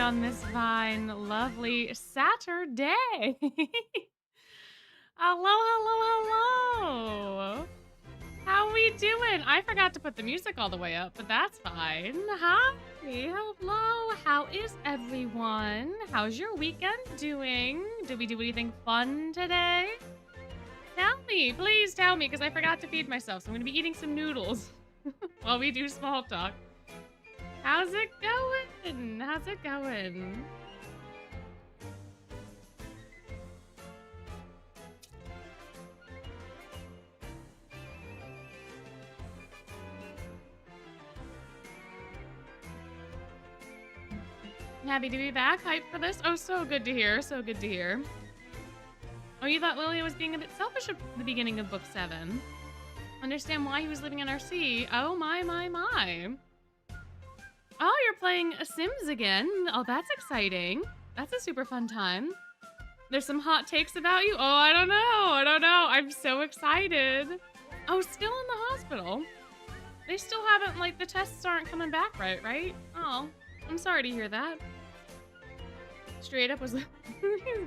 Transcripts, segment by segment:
on this fine, lovely Saturday. Hello, hello, hello. How we doing? I forgot to put the music all the way up, but that's fine. Hi, hello. How is everyone? How's your weekend doing? Did we do anything fun today? Tell me, please tell me, because I forgot to feed myself, so I'm going to be eating some noodles while we do small talk. How's it going? How's it going? Happy to be back. Hyped for this. Oh, so good to hear. So good to hear. Oh, you thought Lilia was being a bit selfish at the beginning of book 7. Understand why he was living in RC. Oh, my. Oh, you're playing Sims again. Oh, that's exciting. That's a super fun time. There's some hot takes about you. Oh, I don't know. I'm so excited. Oh, still in the hospital. They still haven't, like, the tests aren't coming back right? Oh, I'm sorry to hear that. Straight up was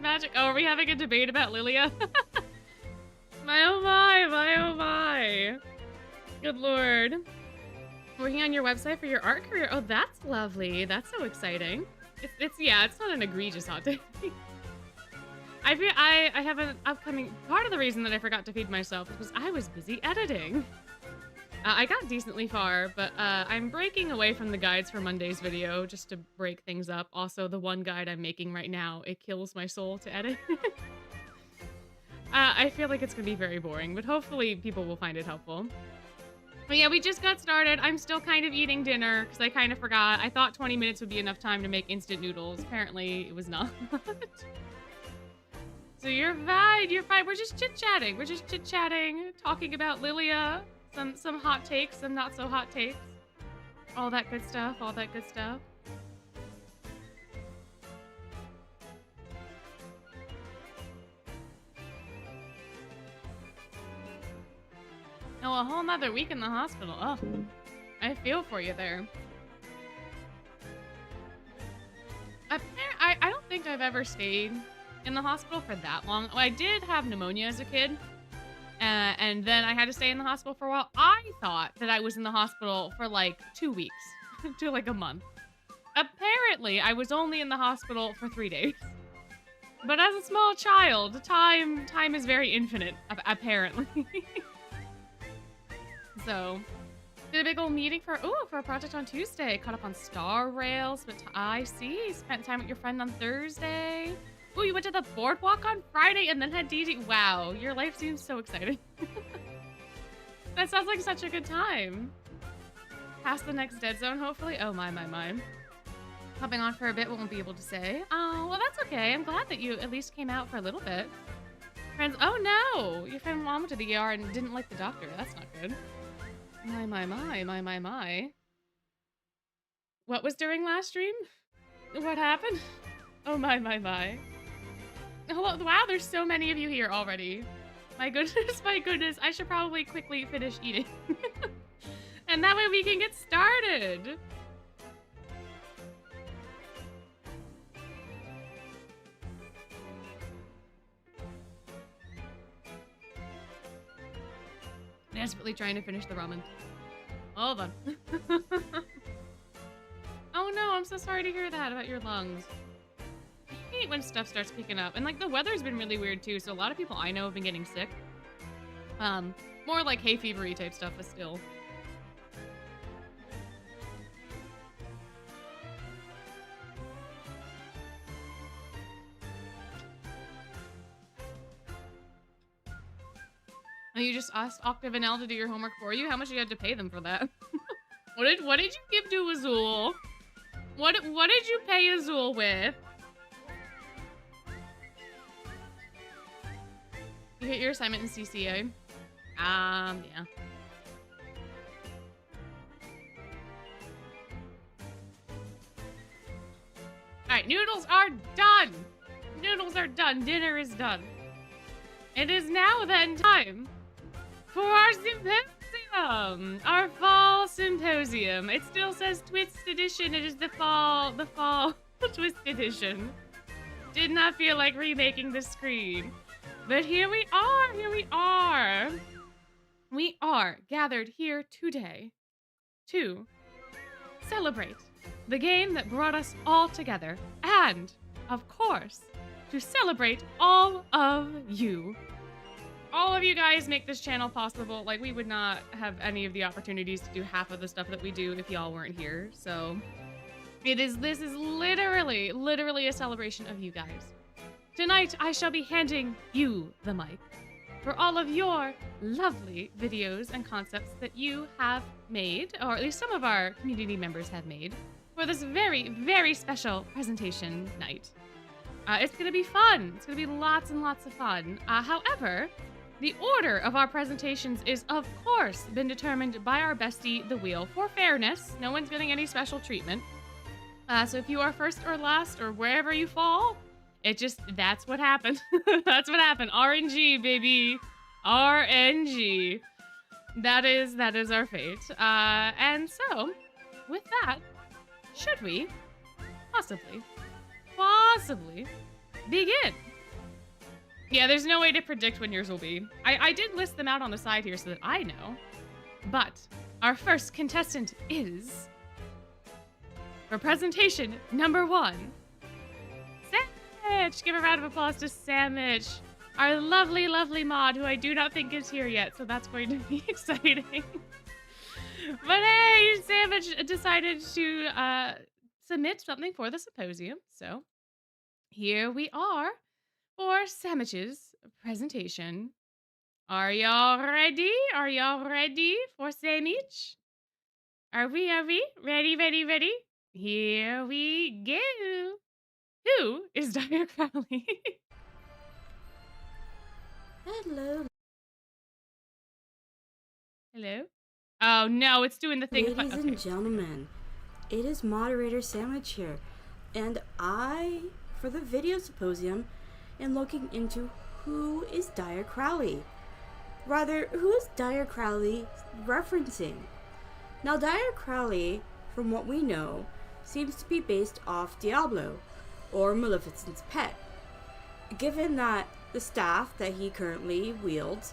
magic. Oh, are we having a debate about Lilia? My oh my. Good lord. Working on your website for your art career. Oh, that's lovely. That's so exciting. It's not an egregious hot take. I have an upcoming, part of the reason that I forgot to feed myself was because I was busy editing. I got decently far, but I'm breaking away from the guides for Monday's video just to break things up. Also, the one guide I'm making right now, it kills my soul to edit. I feel like it's gonna be very boring, but hopefully people will find it helpful. But yeah, we just got started. I'm still kind of eating dinner because I kind of forgot. I thought 20 minutes would be enough time to make instant noodles. Apparently, it was not. So you're fine. We're just chit-chatting. Talking about Lilia. Some hot takes, some not so hot takes. All that good stuff. Oh, a whole nother week in the hospital. Oh, I feel for you there. I don't think I've ever stayed in the hospital for that long. Well, I did have pneumonia as a kid. And then I had to stay in the hospital for a while. I thought that I was in the hospital for like 2 weeks to like a month. Apparently, I was only in the hospital for 3 days. But as a small child, time is very infinite, apparently. So, did a big old meeting for a project on Tuesday. Caught up on Star Rails, but I see. Spent time with your friend on Thursday. Oh, you went to the boardwalk on Friday and then had DD. Wow, your life seems so exciting. That sounds like such a good time. Past the next dead zone, hopefully. Oh, my. Hopping on for a bit, won't be able to say. Oh, well, that's okay. I'm glad that you at least came out for a little bit. Friends, oh no! Your friend mom went to the ER and didn't like the doctor. That's not good. My. What was during last stream? What happened? Oh, my. Hello, wow, there's so many of you here already. My goodness, I should probably quickly finish eating. And that way we can get started. Desperately trying to finish the ramen. Hold on. Oh no, I'm so sorry to hear that about your lungs. I hate when stuff starts picking up. And like the weather's been really weird too, so a lot of people I know have been getting sick. More like hay fevery type stuff, but still. Oh, you just asked Octave and L to do your homework for you? How much you had to pay them for that? What did you give to Azul? What did you pay Azul with? You hit your assignment in CCA? Yeah. Alright, noodles are done! Noodles are done. Dinner is done. It is now then time for our symposium! Our fall symposium. It still says TWST edition. It is the fall Twist edition. Did not feel like remaking the screen. But here we are, here we are. We are gathered here today to celebrate the game that brought us all together. And, of course, to celebrate all of you. All of you guys make this channel possible. Like, we would not have any of the opportunities to do half of the stuff that we do if y'all weren't here. So, this is literally a celebration of you guys. Tonight, I shall be handing you the mic for all of your lovely videos and concepts that you have made, or at least some of our community members have made, for this very special presentation night. It's gonna be fun. It's gonna be lots and lots of fun. However, the order of our presentations is, of course, been determined by our bestie, the Wheel. For fairness, no one's getting any special treatment. So if you are first or last or wherever you fall, that's what happened. That's what happened. RNG, baby. RNG. That is our fate. And so, with that, should we possibly begin? Yeah, there's no way to predict when yours will be. I did list them out on the side here so that I know. But our first contestant is, for presentation number 1, Sandwich! Give a round of applause to Sandwich, our lovely mod, who I do not think is here yet, so that's going to be exciting. But hey, Sandwich decided to submit something for the symposium, so here we are for Sandwich's presentation. Are y'all ready? Are y'all ready for Sandwich? Are we ready? Here we go. Who is Dr. Crowley? Hello? Oh no, it's doing the thing. Ladies and gentlemen, it is moderator Sandwich here, and for the video symposium, am looking into who is Dr. Crowley. Rather, who is Dr. Crowley referencing? Now, Dr. Crowley, from what we know, seems to be based off Diablo, or Maleficent's pet, given that the staff that he currently wields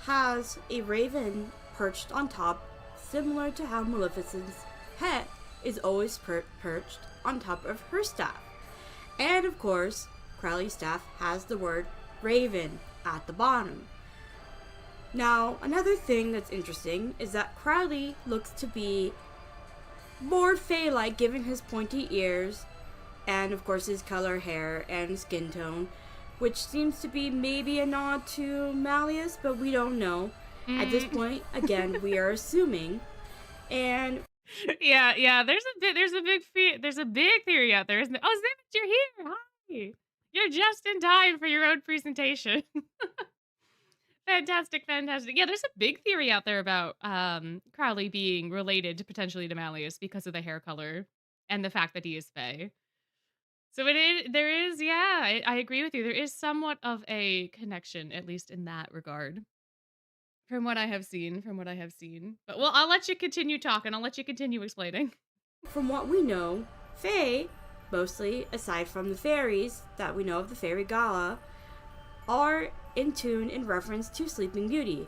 has a raven perched on top, similar to how Maleficent's pet is always perched on top of her staff. And of course, Crowley's staff has the word raven at the bottom. Now, another thing that's interesting is that Crowley looks to be more Fae-like, given his pointy ears, and of course his color hair and skin tone, which seems to be maybe a nod to Malleus, but we don't know. At this point, again, we are assuming. And yeah, there's a big theory out there, isn't there? Oh, Sandwich, you're here. Hi. You're just in time for your own presentation. Fantastic. Yeah, there's a big theory out there about Crowley being related potentially to Malleus because of the hair color and the fact that he is Fae. So I agree with you. There is somewhat of a connection, at least in that regard. From what I have seen. But well, I'll let you continue talking. I'll let you continue explaining. From what we know, Fae, mostly aside from the fairies that we know of the Fairy Gala, are in tune in reference to Sleeping Beauty.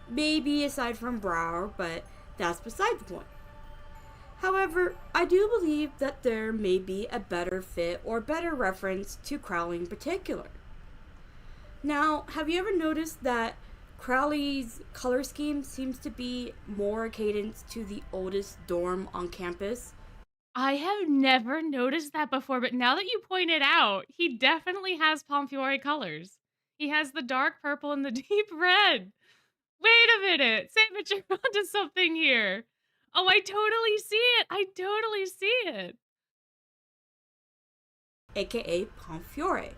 Maybe aside from Brower, but that's beside the point. However, I do believe that there may be a better fit or better reference to Crowley in particular. Now, have you ever noticed that Crowley's color scheme seems to be more a cadence to the oldest dorm on campus? I have never noticed that before, but now that you point it out, he definitely has Pomfiore colors. He has the dark purple and the deep red. Wait a minute, Sandwich, you're onto something here. Oh, I totally see it. AKA Pomfiore.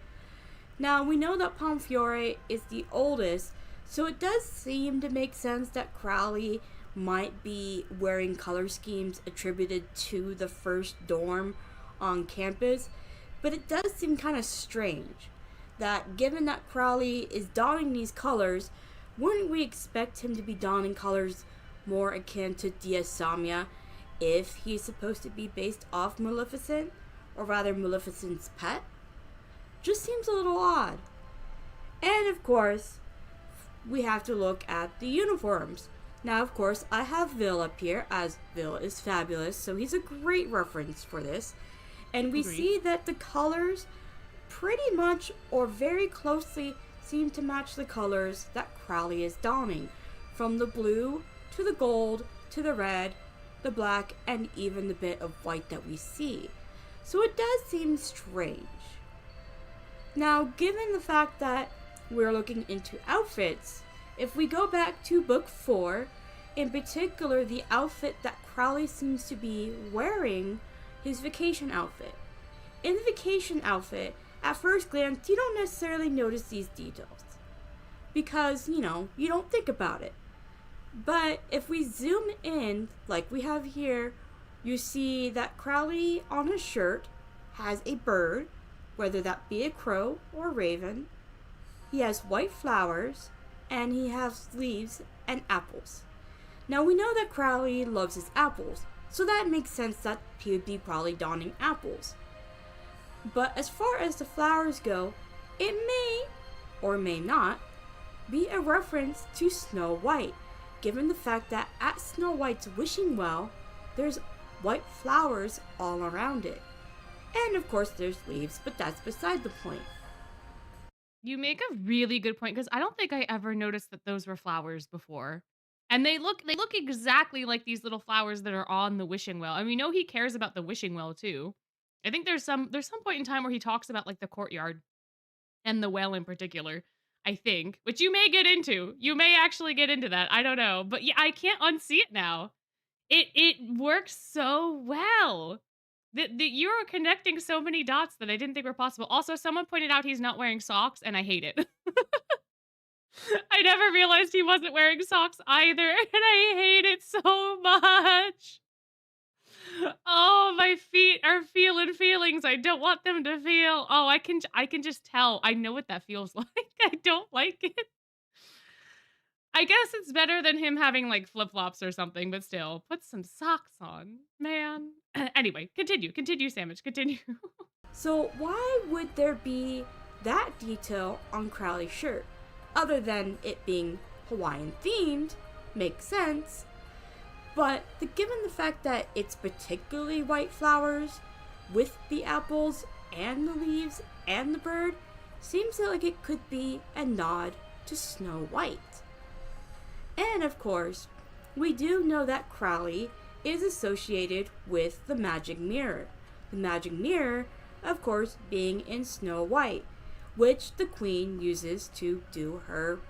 Now, we know that Pomfiore is the oldest, so it does seem to make sense that Crowley might be wearing color schemes attributed to the first dorm on campus, but it does seem kind of strange that given that Crowley is donning these colors, wouldn't we expect him to be donning colors more akin to Dia Samia if he's supposed to be based off Maleficent? or rather Maleficent's pet, just seems a little odd. And of course, we have to look at the uniforms. Now, of course, I have Vil up here, as Vil is fabulous, so he's a great reference for this. And we Agreed. see that the colors pretty much or very closely seem to match the colors that Crowley is donning, from the blue to the gold to the red, the black, and even the bit of white that we see. So it does seem strange. Now, given the fact that we're looking into outfits, if we go back to book 4, in particular the outfit that Crowley seems to be wearing, his vacation outfit. In the vacation outfit, at first glance, you don't necessarily notice these details because, you don't think about it. But if we zoom in, like we have here, you see that Crowley on his shirt has a bird, whether that be a crow or raven. He has white flowers, and he has leaves and apples. Now we know that Crowley loves his apples, so that makes sense that he would be probably donning apples. But as far as the flowers go, it may, or may not, be a reference to Snow White, given the fact that at Snow White's wishing well, there's white flowers all around it. And of course there's leaves, but that's beside the point. You make a really good point, because I don't think I ever noticed that those were flowers before. And they look exactly like these little flowers that are on the wishing well. And we know he cares about the wishing well too. I think there's some point in time where he talks about like the courtyard and the well in particular, I think, which you may get into. You may actually get into that. I don't know. But yeah, I can't unsee it now. It works so well. You're connecting so many dots that I didn't think were possible. Also, someone pointed out he's not wearing socks, and I hate it. I never realized he wasn't wearing socks either, and I hate it so much. Oh, my feet are feeling feelings I don't want them to feel. Oh, I can just tell. I know what that feels like. I don't like it. I guess it's better than him having like flip-flops or something, but still, put some socks on, man. Anyway, continue, Sandwich, continue. So why would there be that detail on Crowley's shirt? Other than it being Hawaiian themed, makes sense. But given the fact that it's particularly white flowers with the apples and the leaves and the bird, seems like it could be a nod to Snow White. And of course, we do know that Crowley is associated with the magic mirror. The magic mirror, of course, being in Snow White, which the queen uses to do her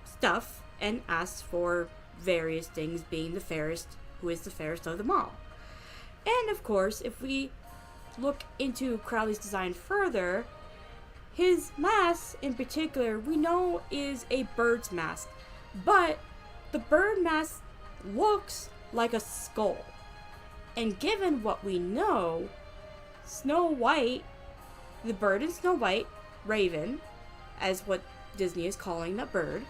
stuff and asks for various things, being the fairest, who is the fairest of them all. And of course, if we look into Crowley's design further, his mask in particular, we know is a bird's mask, but the bird mask looks like a skull. And given what we know, Snow White, the bird in Snow White, Raven, as what Disney is calling that bird,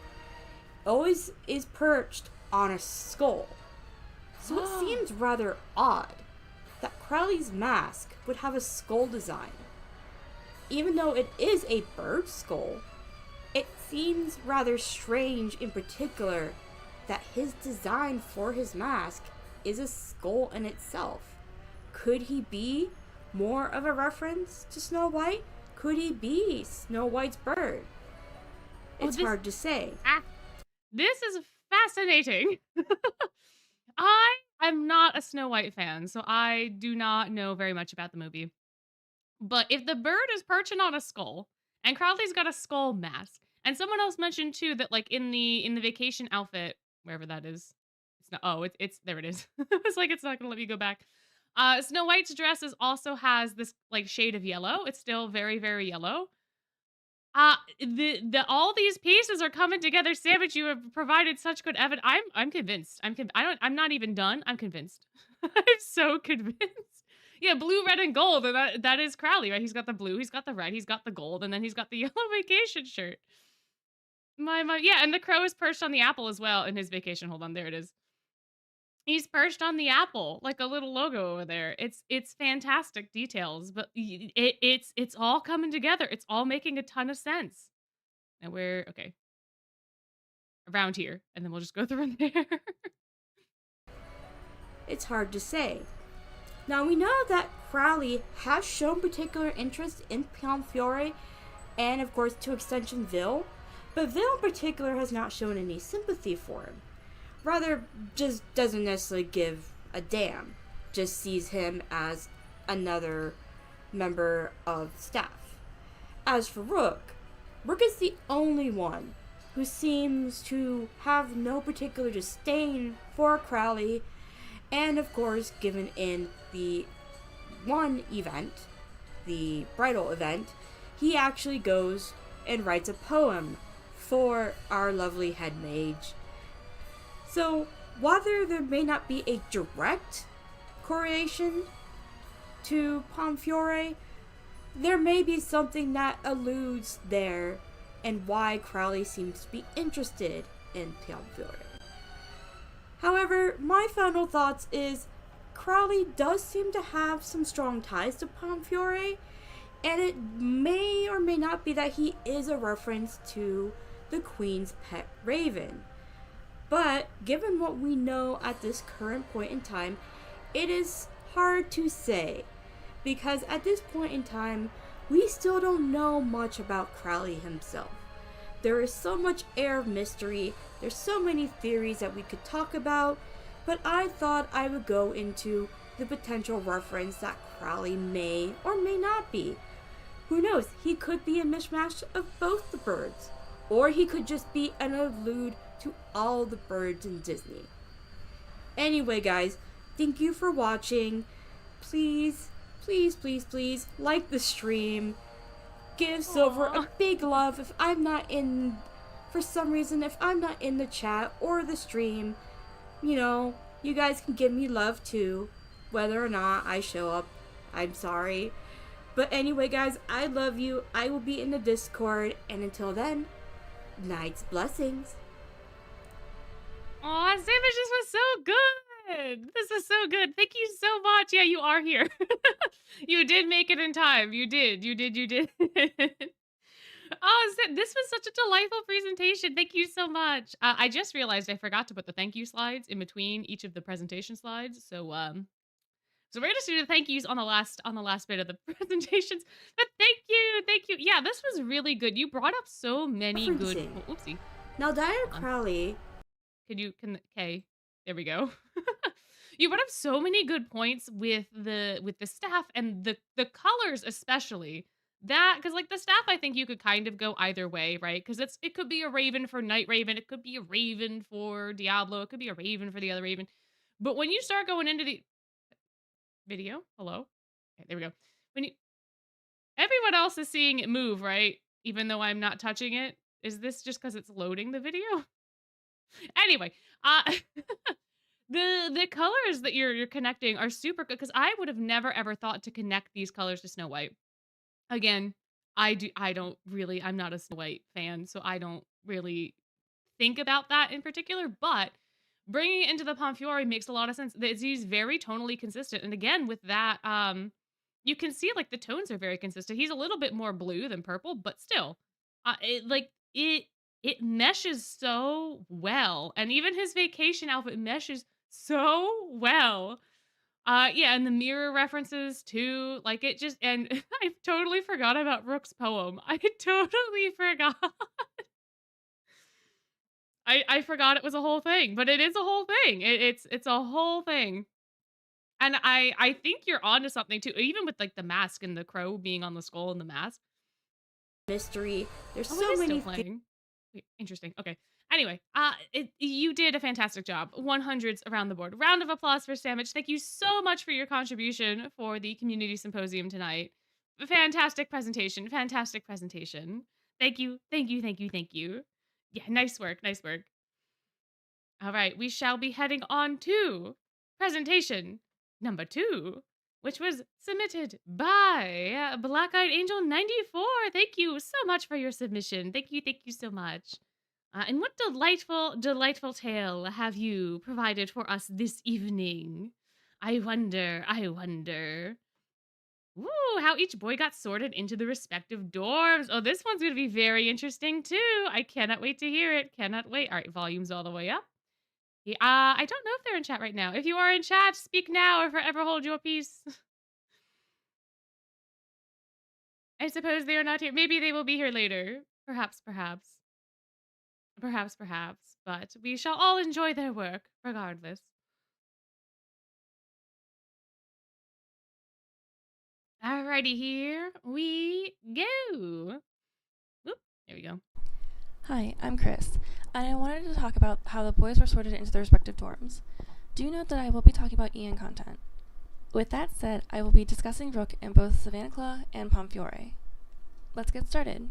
always is perched on a skull. So it seems rather odd that Crowley's mask would have a skull design. Even though it is a bird skull, it seems rather strange in particular that his design for his mask is a skull in itself. Could he be more of a reference to Snow White? Could he be Snow White's bird? It's hard to say. This is fascinating. I am not a Snow White fan, so I do not know very much about the movie. But if the bird is perching on a skull, and Crowley's got a skull mask, and someone else mentioned too that like in the vacation outfit, wherever that is, it's not. Oh, it's there. It is. It's like it's not gonna let me go back. Snow White's dress also has this like shade of yellow. It's still very, very yellow. All these pieces are coming together. Sandwich, you have provided such good evidence. I'm convinced. I'm not even done. I'm convinced. I'm so convinced. Yeah, blue, red, and gold. And that is Crowley, right? He's got the blue, he's got the red, he's got the gold, and then he's got the yellow vacation shirt. Yeah, and the crow is perched on the apple as well in his vacation. Hold on, there it is. He's perched on the apple, like a little logo over there. It's fantastic details, but it's all coming together. It's all making a ton of sense. And we're okay around here, and then we'll just go through there. It's hard to say. Now we know that Crowley has shown particular interest in Fiore and of course to extension Vil, but Vil in particular has not shown any sympathy for him. Rather, just doesn't necessarily give a damn, just sees him as another member of staff. As for Rook, Rook is the only one who seems to have no particular disdain for Crowley, and of course, given in the one event, the bridal event, he actually goes and writes a poem for our lovely head mage. So, while there may not be a direct correlation to Pomfiore, there may be something that alludes there and why Crowley seems to be interested in Pomfiore. However, my final thoughts is Crowley does seem to have some strong ties to Pomfiore, and it may or may not be that he is a reference to the Queen's pet raven. But given what we know at this current point in time, it is hard to say, because at this point in time, we still don't know much about Crowley himself. There is so much air of mystery, there's so many theories that we could talk about, but I thought I would go into the potential reference that Crowley may or may not be. Who knows, he could be a mishmash of both the birds, or he could just be an allude to all the birds in Disney. Anyway guys, thank you for watching. Please like the stream. Give Silver a big love. If I'm not in, for some reason, if I'm not in the chat or the stream, you guys can give me love too. Whether or not I show up, I'm sorry. But anyway guys, I love you. I will be in the Discord, and until then, night's blessings. Aw, Sandwich, this was so good. This is so good. Thank you so much. Yeah, you are here. You did make it in time. You did. Oh, this was such a delightful presentation. Thank you so much. I just realized I forgot to put the thank you slides in between each of the presentation slides. So we're gonna do the thank yous on the last bit of the presentations. But thank you. Yeah, this was really good. You brought up so many good. Oh, oopsie. Now, Dire Crowley. Okay, there we go. You brought up so many good points with the staff and the colors especially. That, because like the staff, I think you could kind of go either way, right? Because it could be a raven for Night Raven, it could be a raven for Diablo, it could be a raven for the other raven. But when you start going into the video, hello, okay, there we go. Everyone else is seeing it move, right? Even though I'm not touching it. Is this just because it's loading the video? Anyway, the colors that you're connecting are super good, because I would have never ever thought to connect these colors to Snow White. Again, I'm not a Snow White fan, so I don't really think about that in particular, but bringing it into the Pomfiore makes a lot of sense. He's very tonally consistent, and again, with that, you can see like the tones are very consistent. He's a little bit more blue than purple, but still, it meshes so well, and even his vacation outfit meshes so well. Yeah, and the mirror references too, like it just, and I totally forgot about Rook's poem. I totally forgot. I forgot it was a whole thing, but it is a whole thing. It's a whole thing. And I think you're onto something too, even with like the mask and the crow being on the skull and the mask. Mystery. There's Oh, so it is many still playing. Wait, interesting. Okay. Anyway, you did a fantastic job. 100s around the board. Round of applause for Sandwich. Thank you so much for your contribution for the community symposium tonight. Fantastic presentation. Fantastic presentation. Thank you. Yeah, nice work. All right, we shall be heading on to presentation number 2, which was submitted by Black Eyed Angel 94. Thank you so much for your submission. Thank you so much. And what delightful, delightful tale have you provided for us this evening? I wonder, I wonder. Ooh, how each boy got sorted into the respective dorms. Oh, this one's going to be very interesting too. I cannot wait to hear it. Cannot wait. All right, volume's all the way up. Yeah, I don't know if they're in chat right now. If you are in chat, speak now or forever hold your peace. I suppose they are not here. Maybe they will be here later. Perhaps, perhaps. Perhaps, perhaps. But we shall all enjoy their work, regardless. Alrighty, here we go. Oop, there we go. Hi, I'm Chris, and I wanted to talk about how the boys were sorted into their respective dorms. Do note that I will be talking about Ian content. With that said, I will be discussing Rook in both Savannah and Pomfiore. Let's get started.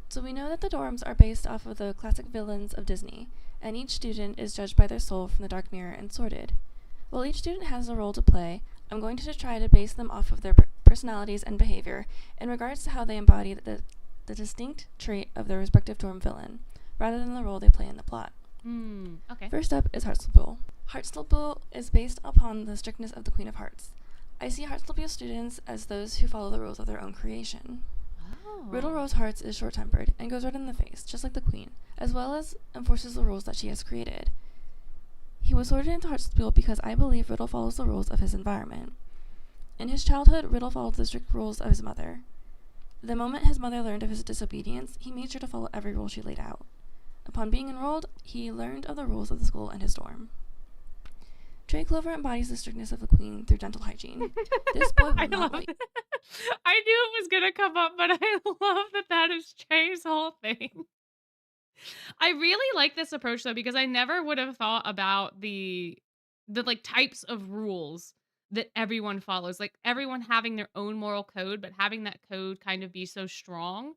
So we know that the dorms are based off of the classic villains of Disney, and each student is judged by their soul from the Dark Mirror and sorted. While each student has a role to play, I'm going to try to base them off of their personalities and behavior in regards to how they embody the distinct trait of their respective dorm villain, rather than the role they play in the plot. Okay. First up is Heartslebule. Heartslebule is based upon the strictness of the Queen of Hearts. I see Heartslebule students as those who follow the rules of their own creation. Oh. Riddle Rose Hearts is short-tempered and goes right in the face, just like the Queen, as well as enforces the rules that she has created. He was sorted into Heartslebule because I believe Riddle follows the rules of his environment. In his childhood, Riddle followed the strict rules of his mother. The moment his mother learned of his disobedience, he made sure to follow every rule she laid out. Upon being enrolled, he learned of the rules of the school and his dorm. Trey Clover embodies the strictness of the Queen through dental hygiene. This boy will not like... I knew it was gonna come up, but I love that is Trey's whole thing. I really like this approach though, because I never would have thought about the like types of rules that everyone follows, like everyone having their own moral code, but having that code kind of be so strong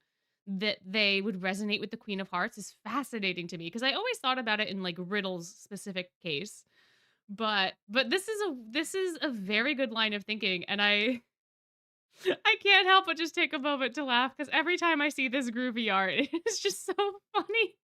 that they would resonate with the Queen of Hearts is fascinating to me, because I always thought about it in like Riddle's specific case. But this is a very good line of thinking, and I can't help but just take a moment to laugh, because every time I see this groovy art, it's just so funny.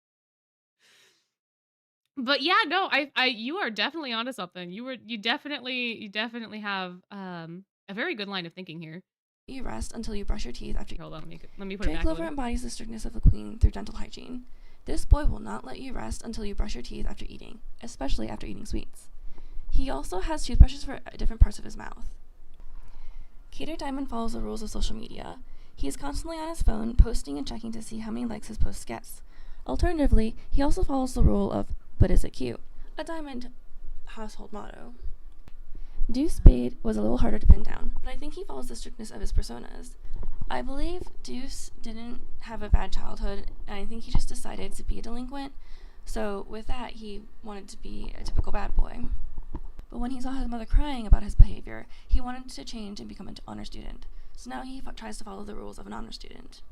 But yeah, no, I you are definitely onto something. You definitely have a very good line of thinking here. You rest until you brush your teeth after... Hold on, let me put Trey it back Clover a little. embodies the strictness of the Queen through dental hygiene. This boy will not let you rest until you brush your teeth after eating, especially after eating sweets. He also has toothbrushes for different parts of his mouth. Cater Diamond follows the rules of social media. He is constantly on his phone, posting and checking to see how many likes his post gets. Alternatively, he also follows the rule of, but is it cute? A Diamond household motto. Deuce Spade was a little harder to pin down, but I think he follows the strictness of his personas. I believe Deuce didn't have a bad childhood, and I think he just decided to be a delinquent, so with that, he wanted to be a typical bad boy. But when he saw his mother crying about his behavior, he wanted to change and become an honor student, so now he tries to follow the rules of an honor student.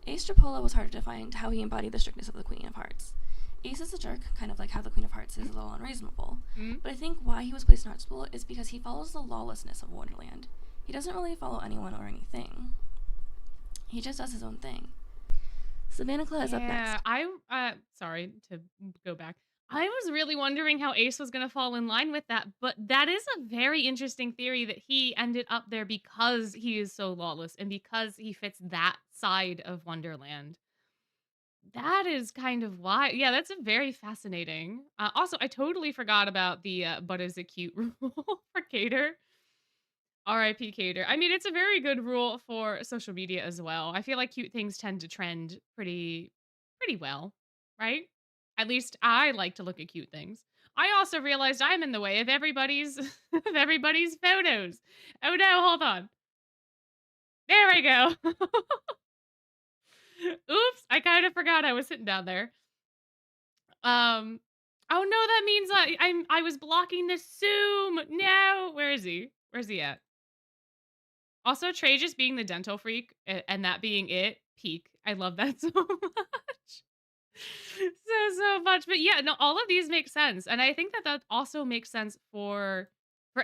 Ace Trapola was harder to find how he embodied the strictness of the Queen of Hearts. Ace is a jerk, kind of like how the Queen of Hearts is a little unreasonable. But I think why he was placed in art school is because he follows the lawlessness of Wonderland. He doesn't really follow anyone or anything. He just does his own thing. Savannah is up next. Sorry to go back. I was really wondering how Ace was going to fall in line with that, but that is a very interesting theory that he ended up there because he is so lawless and because he fits that side of Wonderland. That is kind of why. Yeah, that's a very fascinating. Also, I totally forgot about the but is it cute rule for Cater. R.I.P. Cater. I mean, it's a very good rule for social media as well. I feel like cute things tend to trend pretty well, right? At least I like to look at cute things. I also realized I'm in the way of everybody's of everybody's photos. Oh no, hold on. There we go. Oops, I kind of forgot I was sitting down there. Oh no, that means I was blocking the Zoom. No, where is he? Where's he at? Also, Trey just being the dental freak and that being it, peak. I love that so much. So much. But yeah, no, all of these make sense. And I think that also makes sense for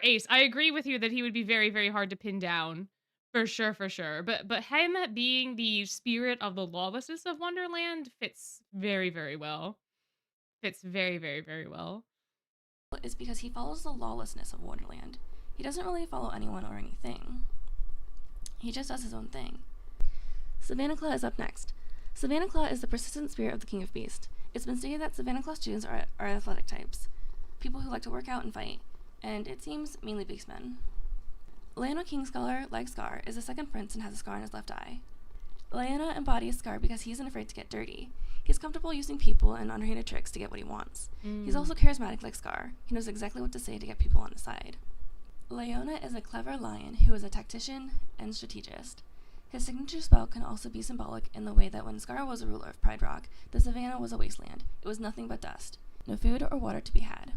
Ace. I agree with you that he would be very, very hard to pin down For sure, for sure. But him being the spirit of the lawlessness of Wonderland fits very, very well. Fits very, very, very well. Is because he follows the lawlessness of Wonderland. He doesn't really follow anyone or anything. He just does his own thing. Savannah Claw is up next. Savannah Claw is the persistent spirit of the King of Beast. It's been stated that Savannah Claw students are athletic types, people who like to work out and fight, and it seems mainly beastmen. Leona Kingscolor, like Scar, is the second prince and has a scar on his left eye. Leona embodies Scar because he isn't afraid to get dirty. He's comfortable using people and underhanded tricks to get what he wants. He's also charismatic like Scar. He knows exactly what to say to get people on his side. Leona is a clever lion who is a tactician and strategist. His signature spell can also be symbolic in the way that when Scar was a ruler of Pride Rock, the savannah was a wasteland. It was nothing but dust. No food or water to be had.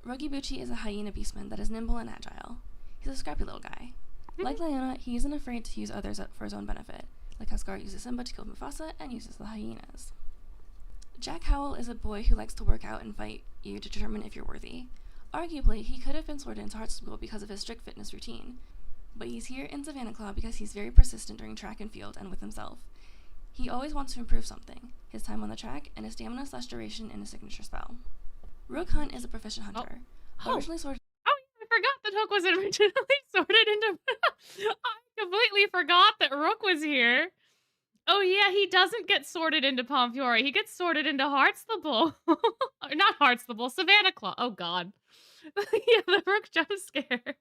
Rugibuchi is a hyena beastman that is nimble and agile. He's a scrappy little guy. Like Leona, he isn't afraid to use others for his own benefit, like how Scar uses Simba to kill Mufasa and uses the hyenas. Jack Howell is a boy who likes to work out and fight you to determine if you're worthy. Arguably, he could have been sorted into Heart School because of his strict fitness routine, but he's here in Savannah Claw because he's very persistent during track and field and with himself. He always wants to improve something, his time on the track, and his stamina/duration in his signature spell. Rook Hunt is a proficient hunter. Originally sorted. Oh, I forgot that Hook was originally sorted into. I completely forgot that Rook was here. Oh yeah, he doesn't get sorted into Pomfiore. He gets sorted into Heartstable. Not Heartstable, Savannah Claw. Oh god. Yeah, the Rook jump scare.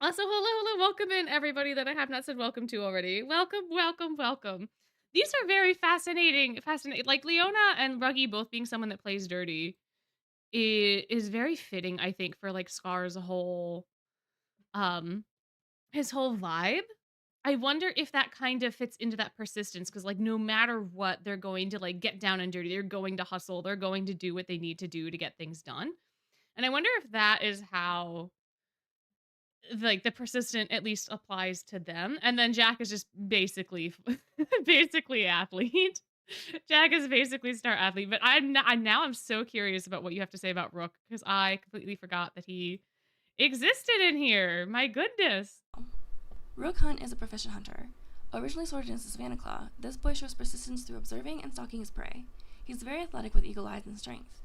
Also, hello, welcome in everybody that I have not said welcome to already. Welcome. These are very fascinating. Like Leona and Ruggy both being someone that plays dirty is very fitting, I think, for like Scar's whole, his whole vibe. I wonder if that kind of fits into that persistence, because like no matter what, they're going to like get down and dirty. They're going to hustle. They're going to do what they need to do to get things done. And I wonder if that is how like the persistent at least applies to them. And then Jack is just basically basically athlete. Jack is basically star athlete. But I'm so curious about what you have to say about Rook, because I completely forgot that he existed in here. My goodness. Rook Hunt is a proficient hunter. Originally sorted into Savannah Claw, this boy shows persistence through observing and stalking his prey. He's very athletic with eagle eyes and strength.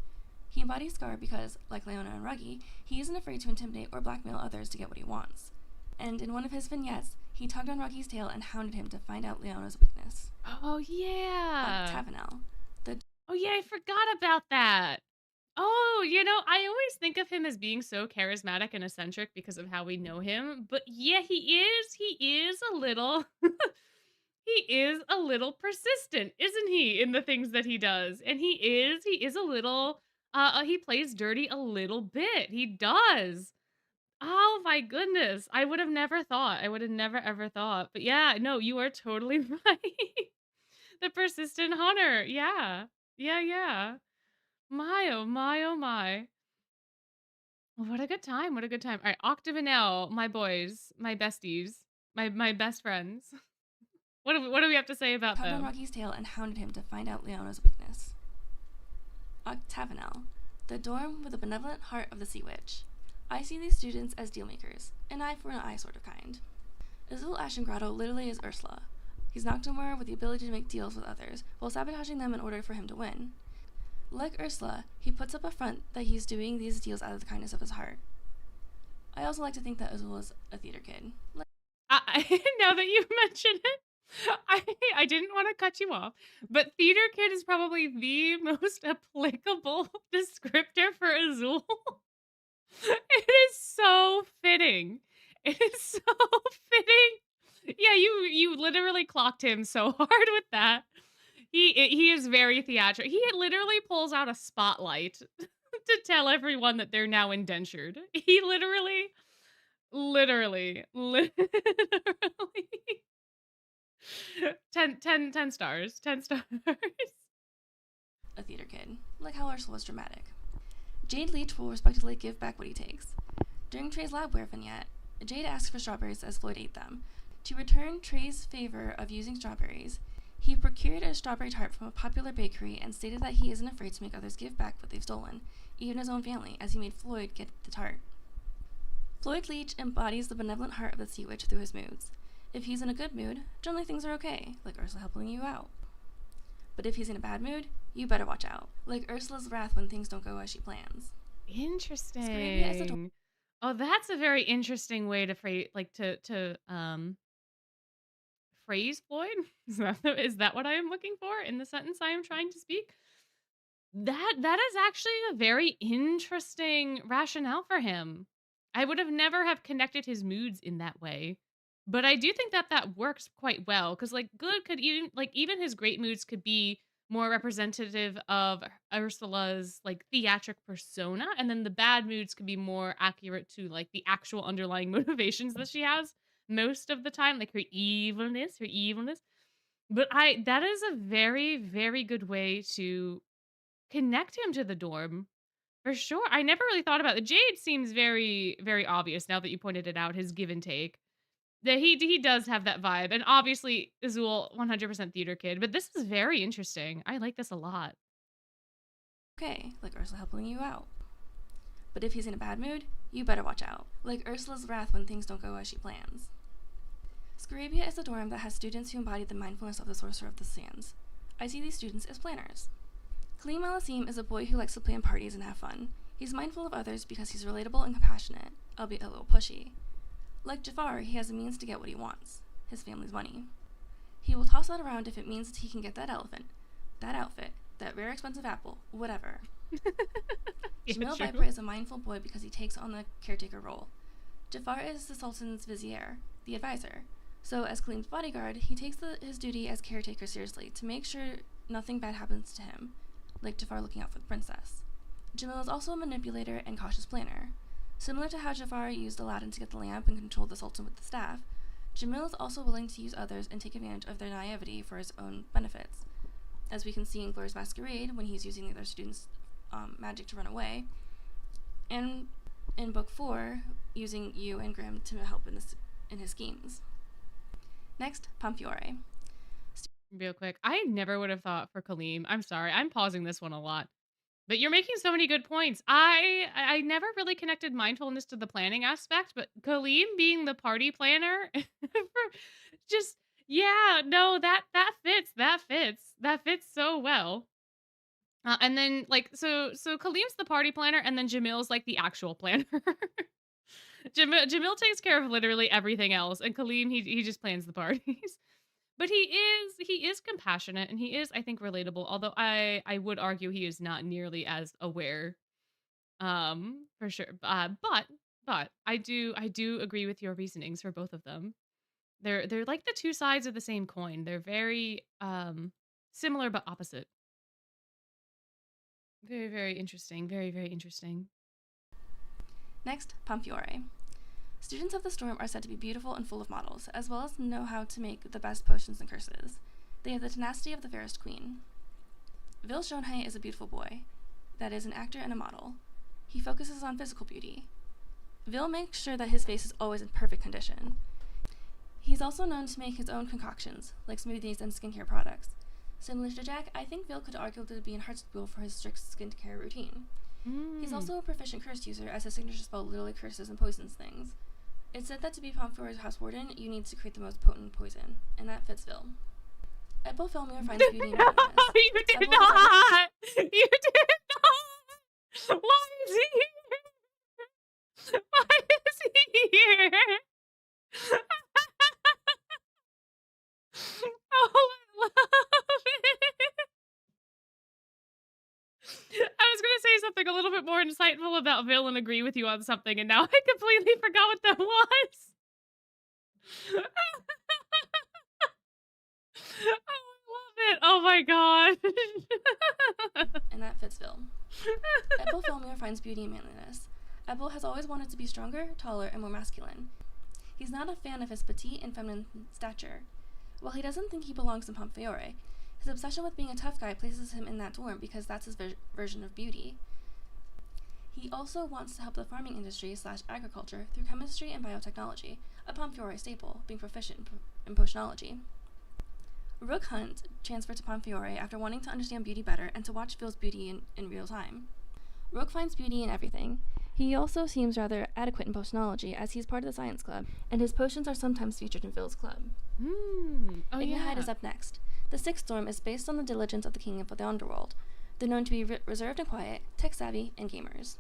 He embodies Scar because, like Leona and Ruggy, he isn't afraid to intimidate or blackmail others to get what he wants. And in one of his vignettes, he tugged on Ruggy's tail and hounded him to find out Leona's weakness. Oh yeah. Tavanel. Oh yeah, I forgot about that. Oh, I always think of him as being so charismatic and eccentric because of how we know him. But yeah, he is a little, he is a little persistent, isn't he, in the things that he does? And he is a little, he plays dirty a little bit. He does. Oh my goodness. I would have never thought. I would have never ever thought. But yeah, no, you are totally right. The persistent hunter. Yeah. Yeah. My, oh my, oh my. What a good time. What a good time. All right, Octave and L, my boys, my besties, my best friends. What do we have to say about tugged them? on Ruggy's tail and hounded him to find out Leona's weakness. Octavanel, the dorm with the benevolent heart of the Sea Witch. I see these students as dealmakers, an eye for an eye sort of kind. Azul Ashengrotto literally is Ursula. He's Noctimur with the ability to make deals with others, while sabotaging them in order for him to win. Like Ursula, he puts up a front that he's doing these deals out of the kindness of his heart. I also like to think that Azul is a theater kid. Now that you mention it, I didn't want to cut you off, but theater kid is probably the most applicable descriptor for Azul. It is so fitting. It is so fitting. Yeah, you literally clocked him so hard with that. He is very theatrical. He literally pulls out a spotlight to tell everyone that they're now indentured. He literally 10 stars. 10 stars. A theater kid, like how Ursula was dramatic. Jade Leach will respectfully give back what he takes. During Trey's labware vignette, Jade asks for strawberries as Floyd ate them. To return Trey's favor of using strawberries, he procured a strawberry tart from a popular bakery and stated that he isn't afraid to make others give back what they've stolen, even his own family, as he made Floyd get the tart. Floyd Leach embodies the benevolent heart of the Sea Witch through his moods. If he's in a good mood, generally things are okay, like Ursula helping you out. But if he's in a bad mood, you better watch out, like Ursula's wrath when things don't go as she plans. Interesting. Oh, that's a very interesting way to phrase, phrase Floyd. Is that what I am looking for in the sentence I am trying to speak? That is actually a very interesting rationale for him. I would have never have connected his moods in that way. But I do think that works quite well, because like good could even his great moods could be more representative of Ursula's like theatric persona, and then the bad moods could be more accurate to like the actual underlying motivations that she has most of the time, like her evilness. But that is a very, very good way to connect him to the dorm. For sure. I never really thought about it. Jade seems very, very obvious now that you pointed it out, his give and take. That he does have that vibe. And obviously, Azul, 100% theater kid. But this is very interesting. I like this a lot. Okay, like Ursula helping you out. But if he's in a bad mood, you better watch out, like Ursula's wrath when things don't go as she plans. Scarabia is a dorm that has students who embody the mindfulness of the Sorcerer of the Sands. I see these students as planners. Kaleem Alasim is a boy who likes to plan parties and have fun. He's mindful of others because he's relatable and compassionate, albeit a little pushy. Like Jafar, he has the means to get what he wants, his family's money. He will toss that around if it means that he can get that elephant, that outfit, that rare expensive apple, whatever. Jamil Viper is a mindful boy because he takes on the caretaker role. Jafar is the Sultan's vizier, the advisor. So as Kaleem's bodyguard, he takes his duty as caretaker seriously to make sure nothing bad happens to him, like Jafar looking out for the princess. Jamil is also a manipulator and cautious planner. Similar to how Jafar used Aladdin to get the lamp and controlled the Sultan with the staff, Jamil is also willing to use others and take advantage of their naivety for his own benefits, as we can see in Gloria's Masquerade when he's using the other students' magic to run away, and in Book 4, using Yu and Grimm to help in his schemes. Next, Pomfiore. Real quick, I never would have thought for Kaleem. I'm sorry, I'm pausing this one a lot. But you're making so many good points. I never really connected mindfulness to the planning aspect, but Kaleem being the party planner, that fits so well. And then like so Kaleem's the party planner, and then Jamil's like the actual planner. Jamil takes care of literally everything else, and Kaleem he just plans the parties. But he is compassionate, and he is, I think, relatable. Although I would argue he is not nearly as aware, for sure. But I do agree with your reasonings for both of them. They're like the two sides of the same coin. They're very similar but opposite. Very, very interesting. Very, very interesting. Next, Pomfiore. Students of the Storm are said to be beautiful and full of models, as well as know how to make the best potions and curses. They have the tenacity of the fairest queen. Vil Schoenheit is a beautiful boy, that is, an actor and a model. He focuses on physical beauty. Vil makes sure that his face is always in perfect condition. He's also known to make his own concoctions, like smoothies and skincare products. Similar to Jack, I think Vil could arguably be in Heartsteel for his strict skincare routine. He's also a proficient curse user, as his signature spell literally curses and poisons things. It's said that to be Pomfiore's house warden, you need to create the most potent poison, and that fits Vil. Ebbo Felmir finds beauty in happiness. You did not! You did not! Why is he here? Why is he here? Oh, I love it! I was going to say something a little bit more insightful about Vil and agree with you on something, and now I completely forgot what that was. Oh, I love it. Oh my god. And that fits Vil. Ebbo Felmir finds beauty in manliness. Ebbo has always wanted to be stronger, taller, and more masculine. He's not a fan of his petite and feminine stature. While he doesn't think he belongs in Pomfiore, his obsession with being a tough guy places him in that dorm because that's his version of beauty. He also wants to help the farming industry / agriculture through chemistry and biotechnology, a Pomfiore staple, being proficient in potionology. Rook Hunt transferred to Pomfiore after wanting to understand beauty better and to watch Vil's beauty in real time. Rook finds beauty in everything, He also seems rather adequate in potionology, as he's part of the science club, and his potions are sometimes featured in Phil's club. Oh, Ignihide yeah. is up next. The sixth storm is based on the diligence of the king of the underworld. They're known to be reserved and quiet, tech-savvy, and gamers.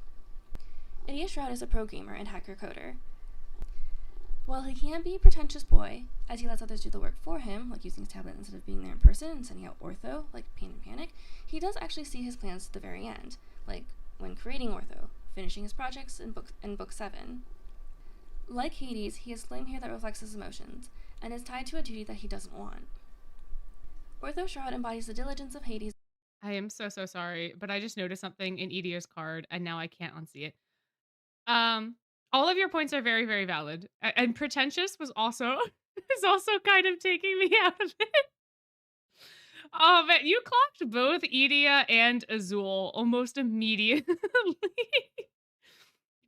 Idiot Shroud is a pro-gamer and hacker-coder. While he can be a pretentious boy, as he lets others do the work for him, like using his tablet instead of being there in person and sending out Ortho, like Pain and Panic, he does actually see his plans to the very end, like when creating Ortho, finishing his projects in book 7. Like Hades, he has flame hair that reflects his emotions, and is tied to a duty that he doesn't want. Ortho Shroud embodies the diligence of Hades. I am so sorry, but I just noticed something in Edia's card, and now I can't unsee it. All of your points are very, very valid, and pretentious was also is also kind of taking me out of it. Oh man, you clocked both Edia and Azul almost immediately.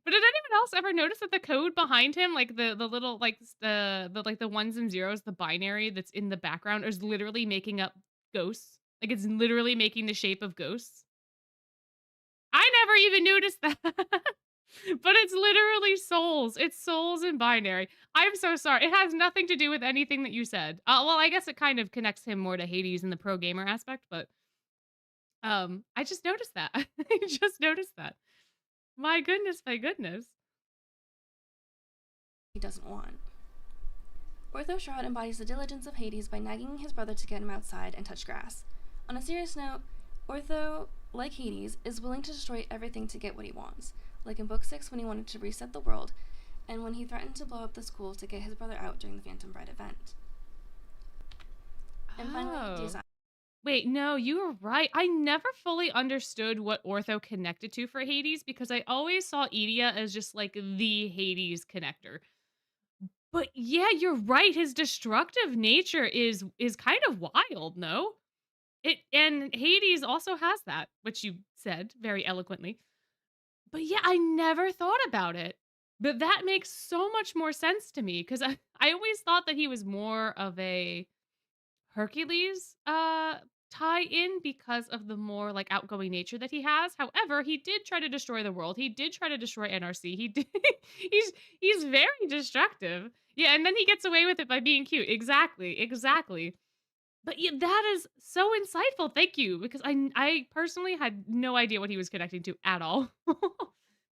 But did anyone else ever notice that the code behind him, like the little like the ones and zeros, the binary that's in the background, is literally making up ghosts? Like it's literally making the shape of ghosts. I never even noticed that. But it's literally souls. It's souls in binary. I'm so sorry. It has nothing to do with anything that you said. Well, I guess it kind of connects him more to Hades in the pro gamer aspect, but I just noticed that. I just noticed that. My goodness, my goodness. He doesn't want. Ortho Shroud embodies the diligence of Hades by nagging his brother to get him outside and touch grass. On a serious note, Ortho, like Hades, is willing to destroy everything to get what he wants, like in Book 6 when he wanted to reset the world, and when he threatened to blow up the school to get his brother out during the Phantom Bride event. And finally, design. Wait, no, you were right. I never fully understood what Ortho connected to for Hades because I always saw Edia as just like the Hades connector. But yeah, you're right. His destructive nature is kind of wild, no? And Hades also has that, which you said very eloquently. But yeah, I never thought about it. But that makes so much more sense to me because I always thought that he was more of a Hercules tie in because of the more like outgoing nature that he has. However, he did try to destroy the world. He did try to destroy NRC. He did he's very destructive. Yeah, and then he gets away with it by being cute. Exactly. But yeah, that is so insightful. Thank you because I personally had no idea what he was connecting to at all.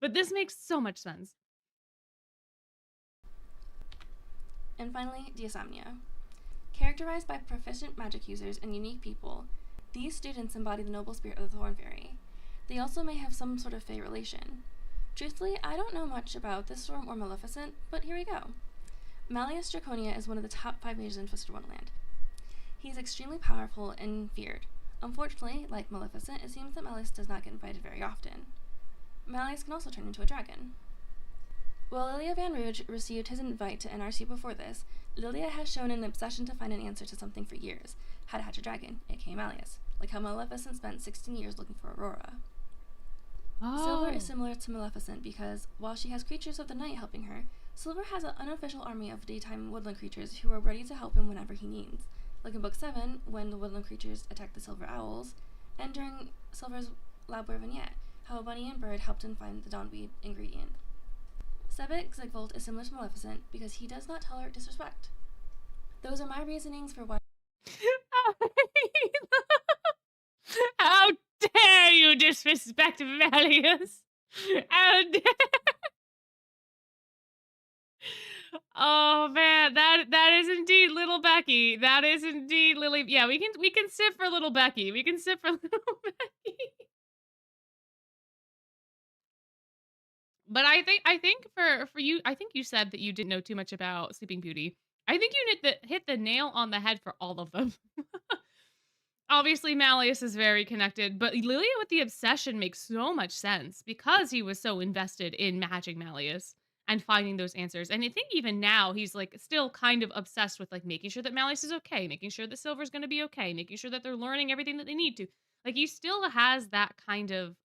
But this makes so much sense. And finally, Diasomnia. Characterized by proficient magic users and unique people, these students embody the noble spirit of the Thorn Fairy. They also may have some sort of fey relation. Truthfully, I don't know much about this storm or Maleficent, but here we go. Malleus Draconia is one of the top 5 mages in Twisted Wonderland. He is extremely powerful and feared. Unfortunately, like Maleficent, it seems that Malleus does not get invited very often. Malleus can also turn into a dragon. While Lilia Van Rouge received his invite to NRC before this, Lilia has shown an obsession to find an answer to something for years, how to hatch a dragon, aka Malleus, like how Maleficent spent 16 years looking for Aurora. Silver is similar to Maleficent because, while she has creatures of the night helping her, Silver has an unofficial army of daytime woodland creatures who are ready to help him whenever he needs, like in Book 7 when the woodland creatures attack the Silver Owls, and during Silver's Labware vignette, how a bunny and bird helped him find the Dawnweed ingredient. Sebek Zigvold is similar to Maleficent because he does not tolerate disrespect. Those are my reasonings for why. How dare you disrespect Malleus? How dare... Oh man, that is indeed little Becky. That is indeed Lily. Yeah, we can sit for little Becky. We can sit for little Becky. But I think for you, I think you said that you didn't know too much about Sleeping Beauty. I think you hit the nail on the head for all of them. Obviously, Malleus is very connected, but Lilia with the obsession makes so much sense because he was so invested in matching Malleus and finding those answers. And I think even now he's like still kind of obsessed with like making sure that Malleus is okay, making sure that Silver's going to be okay, making sure that they're learning everything that they need to. Like he still has that kind of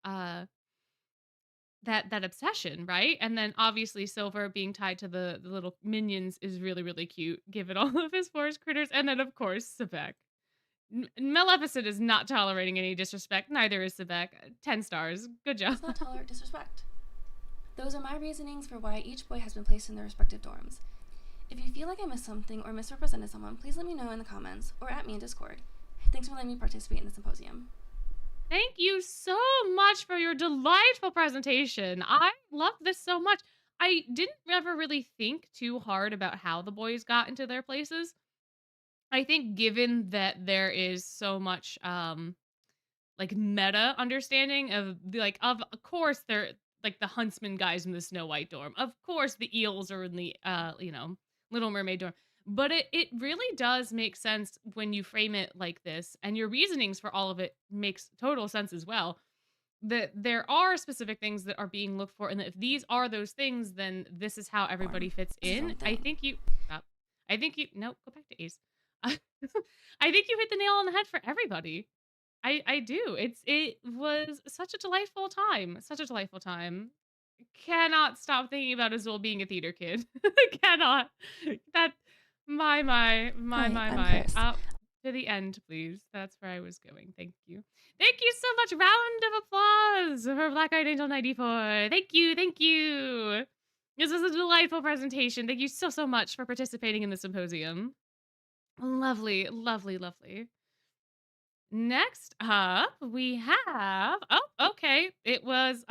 that obsession, right? And then obviously Silver being tied to the little minions is really, really cute, given all of his forest critters. And then of course, Sebek. Maleficent is not tolerating any disrespect. Neither is Sebek. 10 stars. Good job. Does not tolerate disrespect. Those are my reasonings for why each boy has been placed in their respective dorms. If you feel like I missed something or misrepresented someone, please let me know in the comments or at me in Discord. Thanks for letting me participate in the symposium. Thank you so much for your delightful presentation. I loved this so much. I didn't ever really think too hard about how the boys got into their places. I think given that there is so much like meta understanding of of course they're like the huntsman guys in the Snow White dorm. Of course the eels are in the Little Mermaid dorm. But it really does make sense when you frame it like this, and your reasonings for all of it makes total sense as well. That there are specific things that are being looked for, and that if these are those things, then this is how everybody fits in. I think you stop. I think you no, go back to Ace. I think you hit the nail on the head for everybody. I do. It was such a delightful time. Such a delightful time. Cannot stop thinking about Azul being a theater kid. Cannot. That Hi, I'm Chris. Up to the end, please. That's where I was going. Thank you. Thank you so much. Round of applause for Black Eyed Angel 94. Thank you. Thank you. This was a delightful presentation. Thank you so, so much for participating in the symposium. Lovely, lovely, lovely. Next up, we have, oh, okay. It was,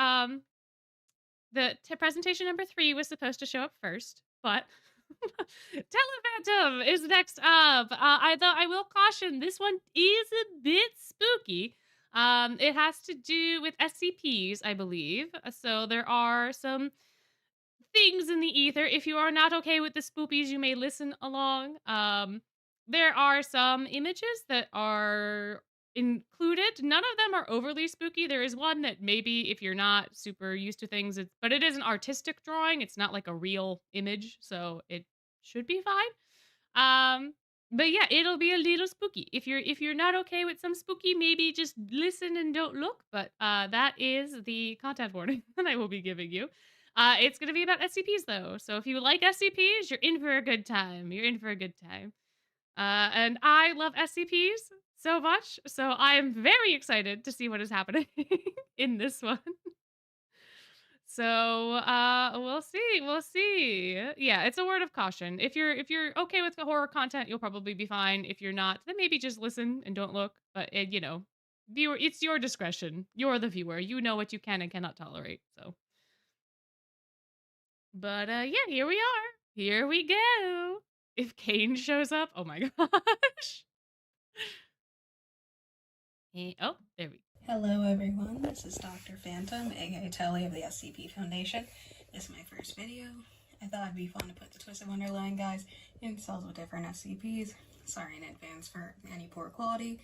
the presentation number 3 was supposed to show up first, but Telephantom is next up. Though I will caution, this one is a bit spooky. It has to do with SCPs, I believe. So there are some things in the ether. If you are not okay with the spoopies, you may listen along. There are some images that are included. None of them are overly spooky. There is one that maybe if you're not super used to things, but it is an artistic drawing. It's not like a real image, so it should be fine. But yeah, it'll be a little spooky. If you're not okay with some spooky, maybe just listen and don't look. But that is the content warning that I will be giving you. It's gonna be about SCPs though, so if you like SCPs, you're in for a good time. You're in for a good time. And I love SCPs so much, so I am very excited to see what is happening in this one. So we'll see. We'll see. Yeah, it's a word of caution. If you're okay with the horror content, you'll probably be fine. If you're not, then maybe just listen and don't look. But viewer, it's your discretion. You're the viewer. You know what you can and cannot tolerate. So, but yeah, here we are. Here we go. If Kane shows up, oh my gosh. Oh, there we go. Hello everyone, this is Dr. Phantom, aka Telly of the SCP Foundation. This is my first video. I thought it'd be fun to put the Twisted Wonderland guys in cells with different SCPs. Sorry in advance for any poor quality,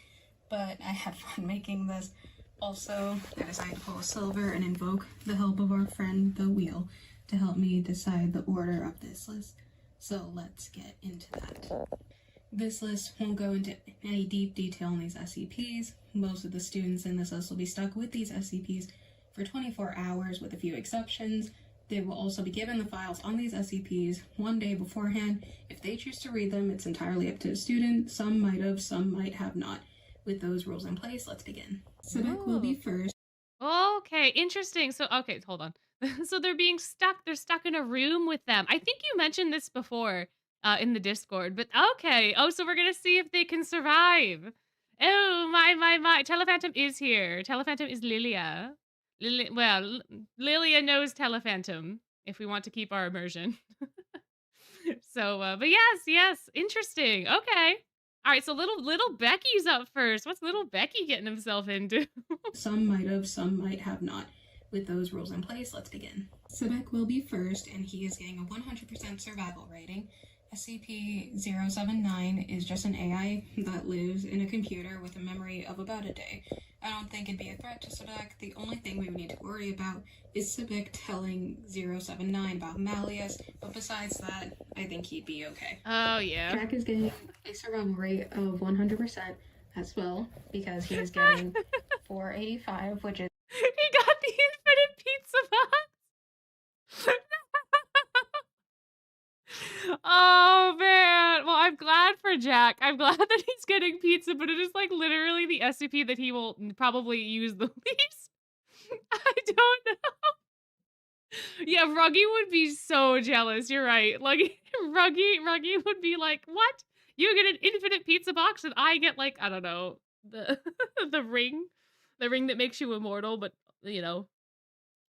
but I had fun making this. Also, I decided to pull a Sylv and invoke the help of our friend the Wheel to help me decide the order of this list. So let's get into that. This list won't go into any deep detail on these SCPs. Most of the students in this list will be stuck with these SCPs for 24 hours with a few exceptions. They will also be given the files on these SCPs one day beforehand. If they choose to read them, it's entirely up to the student. Some might have, some might have not. With those rules in place, let's begin. Sybek will be first. Okay, interesting. So, okay, hold on. So they're being stuck. They're stuck in a room with them. I think you mentioned this before in the Discord, but okay. Oh, so we're going to see if they can survive. Oh, my. Telephantom is here. Telephantom is Lilia. Lilia knows Telephantom if we want to keep our immersion. So, but yes. Interesting. Okay. All right, so little Becky's up first. What's little Becky getting himself into? Some might have, some might have not. With those rules in place, let's begin. Sybek will be first, and he is getting a 100% survival rating. SCP-079 is just an AI that lives in a computer with a memory of about a day. I don't think it'd be a threat to Sybek. The only thing we would need to worry about is Sybek telling 079 about Malleus, but besides that, I think he'd be okay. Oh, yeah. Jack is getting a survival rate of 100% as well, because he is getting 485, which is... He got the infinite pizza box! Oh, man. Well, I'm glad for Jack. I'm glad that he's getting pizza, but it is like literally the SCP that he will probably use the least. I don't know. Yeah, Ruggy would be so jealous. You're right. Like Ruggy would be like, "What? You get an infinite pizza box and I get like, I don't know, the the ring, the ring that makes you immortal, but you know,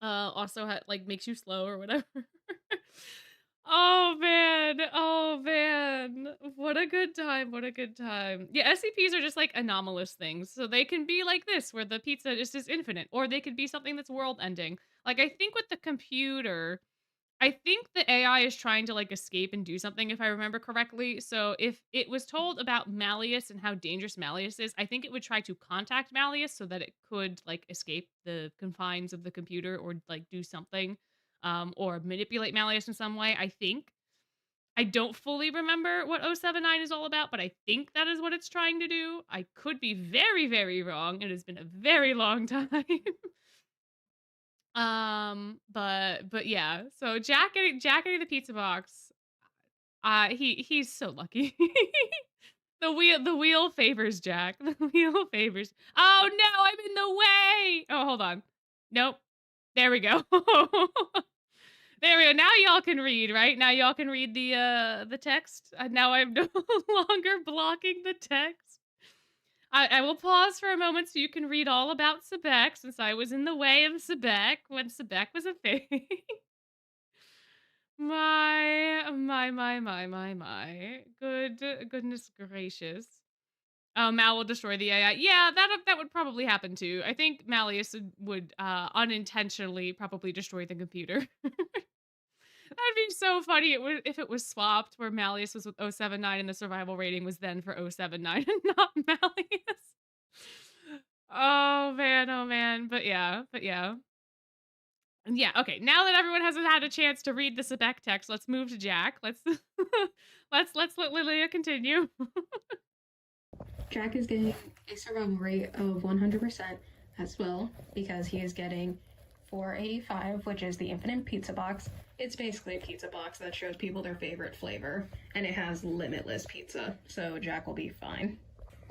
also like makes you slow or whatever." Oh man. Oh man. What a good time. What a good time. Yeah, SCPs are just like anomalous things. So they can be like this, where the pizza just is infinite, or they could be something that's world ending. Like I think with the computer, I think the AI is trying to like escape and do something, if I remember correctly. So if it was told about Malleus and how dangerous Malleus is, I think it would try to contact Malleus so that it could like escape the confines of the computer or like do something, or manipulate Malleus in some way. I think. I don't fully remember what 079 is all about, but I think that is what it's trying to do. I could be very, very wrong. It has been a very long time. But yeah. So Jack getting the pizza box. He's so lucky. The wheel favors Jack. The wheel favors. Oh no, I'm in the way. Oh, hold on. Nope. There we go. There we go. Now y'all can read, right? Now y'all can read the text. Now I'm no longer blocking the text. I will pause for a moment so you can read all about Sebek, since I was in the way of Sebek when Sebek was a thing. My. Goodness gracious. Oh, Mal will destroy the AI. Yeah, that would probably happen too. I think Malleus would unintentionally probably destroy the computer. That'd be so funny if it was swapped, where Malleus was with 079 and the survival rating was then for 079 and not Malleus. Oh man. But yeah. Yeah, okay. Now that everyone has had a chance to read the Sebek text, let's move to Jack. Let's let's let Lilia continue. Jack is getting a survival rate of 100% as well, because he is getting 485, which is the infinite pizza box. It's basically a pizza box that shows people their favorite flavor, and it has limitless pizza, so Jack will be fine.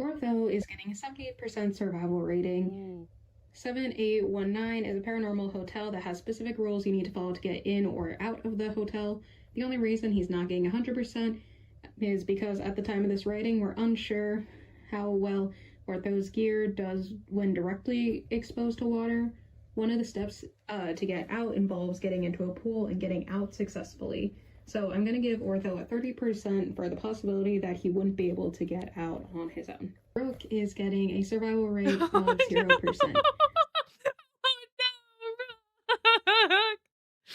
Ortho is getting a 78% survival rating. 7819 is a paranormal hotel that has specific rules you need to follow to get in or out of the hotel. The only reason he's not getting 100% is because at the time of this writing, we're unsure how well Ortho's gear does when directly exposed to water. One of the steps to get out involves getting into a pool and getting out successfully. So I'm going to give Ortho a 30% for the possibility that he wouldn't be able to get out on his own. Rook is getting a survival rate of 0%. Oh no, Rook!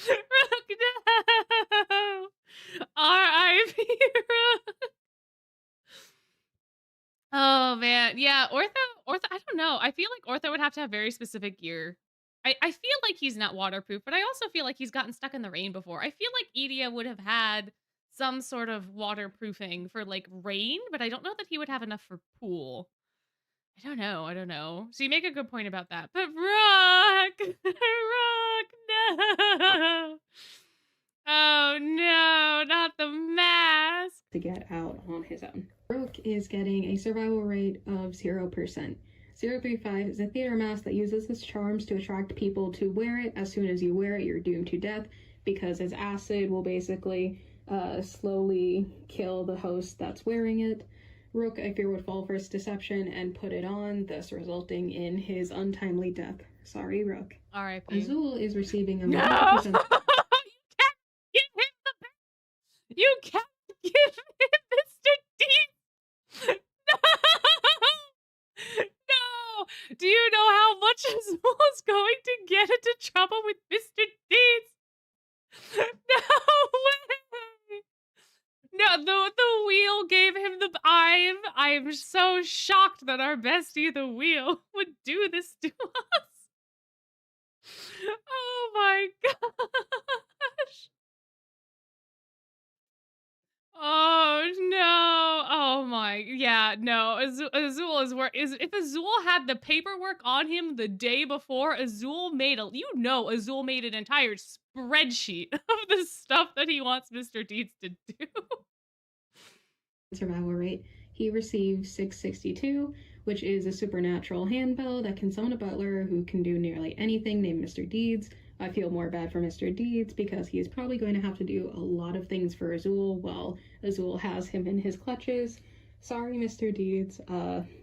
Rook, no! R.I.P. Rook! Oh man, yeah, Ortho, I don't know. I feel like Ortho would have to have very specific gear. I feel like he's not waterproof, but I also feel like he's gotten stuck in the rain before. I feel like Edia would have had some sort of waterproofing for like rain, but I don't know that he would have enough for pool. I don't know. So you make a good point about that. But Rook! Rook, no! Oh no, not the mask! To get out on his own. Rook is getting a survival rate of 0%. 035 is a theater mask that uses its charms to attract people to wear it. As soon as you wear it, you're doomed to death, because its acid will basically slowly kill the host that's wearing it. Rook, I fear, would fall for its deception and put it on, thus resulting in his untimely death. Sorry, Rook. R.I.P. Azul is receiving a No! 100%. You can't give him Mr. Dean! No! Do you know how much Azul is going to get into trouble with Mr. Deeds? No way! No, the wheel gave him the. I'm so shocked that our bestie, the wheel, would do this to us. Oh my gosh. Oh no. Oh my. Yeah, no. Azul is if Azul had the paperwork on him the day before, Azul made an entire spreadsheet of the stuff that he wants Mr. Deeds to do. Survival rate. He received 662, which is a supernatural handbell that can summon a butler who can do nearly anything named Mr. Deeds. I feel more bad for Mr. Deeds because he is probably going to have to do a lot of things for Azul while Azul has him in his clutches. Sorry, Mr. Deeds.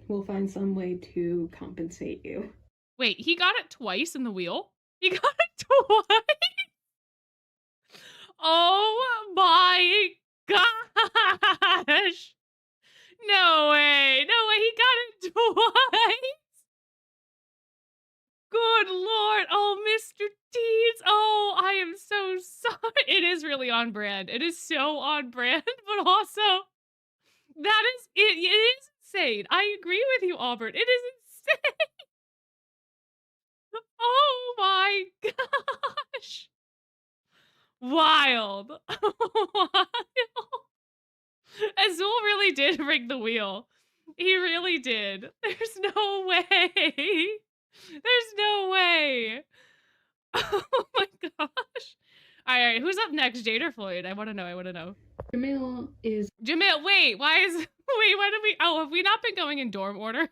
We'll find some way to compensate you. Wait, he got it twice in the wheel? He got it twice? Oh my gosh! No way! No way, he got it twice! Good lord! Oh, Mr. Deeds! Oh, I am so sorry. It is really on brand. It is so on brand, but also, that is, it is insane. I agree with you, Albert. It is insane. Oh my gosh. Wild. Wild. Azul really did rig the wheel. He really did. There's no way. There's no way. Oh my gosh. All right, who's up next? Jade or Floyd? I want to know. Jamil is... Jamil, wait, why did we... Oh, have we not been going in dorm order?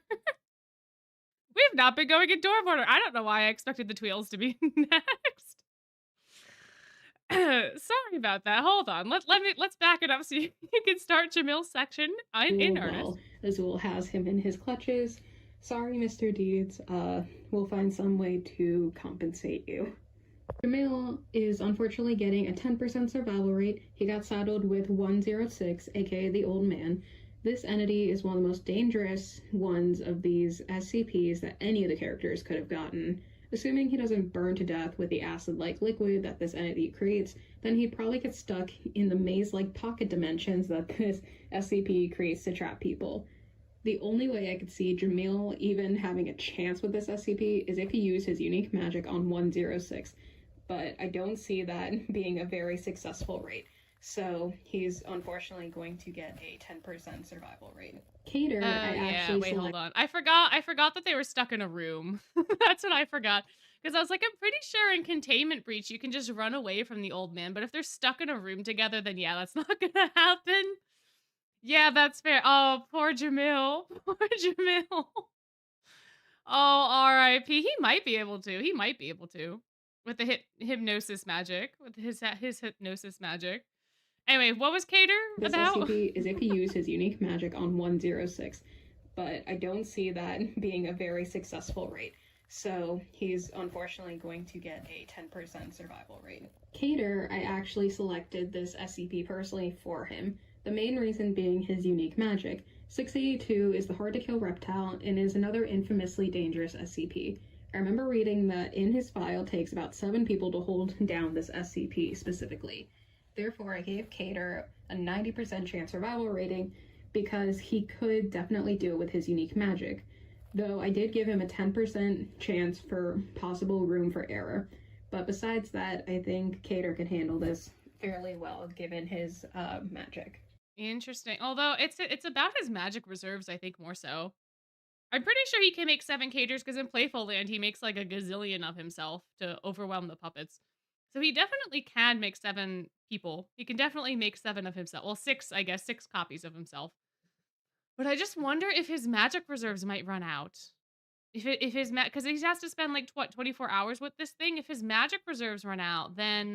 We've not been going in dorm order. I don't know why I expected the Tweels to be next. Sorry about that. Hold on. Let's back it up so you can start Jamil's section in earnest. Azul has him in his clutches. Sorry, Mr. Deeds. We'll find some way to compensate you. Jamil is unfortunately getting a 10% survival rate. He got saddled with 106, aka the Old Man. This entity is one of the most dangerous ones of these SCPs that any of the characters could have gotten. Assuming he doesn't burn to death with the acid-like liquid that this entity creates, then he'd probably get stuck in the maze-like pocket dimensions that this SCP creates to trap people. The only way I could see Jamil even having a chance with this SCP is if he used his unique magic on 106, but I don't see that being a very successful rate. So he's unfortunately going to get a 10% survival rate. Cater, hold on. I forgot that they were stuck in a room. That's what I forgot. Because I was like, I'm pretty sure in Containment Breach you can just run away from the Old Man, but if they're stuck in a room together, then yeah, that's not gonna happen. Yeah, that's fair. Oh, poor Jamil. Poor Jamil. Oh, R.I.P. He might be able to. With the hypnosis magic. With his hypnosis magic. Anyway, what was Cater about? This SCP is if he used his unique magic on 106, but I don't see that being a very successful rate. So he's unfortunately going to get a 10% survival rate. Cater, I actually selected this SCP personally for him. The main reason being his unique magic. 682 is the hard-to-kill reptile and is another infamously dangerous SCP. I remember reading that in his file takes about 7 people to hold down this SCP specifically. Therefore, I gave Cater a 90% chance survival rating because he could definitely do it with his unique magic. Though I did give him a 10% chance for possible room for error. But besides that, I think Cater can handle this fairly well given his magic. Interesting. Although it's about his magic reserves, I think, more so. I'm pretty sure he can make 7 Caters because in Playful Land he makes like a gazillion of himself to overwhelm the puppets. So he definitely can make 7 people. He can definitely make 7 of himself. Well, 6, I guess, 6 copies of himself. But I just wonder if his magic reserves might run out. If his because he has to spend like 24 hours with this thing. If his magic reserves run out, then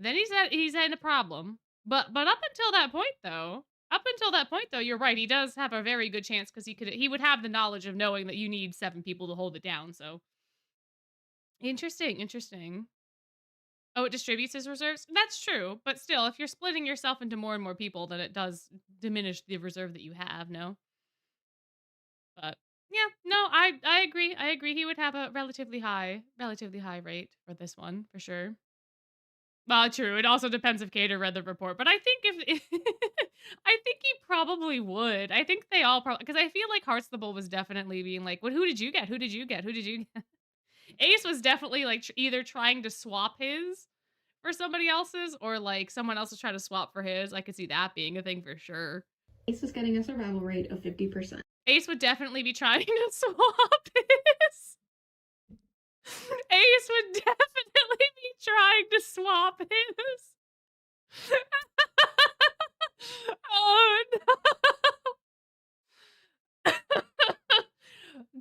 he's in a problem. But up until that point though, you're right. He does have a very good chance because he would have the knowledge of knowing that you need 7 people to hold it down. So interesting. Oh, it distributes his reserves? That's true. But still, if you're splitting yourself into more and more people, then it does diminish the reserve that you have, no? But yeah, no, I agree. I agree. He would have a relatively high rate for this one, for sure. Well, true. It also depends if Cater read the report, but I think if I think he probably would. I think they all probably, because I feel like Hearthstable was definitely being like, "What? Who did you get? Who did you get? Who did you get?" Ace was definitely like either trying to swap his for somebody else's, or like someone else was trying to swap for his. I could see that being a thing for sure. Ace is getting a survival rate of 50%. Ace would definitely be trying to swap his. Ace would definitely be trying to swap his. Oh no.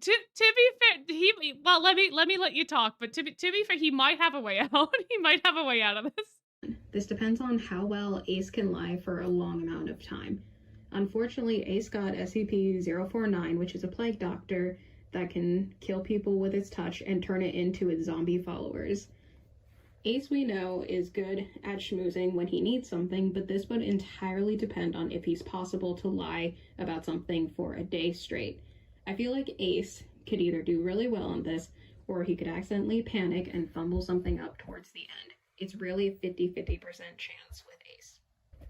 To be fair, well, let me let you talk. But to be fair, he might have a way out. He might have a way out of this. This depends on how well Ace can lie for a long amount of time. Unfortunately, Ace got SCP-049, which is a plague doctor that can kill people with its touch and turn it into its zombie followers. Ace, we know, is good at schmoozing when he needs something, but this would entirely depend on if he's possible to lie about something for a day straight. I feel like Ace could either do really well on this, or he could accidentally panic and fumble something up towards the end. It's really a 50-50% chance with Ace.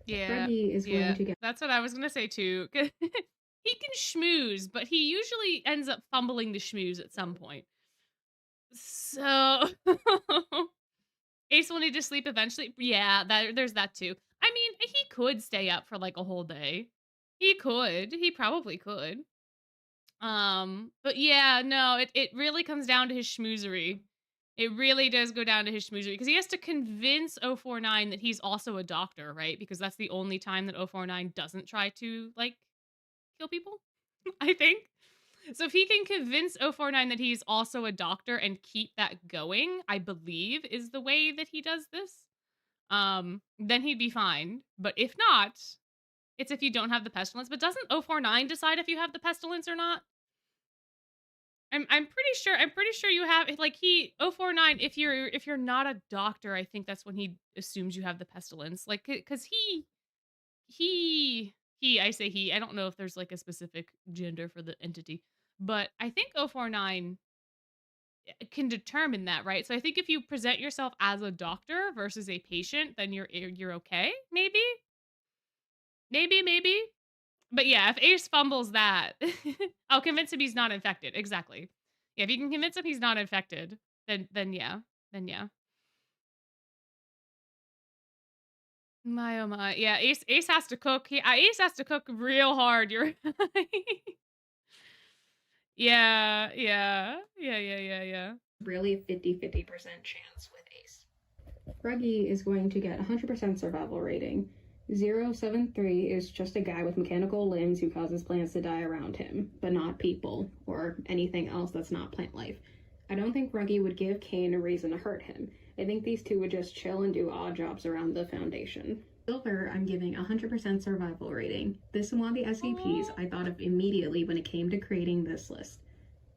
Yeah, Freddy is going to get... That's what I was gonna say too. He can schmooze, but he usually ends up fumbling the schmooze at some point. So Ace will need to sleep eventually. Yeah, there's that too. I mean, he could stay up for like a whole day. He could. He probably could. But yeah, no, it really comes down to his schmoozery. It really does go down to his schmoozery because he has to convince 049 that he's also a doctor, right? Because that's the only time that 049 doesn't try to like kill people, I think. So if he can convince 049 that he's also a doctor and keep that going, I believe is the way that he does this, then he'd be fine. But if not, it's if you don't have the pestilence. But doesn't 049 decide if you have the pestilence or not? I'm pretty sure you have, like, 049, if you're not a doctor, I think that's when he assumes you have the pestilence. Like, cuz I say he, I don't know if there's like a specific gender for the entity, but I think 049 can determine that, right? So I think if you present yourself as a doctor versus a patient, then you're okay, maybe. But yeah, if Ace fumbles that, I'll convince him he's not infected. Exactly. Yeah, if you can convince him he's not infected, then yeah. My oh my. Yeah, Ace has to cook. Ace has to cook real hard. You're right. Yeah. Really a 50-50% chance with Ace. Reggie is going to get 100% survival rating. 073 is just a guy with mechanical limbs who causes plants to die around him, but not people, or anything else that's not plant life. I don't think Reggie would give Kane a reason to hurt him. I think these two would just chill and do odd jobs around the Foundation. Silver, I'm giving 100% survival rating. This is one of the SCPs I thought of immediately when it came to creating this list.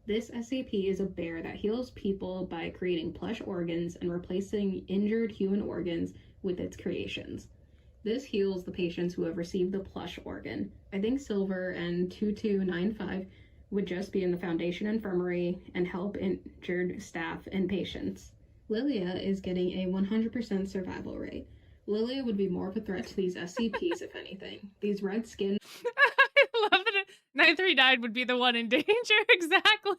This SCP is a bear that heals people by creating plush organs and replacing injured human organs with its creations. This heals the patients who have received the plush organ. I think Silver and 2295 would just be in the Foundation Infirmary and help injured staff and patients. Lilia is getting a 100% survival rate. Lilia would be more of a threat to these SCPs, if anything. These red skin... I love that 939 would be the one in danger. Exactly.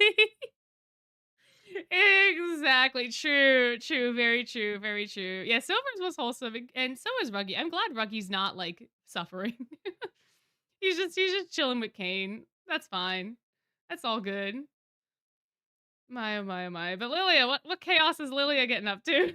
Exactly. True. Very true. Yeah, Silver's was wholesome, and so is Ruggy. I'm glad Ruggy's not like suffering. he's just chilling with Kane. That's fine. That's all good. My oh my. But Lilia, what chaos is Lilia getting up to?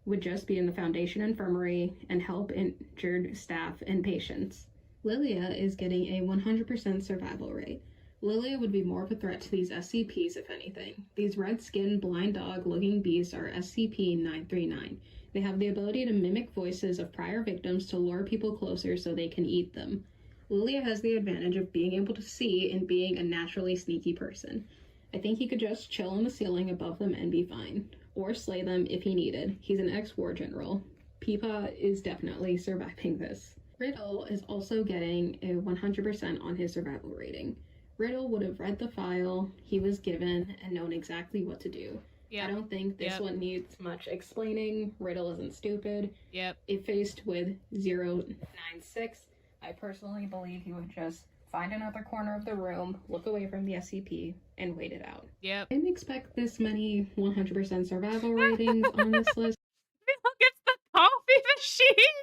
Would just be in the Foundation Infirmary and help injured staff and patients. Lilia is getting a 100% survival rate. Lilia would be more of a threat to these SCPs, if anything. These red-skinned, blind dog-looking beasts are SCP-939. They have the ability to mimic voices of prior victims to lure people closer so they can eat them. Lilia has the advantage of being able to see and being a naturally sneaky person. I think he could just chill on the ceiling above them and be fine. Or slay them if he needed. He's an ex-war general. Peepa is definitely surviving this. Riddle is also getting a 100% on his survival rating. Riddle would have read the file he was given and known exactly what to do. Yep. I don't think this one needs much explaining. Riddle isn't stupid. Yep. If faced with 096, I personally believe he would just find another corner of the room, look away from the SCP, and wait it out. Yep. I didn't expect this many 100% survival ratings on this list. Bill gets the coffee machine!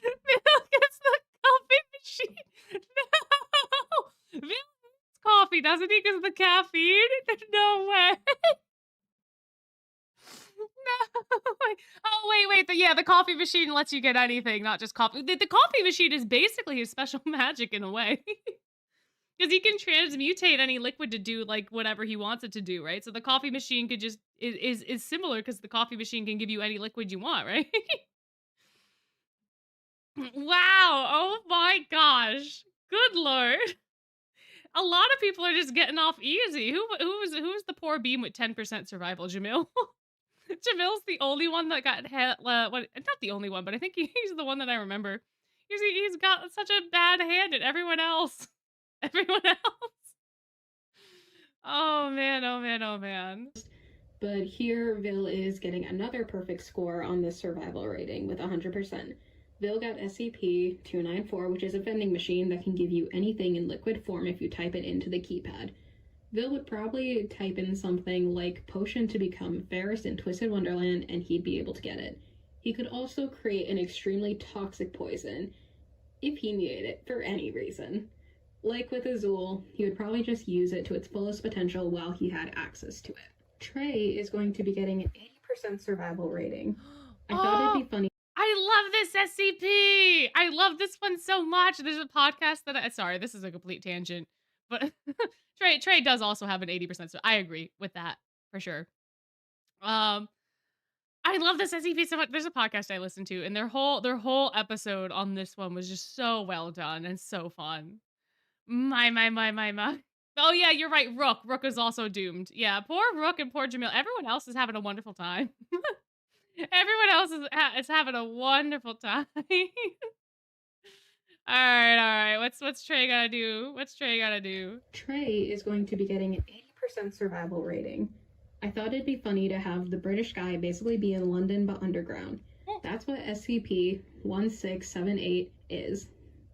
Bill gets the coffee machine! No! Bill needs coffee, doesn't he? Because of the caffeine? No way! No! Oh, wait. The coffee machine lets you get anything, not just coffee. The coffee machine is basically his special magic in a way. Because he can transmutate any liquid to do like whatever he wants it to do, right? So the coffee machine could just is similar because the coffee machine can give you any liquid you want, right? Wow! Oh my gosh! Good lord! A lot of people are just getting off easy. Who's the poor beam with 10% survival? Jamil. Jamil's the only one that got hit. Not the only one, but I think he's the one that I remember. He's got such a bad hand at everyone else. Everyone else. Oh man, oh man, oh man. But here, Vil is getting another perfect score on this survival rating with 100%. Vil got SCP-294, which is a vending machine that can give you anything in liquid form if you type it into the keypad. Vil would probably type in something like potion to become Ferris in Twisted Wonderland and he'd be able to get it. He could also create an extremely toxic poison if he needed it for any reason. Like with Azul, he would probably just use it to its fullest potential while he had access to it. Trey is going to be getting an 80% survival rating. I thought it'd be funny. I love this SCP! I love this one so much. There's a podcast that sorry, this is a complete tangent. But Trey does also have an 80%, so I agree with that for sure. I love this SCP so much. There's a podcast I listened to, and their whole episode on this one was just so well done and so fun. My. Oh yeah, you're right. Rook is also doomed. Yeah, poor Rook and poor Jamil. Everyone else is having a wonderful time. Everyone else is having a wonderful time. All right. What's Trey gotta do? Trey is going to be getting an 80% survival rating. I thought it'd be funny to have the British guy basically be in London but underground. That's what SCP-1678 is.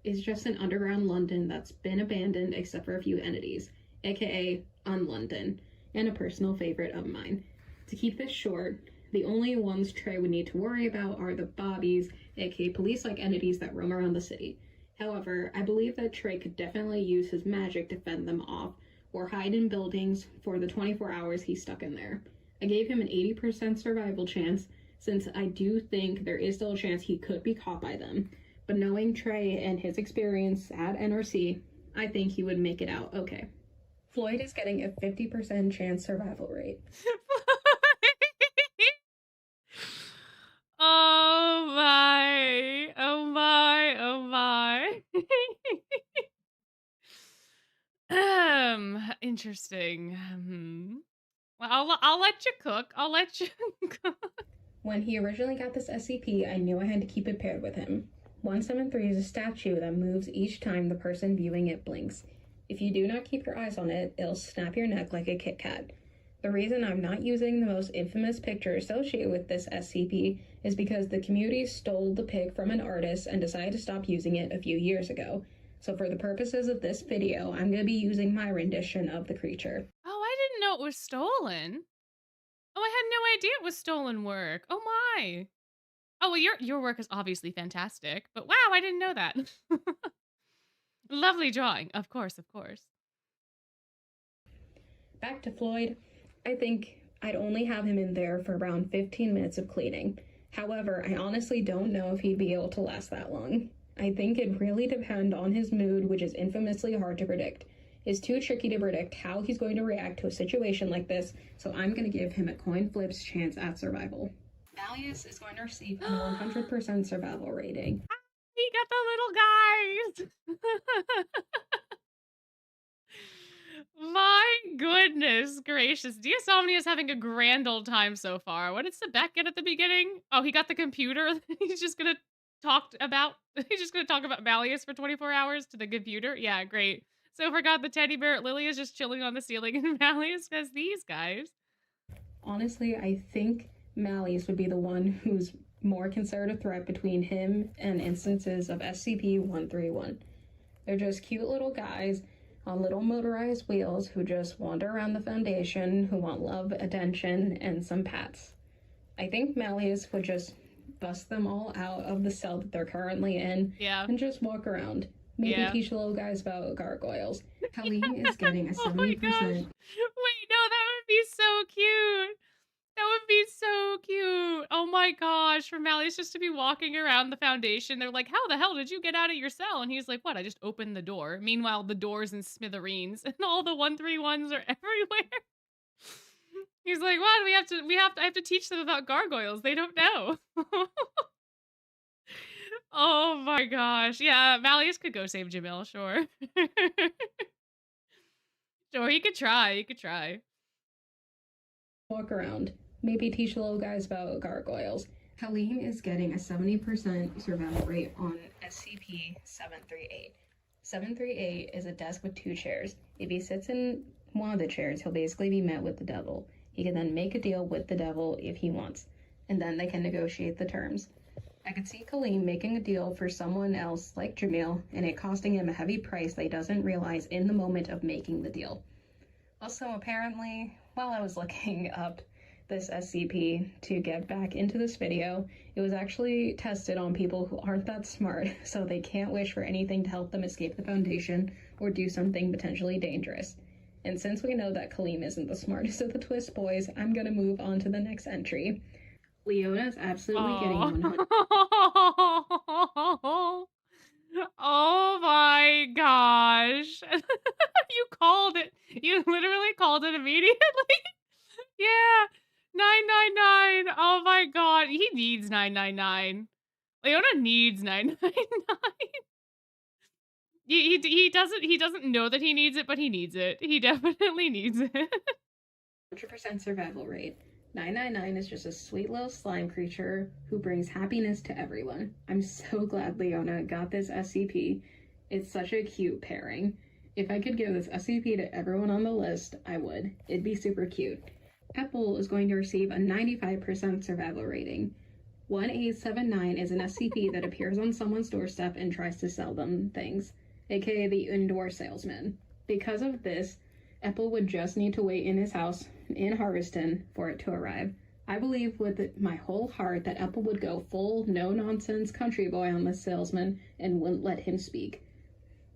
It's just an underground London that's been abandoned except for a few entities, aka Un-London, and a personal favorite of mine. To keep this short, the only ones Trey would need to worry about are the Bobbies, aka police-like entities that roam around the city. However, I believe that Trey could definitely use his magic to fend them off, or hide in buildings for the 24 hours he's stuck in there. I gave him an 80% survival chance, since I do think there is still a chance he could be caught by them. But knowing Trey and his experience at NRC, I think he would make it out okay. Floyd is getting a 50% chance survival rate. Oh my. Interesting. Well, I'll let you cook. When he originally got this SCP, I knew I had to keep it paired with him. 173 is a statue that moves each time the person viewing it blinks. If you do not keep your eyes on it, it'll snap your neck like a Kit Kat. The reason I'm not using the most infamous picture associated with this SCP is because the community stole the pic from an artist and decided to stop using it a few years ago. So for the purposes of this video, I'm going to be using my rendition of the creature. Oh, I didn't know it was stolen. Oh, I had no idea it was stolen work. Oh my. Oh, well, your work is obviously fantastic, but wow, I didn't know that. Lovely drawing, of course. Back to Floyd. I think I'd only have him in there for around 15 minutes of cleaning. However, I honestly don't know if he'd be able to last that long. I think it'd really depend on his mood, which is infamously hard to predict. It's too tricky to predict how he's going to react to a situation like this, so I'm going to give him a coin flips chance at survival. Malleus is going to receive a 100% survival rating. He got the little guys. My goodness gracious. Diasomnia is having a grand old time so far. What did Sebek get at the beginning? Oh, he got the computer. He's just gonna talk about Malleus for 24 hours to the computer. Yeah, great. So forgot the teddy bear. Lily is just chilling on the ceiling and Malleus has these guys. Honestly, I think Malleus would be the one who's more considered a threat between him and instances of SCP-131. They're just cute little guys on little motorized wheels who just wander around the Foundation, who want love, attention, and some pats. I think Malleus would just bust them all out of the cell that they're currently in and just walk around. Maybe teach the little guys about gargoyles. Helene is getting a 70%. Wait, no, that would be so cute. That would be so cute. Oh my gosh, for Malleus just to be walking around the Foundation. They're like, how the hell did you get out of your cell? And he's like, what? I just opened the door. Meanwhile, the door's in smithereens and all the 131s are everywhere. He's like, what? I have to teach them about gargoyles. They don't know. Oh my gosh. Yeah, Malleus could go save Jamil, sure. Sure, he could try. He could try. Walk around. Maybe teach the little guys about gargoyles. Halim is getting a 70% survival rate on SCP-738. 738 is a desk with 2 chairs. If he sits in one of the chairs, he'll basically be met with the devil. He can then make a deal with the devil if he wants, and then they can negotiate the terms. I could see Kaleem making a deal for someone else like Jamil, and it costing him a heavy price that he doesn't realize in the moment of making the deal. Also, apparently, while I was looking up this SCP to get back into this video, it was actually tested on people who aren't that smart, so they can't wish for anything to help them escape the Foundation or do something potentially dangerous. And since we know that Kaleem isn't the smartest of the Twist boys, I'm gonna move on to the next entry. Leona's absolutely getting 100. Oh my gosh. You called it. You literally called it immediately. Yeah. 999. Oh my god. He needs 999. Leona needs 999. He doesn't know that he needs it, but he needs it. He definitely needs it. 100% survival rate. 999 is just a sweet little slime creature who brings happiness to everyone. I'm so glad Leona got this SCP. It's such a cute pairing. If I could give this SCP to everyone on the list, I would. It'd be super cute. Apple is going to receive a 95% survival rating. 1879 is an SCP that appears on someone's doorstep and tries to sell them things, aka the indoor salesman. Because of this, Apple would just need to wait in his house in Harveston for it to arrive. I believe with my whole heart that Apple would go full no-nonsense country boy on this salesman and wouldn't let him speak.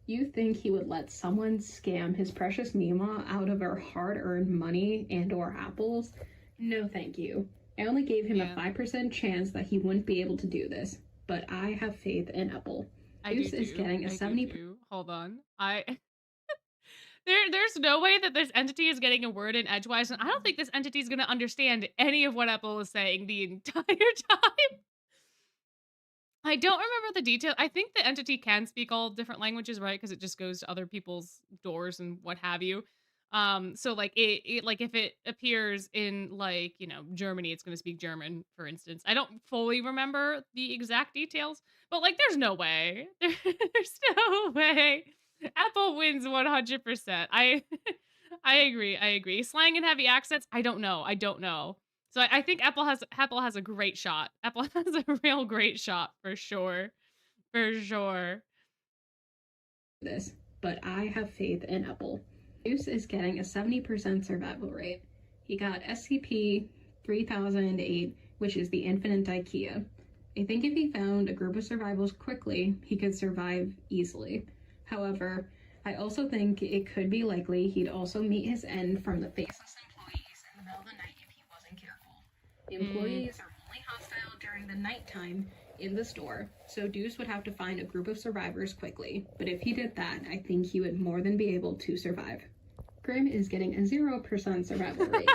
You think he would let someone scam his precious Mima out of her hard-earned money and or apples? No thank you. I only gave him a 5% chance that he wouldn't be able to do this, but I have faith in Apple. Deuce is getting a 70%. Hold on. There's no way that this entity is getting a word in edgewise, and I don't think this entity is going to understand any of what Apple is saying the entire time. I don't remember the detail. I think the entity can speak all different languages, right? Because it just goes to other people's doors and what have you. So like it like if it appears in like, you know, Germany, it's going to speak German, for instance. I don't fully remember the exact details, but like there's no way. There's no way. Apple wins 100%. I agree. Slang and heavy accents, I don't know. So I think Apple has a great shot. Apple has a real great shot for sure. For sure. This, but I have faith in Apple. Deuce is getting a 70% survival rate. He got SCP-3008, which is the Infinite IKEA. I think if he found a group of survivors quickly, he could survive easily. However, I also think it could be likely he'd also meet his end from the faceless employees in the middle of the night if he wasn't careful. The employees are only hostile during the nighttime in the store, so Deuce would have to find a group of survivors quickly, but if he did that, I think he would more than be able to survive. Grim is getting a 0% survival rate.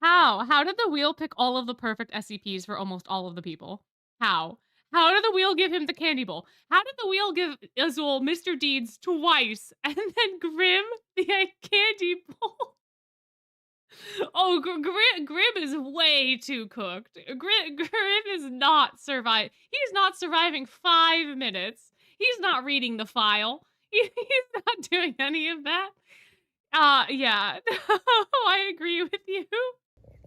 How did the wheel pick all of the perfect SCPs for almost all of the people? How did the wheel give him the candy bowl? How did the wheel give Azul Mr. Deeds twice and then Grim the candy bowl? Oh, Grim is way too cooked. Grim is not surviving. He's not surviving 5 minutes. He's not reading the file. He's not doing any of that. Yeah. I agree with you.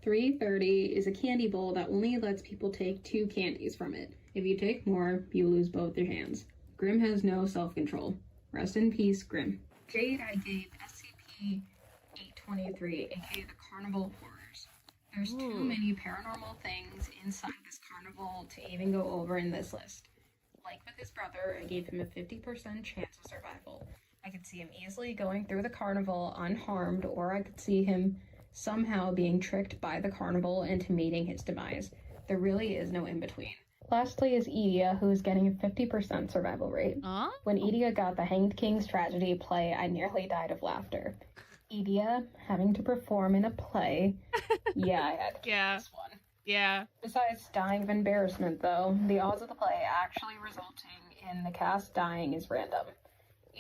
330 is a candy bowl that only lets people take 2 candies from it. If you take more, you lose both your hands. Grim has no self-control. Rest in peace, Grim. Jade, I gave SCP-823, aka the Carnival Horrors. There's too many paranormal things inside this carnival to even go over in this list. Like with his brother, I gave him a 50% chance of survival. I could see him easily going through the carnival unharmed, or I could see him somehow being tricked by the carnival into meeting his demise. There really is no in-between. Lastly is Edia, who is getting a 50% survival rate. Huh? When Edia got the Hanged King's Tragedy play, I nearly died of laughter. Edia having to perform in a play. Yeah, I had to keep this one. Yeah. Besides dying of embarrassment, though, the odds of the play actually resulting in the cast dying is random.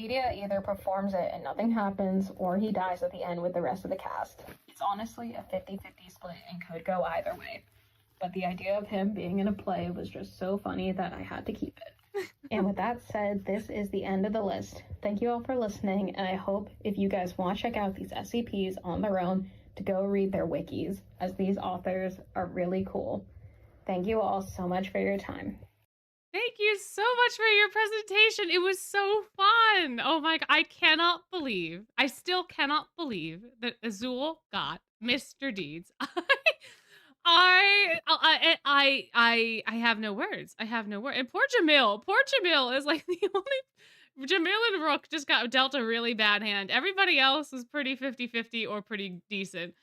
Edia either performs it and nothing happens, or he dies at the end with the rest of the cast. It's honestly a 50-50 split and could go either way. But the idea of him being in a play was just so funny that I had to keep it. And with that said, this is the end of the list. Thank you all for listening, and I hope if you guys want to check out these SCPs on their own, to go read their wikis, as these authors are really cool. Thank you all so much for your time. Thank you so much for your presentation. It was so fun. Oh my god, I still cannot believe that Azul got Mr. Deeds. I have no words. I have no words. And poor Jamil is like the only. Jamil and Rook just got dealt a really bad hand. Everybody else was pretty 50-50 or pretty decent.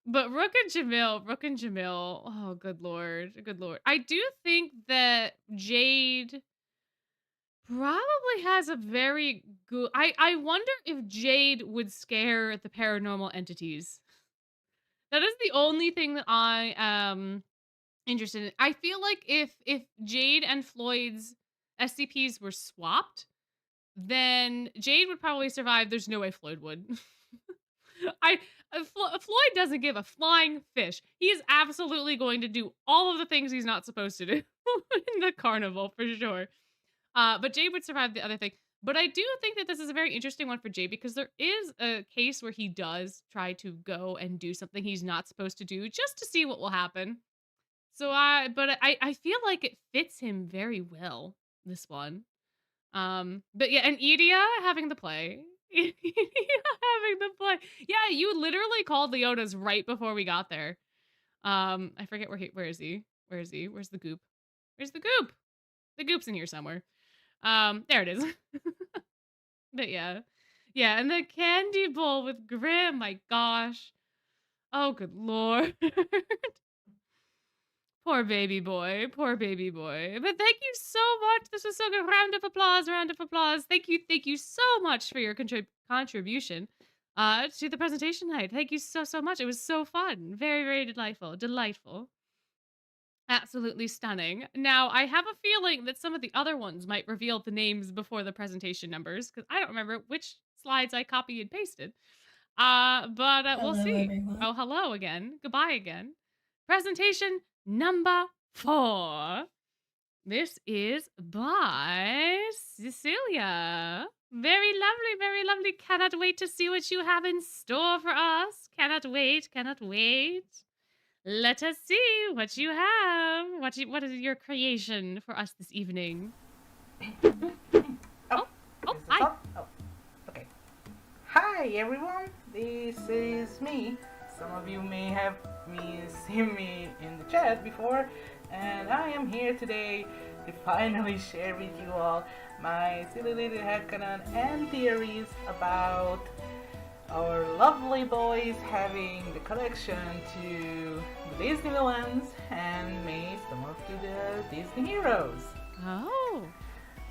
But Rook and Jamil, oh, good lord. I do think that Jade probably has a very good... I wonder if Jade would scare the paranormal entities. That is the only thing that I am interested in. I feel like if Jade and Floyd's SCPs were swapped, then Jade would probably survive. There's no way Floyd would. Floyd doesn't give a flying fish. He is absolutely going to do all of the things he's not supposed to do in the carnival for sure. But Jade would survive the other thing. But I do think that this is a very interesting one for Jade because there is a case where he does try to go and do something he's not supposed to do just to see what will happen. So I feel like it fits him very well, this one. But yeah, and Edia having the play. Edia having the play. Yeah, you literally called Leota's right before we got there. I forget where is he? Where's the goop? Where's the goop? The goop's in here somewhere. There it is. But yeah. Yeah, and the candy bowl with Grim, my gosh. Oh, good lord. Poor baby boy. But thank you so much. This was so good. Round of applause. Thank you so much for your contribution to the presentation night. Thank you so much. It was so fun. Very, very delightful. Absolutely stunning. Now, I have a feeling that some of the other ones might reveal the names before the presentation numbers, because I don't remember which slides I copy and pasted. But we'll see. Everyone. Oh, hello again. Goodbye again. Presentation number 4. This is by Cecilia. Very lovely. Cannot wait to see what you have in store for us. Cannot wait. Let us see what you have. What is your creation for us this evening? Oh, hi. Oh, okay. Hi everyone, this is me. Some of you may have seen me in the chat before, and I am here today to finally share with you all my silly little headcanon and theories about our lovely boys having the connection to the Disney villains and maybe some of the Disney heroes. Oh.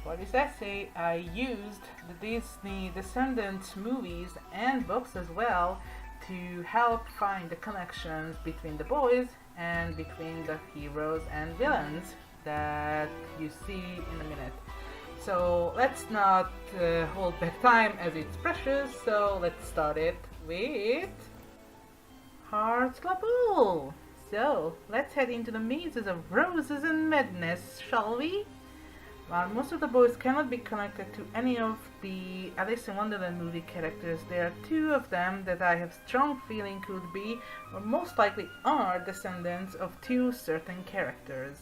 For this essay, I used the Disney Descendants movies and books as well to help find the connections between the boys and between the heroes and villains that you see in a minute. So let's not hold back time as it's precious, so let's start it with Hearts Laboul. So let's head into the mazes of roses and madness, shall we? While most of the boys cannot be connected to any of the Alice in Wonderland movie characters, there are 2 of them that I have strong feeling could be, or most likely are, descendants of 2 certain characters.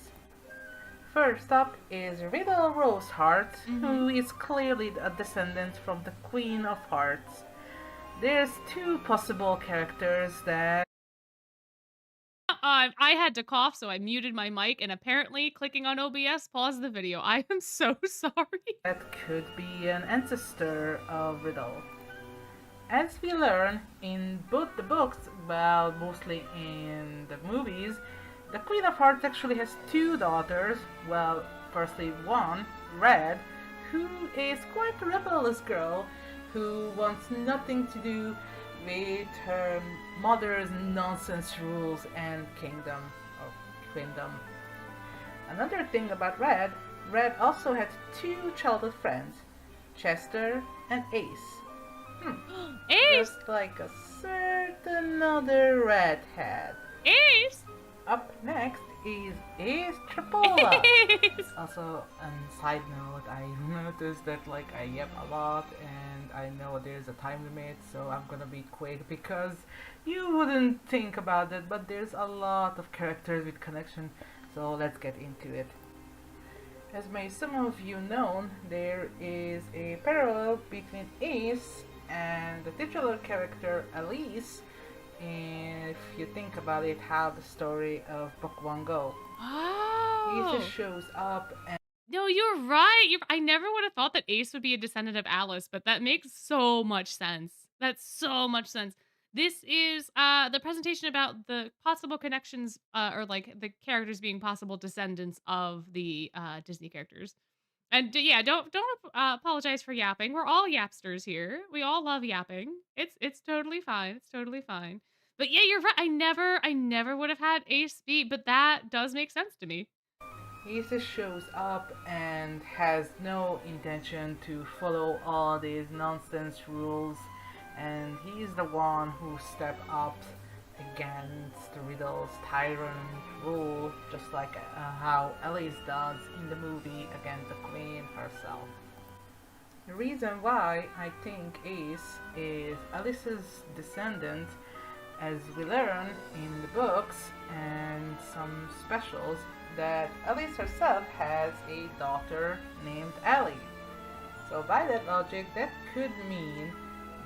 First up is Riddle Roseheart, who is clearly a descendant from the Queen of Hearts. There's 2 possible characters that... I had to cough, so I muted my mic, and apparently clicking on OBS paused the video. I am so sorry. that could be an ancestor of Riddle. As we learn in both the books, well, mostly in the movies, the Queen of Hearts actually has two daughters. Well, firstly one, Red, who is quite a rebellious girl who wants nothing to do with her mother's nonsense rules and kingdom or queendom. Another thing about Red, Red also had two childhood friends, Chester and Ace. Ace! Just like a certain other redhead. Ace! Up next is Ace Tripola. Ace! Also, on side note, I noticed that like I yap a lot and I know there's a time limit, so I'm gonna be quick because you wouldn't think about it, but there's a lot of characters with connection, so let's get into it. As may some of you know, there is a parallel between Ace and the titular character Elise, if you think about it, how the story of Book 1 go. Oh! Ace just shows up and No, you're right. I never would have thought that Ace would be a descendant of Alice, but that makes so much sense. That's so much sense. This is the presentation about the possible connections, or like the characters being possible descendants of the Disney characters. And yeah, don't apologize for yapping. We're all yapsters here. We all love yapping. It's totally fine. It's totally fine. But yeah, you're right. I never would have had Ace be, but that does make sense to me. he just shows up and has no intention to follow all these nonsense rules, and he's the one who stepped up against Riddle's tyrant rule, just like how Alice does in the movie against the Queen herself. The reason why I think Ace is Alice's descendant, as we learn in the books and some specials, that Alice herself has a daughter named Ellie. So by that logic, that could mean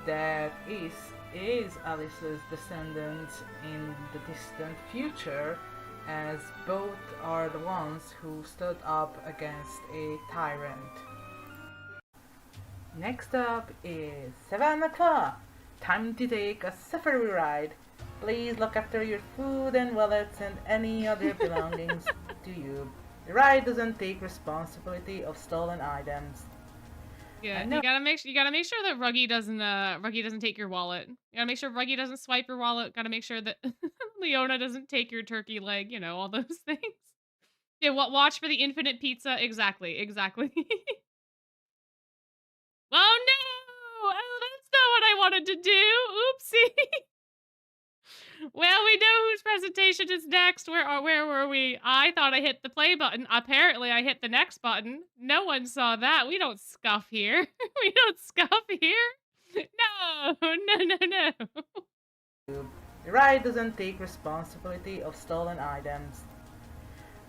that Ace is Alice's descendant in the distant future, as both are the ones who stood up against a tyrant. Next up is 7 o'clock. Time to take a safari ride. Please look after your food and wallets and any other belongings to you. The ride doesn't take responsibility of stolen items. Yeah, I know. you gotta make sure that Ruggy doesn't take your wallet. You gotta make sure Ruggy doesn't swipe your wallet. Gotta make sure that Leona doesn't take your turkey leg. You know, all those things. Yeah, watch for the infinite pizza. Exactly. Oh no! Oh, that's not what I wanted to do. Oopsie. Well, we know whose presentation is next. Where were we? I thought I hit the play button. Apparently, I hit the next button. No one saw that. We don't scuff here. We don't scuff here. No. The ride doesn't take responsibility of stolen items.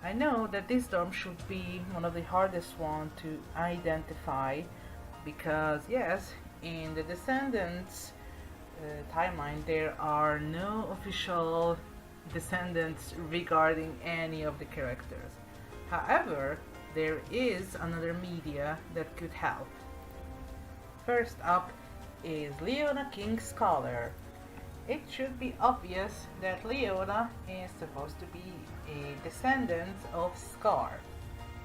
I know that this term should be one of the hardest ones to identify because, yes, in the Descendants timeline, there are no official descendants regarding any of the characters. However, there is another media that could help. First up is Leona King's Scholar. It should be obvious that Leona is supposed to be a descendant of Scar.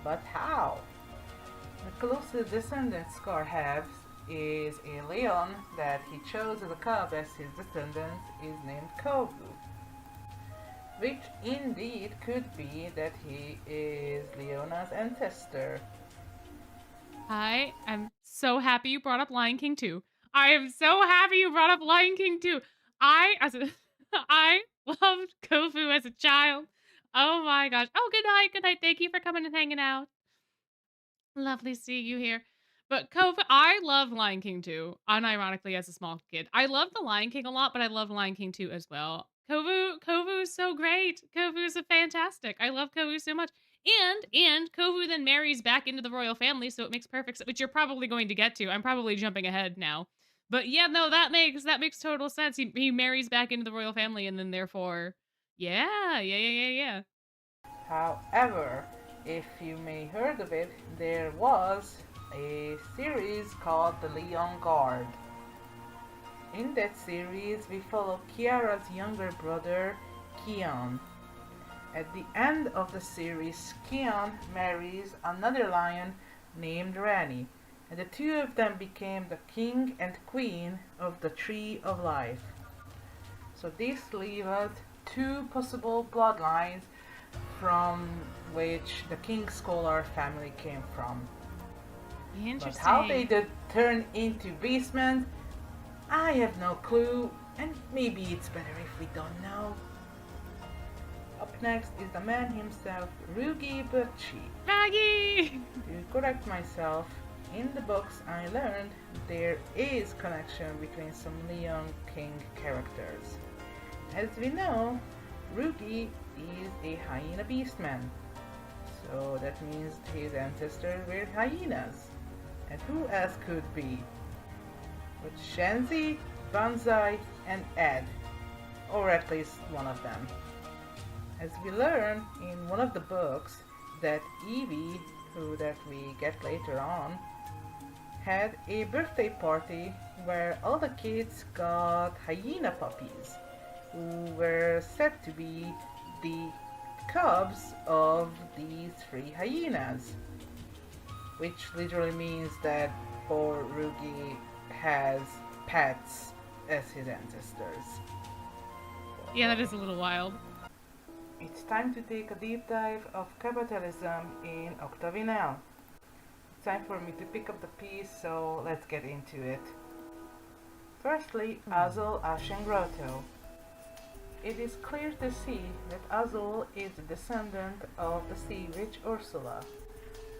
But how? The closest descendant Scar has is a Leon that he chose as a cub as his descendant is named Kovu. Which indeed could be that he is Leona's ancestor. I am so happy you brought up Lion King 2. I am so happy you brought up Lion King 2. I loved Kofu as a child. Oh my gosh. Oh, good night. Good night. Thank you for coming and hanging out. Lovely seeing you here. But Kofu, I love Lion King 2, unironically as a small kid. I love the Lion King a lot, but I love Lion King 2 as well. Kovu is so great. Kovu is fantastic. I love Kovu so much. And Kovu then marries back into the royal family, so it makes perfect sense, which you're probably going to get to. I'm probably jumping ahead now. But yeah, no, that makes total sense. He marries back into the royal family, and then therefore, yeah. However, if you may heard of it, there was a series called The Leon Guard. In that series, we follow Kiara's younger brother, Kion. At the end of the series, Kion marries another lion named Rani, and the two of them became the king and queen of the Tree of Life. So this leaves us two possible bloodlines from which the King Scholar family came from. But Interesting. how they did turn into beastmen, I have no clue, and maybe it's better if we don't know. Up next is the man himself, Rugi Butchi. Maggie! To correct myself, in the books I learned there is connection between some Leon King characters. As we know, Rugi is a hyena beastman, so that means his ancestors were hyenas. And who else could be? But Shenzi, Banzai, and Ed, or at least one of them. As we learn in one of the books that Evie, who that we get later on, had a birthday party where all the kids got hyena puppies, who were said to be the cubs of these three hyenas, which literally means that poor Rugi has pets as his ancestors. Yeah, that is a little wild. It's time to take a deep dive of capitalism in Octavinelle. It's time for me to pick up the piece, so let's get into it. Firstly, Azul Ashengrotto. It is clear to see that Azul is a descendant of the sea witch Ursula,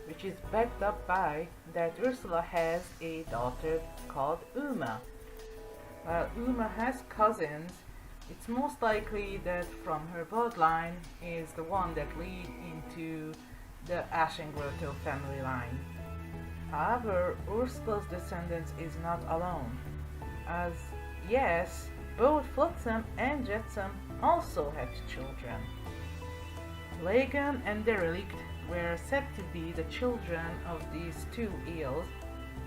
which is backed up by that Ursula has a daughter called Uma. While Uma has cousins, it's most likely that from her bloodline is the one that lead into the Ashengrotto family line. However, Ursula's descendants is not alone, as yes, both Flotsam and Jetsam also had children. Lagan and Derelict were said to be the children of these two eels,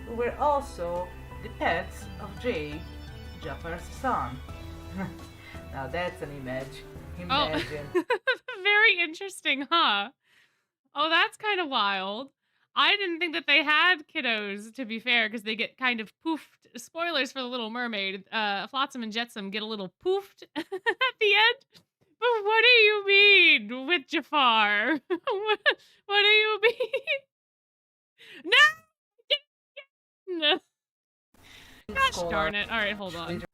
who were also the pets of Jay, Jafar's son. Now that's an image. Imagine. Oh. Very interesting, huh? Oh, that's kind of wild. I didn't think that they had kiddos, to be fair, because they get kind of poofed. Spoilers for The Little Mermaid. Flotsam and Jetsam get a little poofed at the end. But what do you mean with Jafar? What do you mean? No! Gosh darn it. Alright, hold on.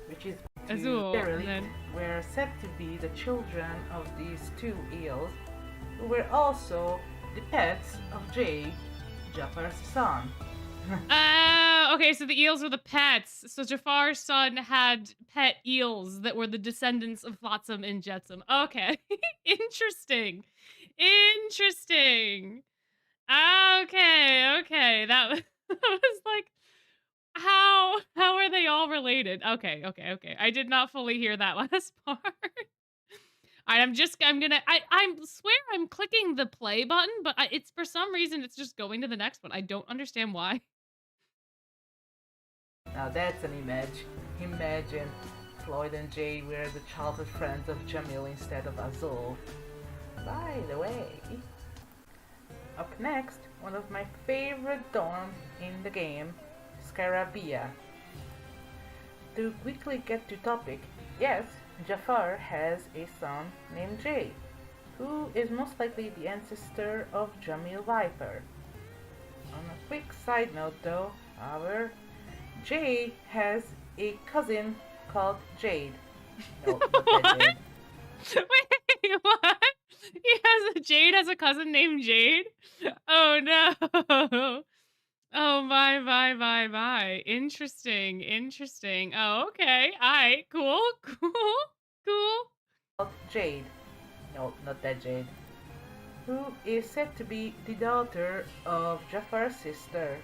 Which is Azul, Derelict, and then... were said to be the children of these two eels, who were also the pets of Jay, Jafar's son. Okay, so the eels were the pets. So Jafar's son had pet eels that were the descendants of Flotsam and Jetsam. Okay. Interesting. Interesting. Okay. That was, that was like, how are they all related? Okay. I did not fully hear that last part. All right, I swear I'm clicking the play button, but it's for some reason it's just going to the next one. I don't understand why. Now that's an image. Imagine Floyd and Jay were the childhood friends of Jamil instead of Azul. By the way, up next, one of my favorite dorms in the game, Scarabia. To quickly get to topic, yes, Jafar has a son named Jay, who is most likely the ancestor of Jamil Viper. On a quick side note though, however, Jay has a cousin called Jade. No, not that Jade. Wait, what? Jade has a cousin named Jade? Oh no. Oh my. Interesting. Oh, okay. Alright, cool. Called Jade. No, not that Jade. Who is said to be the daughter of Jafar's sister.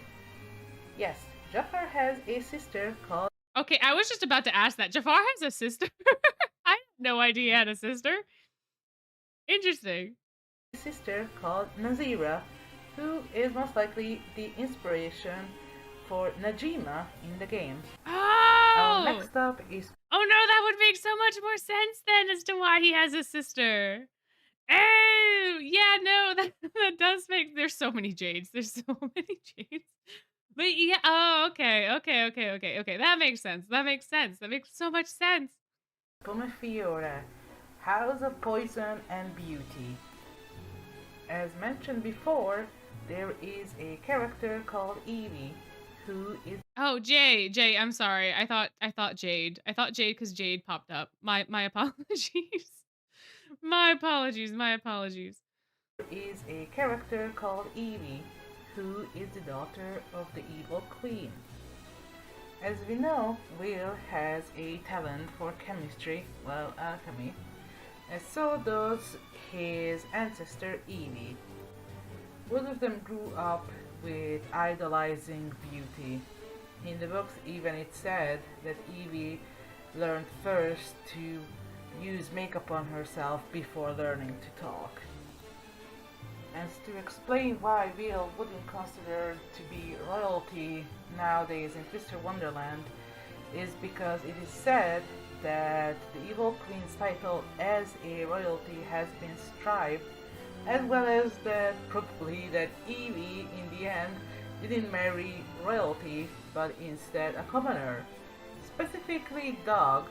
Yes, Jafar has a sister called... Okay, I was just about to ask that. Jafar has a sister? I had no idea he had a sister. Interesting. Sister called Nazira, who is most likely the inspiration for Najima in the game. Next up is Oh no, that would make so much more sense then as to why he has a sister. Oh, yeah, no, that does make. There's so many Jades. There's so many Jades. But yeah, oh, okay. That makes sense. That makes sense. That makes so much sense. Pomefiore, House of Poison and Beauty. As mentioned before, there is a character called Evie, who is Oh, Jay, I'm sorry. I thought Jade. I thought Jade because Jade popped up. My apologies. My apologies. is a character called Evie, who is the daughter of the evil queen. As we know, Will has a talent for chemistry, well, alchemy, and so does his ancestor Evie. Both of them grew up with idolizing beauty. In the books, even it said that Evie learned first to use makeup on herself before learning to talk. And to explain why Will wouldn't consider to be royalty nowadays in Twister Wonderland is because it is said that the Evil Queen's title as a royalty has been stripped, as well as that probably that Evie in the end didn't marry royalty but instead a commoner, specifically Dog,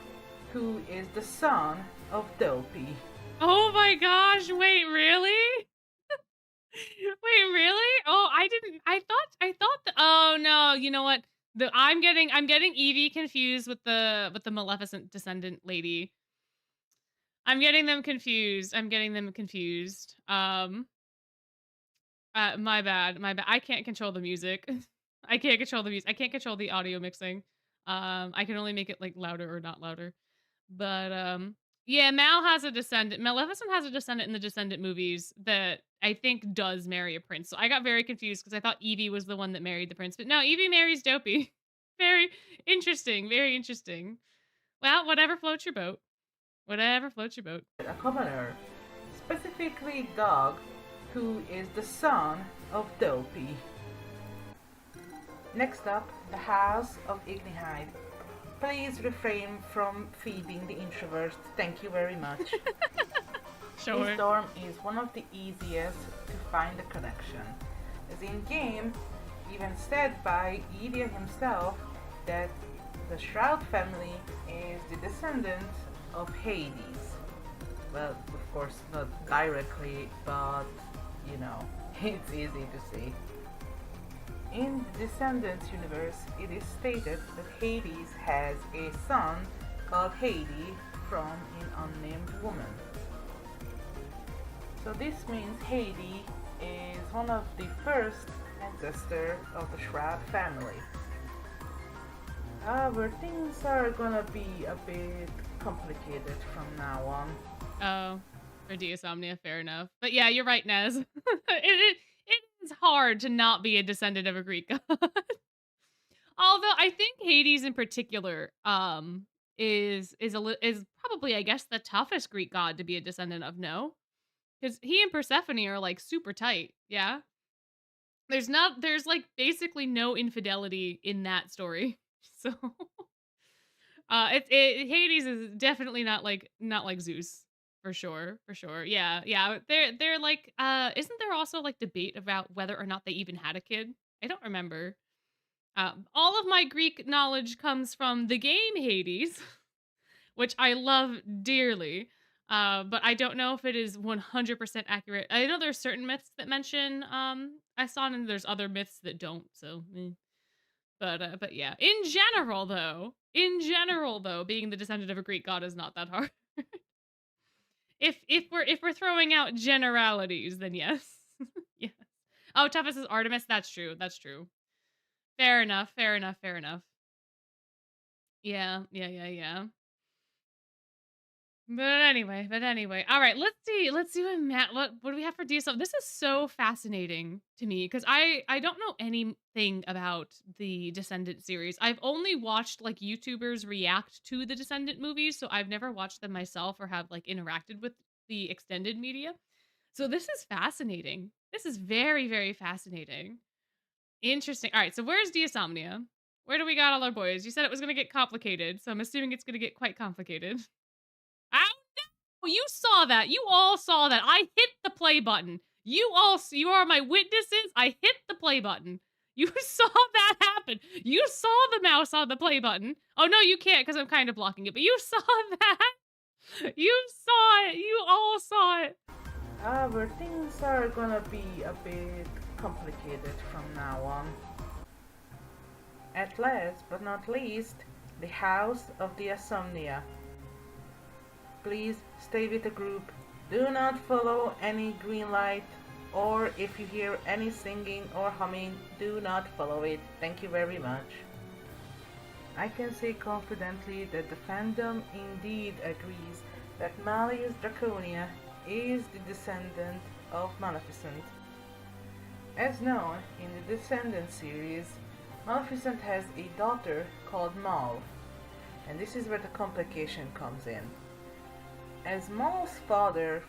who is the son of Dopey. Oh my gosh! Wait, really? Wait, really? Oh, I thought. Oh no! You know what? I'm getting Evie confused with the Maleficent descendant lady. I'm getting them confused. My bad. I can't control the music. I can't control the music. I can't control the audio mixing. I can only make it like louder or not louder. But yeah, Maleficent has a descendant in the Descendant movies that I think does marry a prince. So I got very confused because I thought Evie was the one that married the prince, but no, Evie marries Dopey. Very interesting. Very interesting. Well, whatever floats your boat. Whatever floats your boat. A commoner, specifically Dog, who is the son of Dopey. Next up, the House of Ignihide. Please refrain from feeding the introverts. Thank you very much. Sure. This dorm is one of the easiest to find a connection, as in game, even said by Evie himself that the Shroud family is the descendant of Hades. Well, of course, not directly, but you know, it's easy to see. In the Descendants universe, it is stated that Hades has a son called Hades from an unnamed woman. So this means Hades is one of the first ancestors of the Shroud family. However, things are gonna be a bit complicated from now on. Oh, for Deosomnia, fair enough. But yeah, you're right, Nez. it is hard to not be a descendant of a Greek god. Although I think Hades in particular is probably, I guess, the toughest Greek god to be a descendant of. No, because he and Persephone are like super tight. Yeah, there's like basically no infidelity in that story. So Hades is definitely not like Zeus. For sure. Yeah. They're like, isn't there also like debate about whether or not they even had a kid? I don't remember. All of my Greek knowledge comes from the game Hades, which I love dearly. But I don't know if it is 100% accurate. I know there's certain myths that mention Aeson, and there's other myths that don't. So, but yeah. In general, though, being the descendant of a Greek god is not that hard. If we're throwing out generalities, then yes. Yes. Oh, toughest is Artemis. That's true. Fair enough. Yeah. But anyway. All right, let's see what Matt what do we have for DSL? This is so fascinating to me because I don't know anything about the Descendant series. I've only watched like YouTubers react to the Descendant movies, so I've never watched them myself or have like interacted with the extended media. So this is fascinating. This is very, very fascinating. Interesting. All right, so where's Deosomnia? Where do we got all our boys? You said it was gonna get complicated, so I'm assuming it's gonna get quite complicated. Ow, no! You saw that. You all saw that. I hit the play button. You are my witnesses. I hit the play button. You saw that happen. You saw the mouse on the play button. Oh, no, you can't because I'm kind of blocking it, but you saw that. You saw it. You all saw it. However, things are gonna be a bit complicated from now on. At last, but not least, the House of the Insomnia. Please stay with the group. Do not follow any green light, or if you hear any singing or humming, do not follow it. Thank you very much. I can say confidently that the fandom indeed agrees that Malleus Draconia is the descendant of Maleficent. As known in the Descendant series, Maleficent has a daughter called Mal, and this is where the complication comes in. As Mal's father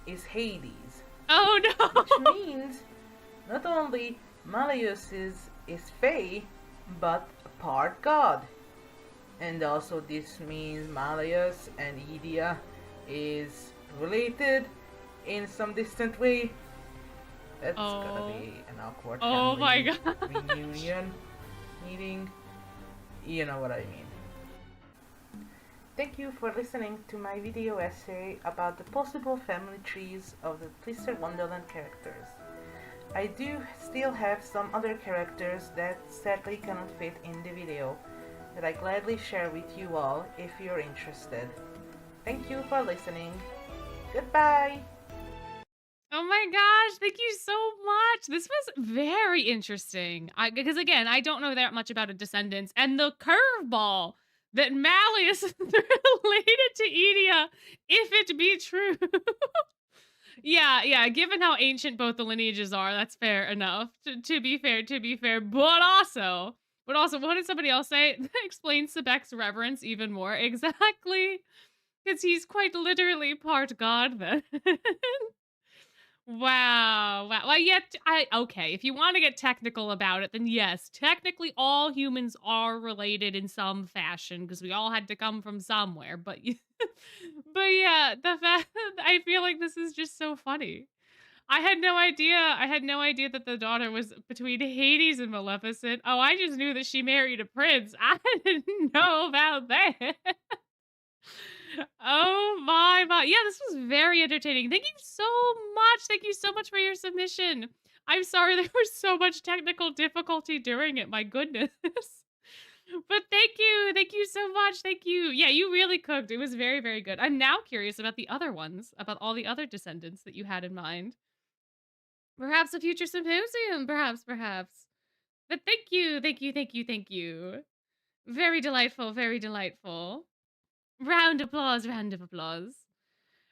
is Hades, Oh, no. which means not only Malleus is Fae, but part god. And also this means Malleus and Edea is related in some distant way. That's gonna be an awkward Oh my family God. reunion meeting. You know what I mean. Thank you for listening to my video essay about the possible family trees of the Twister Wonderland characters. I do still have some other characters that sadly cannot fit in the video, that I gladly share with you all if you're interested. Thank you for listening. Goodbye! Oh my gosh, thank you so much. This was very interesting. Because again, I don't know that much about a Descendants, and the curveball that Malleus is related to Edea, if it be true. Yeah, given how ancient both the lineages are, that's fair enough. To be fair. But also, what did somebody else say? That explains Sebek's reverence even more. Exactly. Because he's quite literally part god then. Wow. Well, yet, okay, if you want to get technical about it, then yes, technically all humans are related in some fashion because we all had to come from somewhere. But, but yeah, the fact I feel like this is just so funny. I had no idea that the daughter was between Hades and Maleficent. Oh, I just knew that she married a prince. I didn't know about that. Oh my. Yeah, this was very entertaining. Thank you so much. Thank you so much for your submission. I'm sorry there was so much technical difficulty during it. My goodness. But thank you. Thank you so much. Thank you. Yeah, you really cooked. It was very, very good. I'm now curious about the other ones, about all the other Descendants that you had in mind. Perhaps a future symposium. Perhaps. But thank you. Very delightful. Round of applause.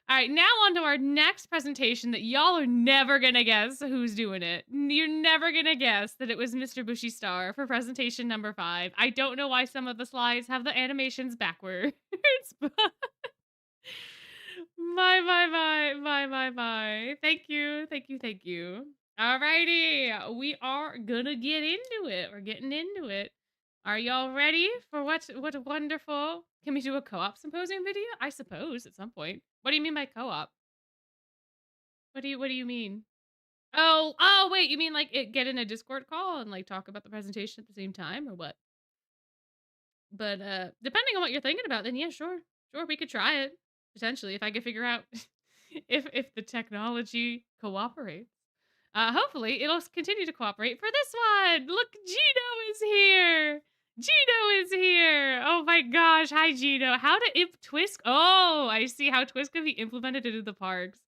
All right, now on to our next presentation that y'all are never gonna guess who's doing it. You're never gonna guess that it was Mr. Bushy Star for presentation number 5. I don't know why some of the slides have the animations backwards, but my. Thank you. Alrighty, we are gonna get into it. We're getting into it. Are y'all ready for what a wonderful... Can we do a co-op symposium video? I suppose at some point. What do you mean by co-op? What do you mean? Oh, wait, you mean like get in a Discord call and like talk about the presentation at the same time or what? But depending on what you're thinking about, then yeah, sure, we could try it potentially if I could figure out if the technology cooperates. Hopefully it'll continue to cooperate for this one. Look, Gino is here. Oh my gosh. Hi, Gino. How to imp Twisk? Oh, I see how Twisk can be implemented into the parks.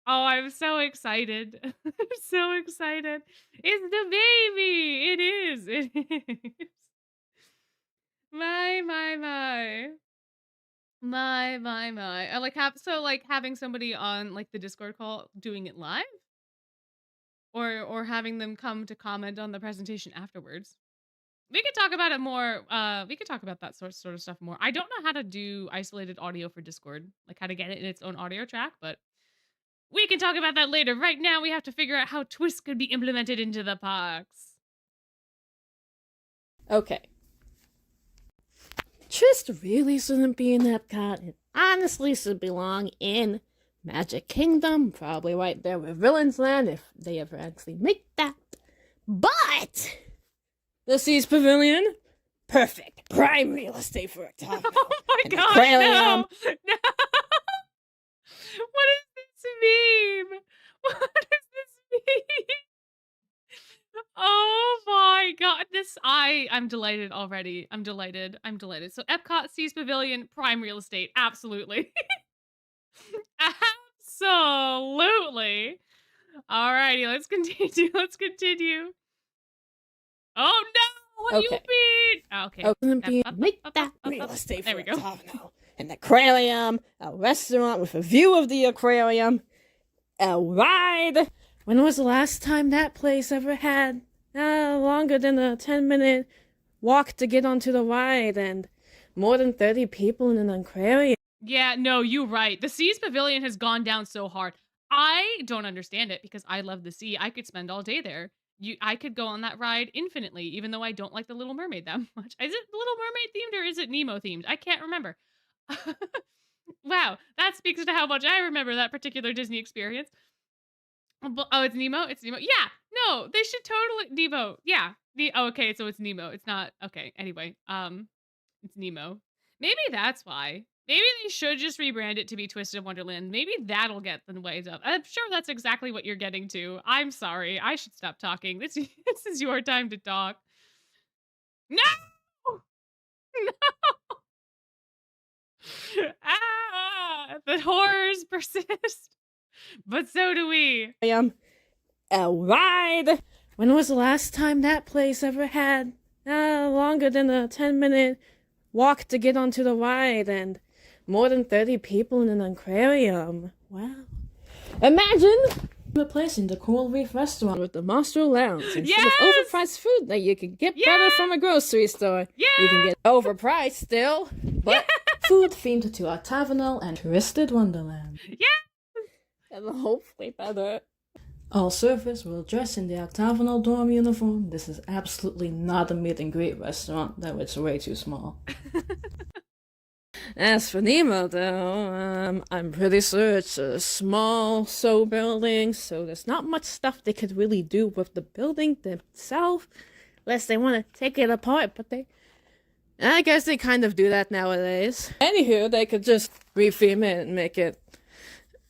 Oh, I'm so excited. It's the baby. It is. My. I like having somebody on like the Discord call doing it live, or having them come to comment on the presentation afterwards. We could talk about it more. We could talk about that sort of stuff more. I don't know how to do isolated audio for Discord, like how to get it in its own audio track, but we can talk about that later. Right now, we have to figure out how Twist could be implemented into the parks. Okay, TWST really shouldn't be in Epcot. It honestly should belong in Magic Kingdom, probably right there with Villains Land if they ever actually make that. But the Seas Pavilion, perfect, prime real estate for Octagonal. Oh my And the god, Crowley, no! No! What does this mean? What does this mean? Oh my god, I'm delighted already. I'm delighted. So Epcot Seas Pavilion, prime real estate, absolutely. Absolutely. Alrighty, let's continue. Oh no! What do you Okay. mean? Okay. Make that real estate There for we go. Octagonal. An aquarium, a restaurant with a view of the aquarium, a ride. When was the last time that place ever had longer than a 10-minute walk to get onto the ride and more than 30 people in an aquarium? Yeah, no, you're right. The Seas Pavilion has gone down so hard. I don't understand it because I love the sea. I could spend all day there. I could go on that ride infinitely, even though I don't like the Little Mermaid that much. Is it Little Mermaid themed or is it Nemo themed? I can't remember. Wow, that speaks to how much I remember that particular Disney experience. Oh, it's Nemo? It's Nemo. Yeah, no, they should totally Nemo. Yeah. Okay, so it's Nemo. It's not okay. Anyway, it's Nemo. Maybe that's why. Maybe they should just rebrand it to be Twisted Wonderland. Maybe that'll get the ways up. I'm sure that's exactly what you're getting to. I'm sorry. I should stop talking. This is your time to talk. No! No! The horrors persist. But so do we. A ride. When was the last time that place ever had longer than a 10-minute walk to get onto the ride and more than 30 people in an aquarium? Wow. Imagine replacing the Coral Reef restaurant with the Monster Lounge instead Yes! of overpriced food that you can get better Yes! from a grocery store. Yes! You can get overpriced still, but food themed to Octagonal and Twisted Wonderland. Yeah! And hopefully better. All servers will dress in the Octagonal dorm uniform. This is absolutely not a meet and greet restaurant. That was way too small. As for Nemo, though, I'm pretty sure it's a small building, so there's not much stuff they could really do with the building themselves, unless they want to take it apart, but I guess they kind of do that nowadays. Anywho, they could just reframe it and make it,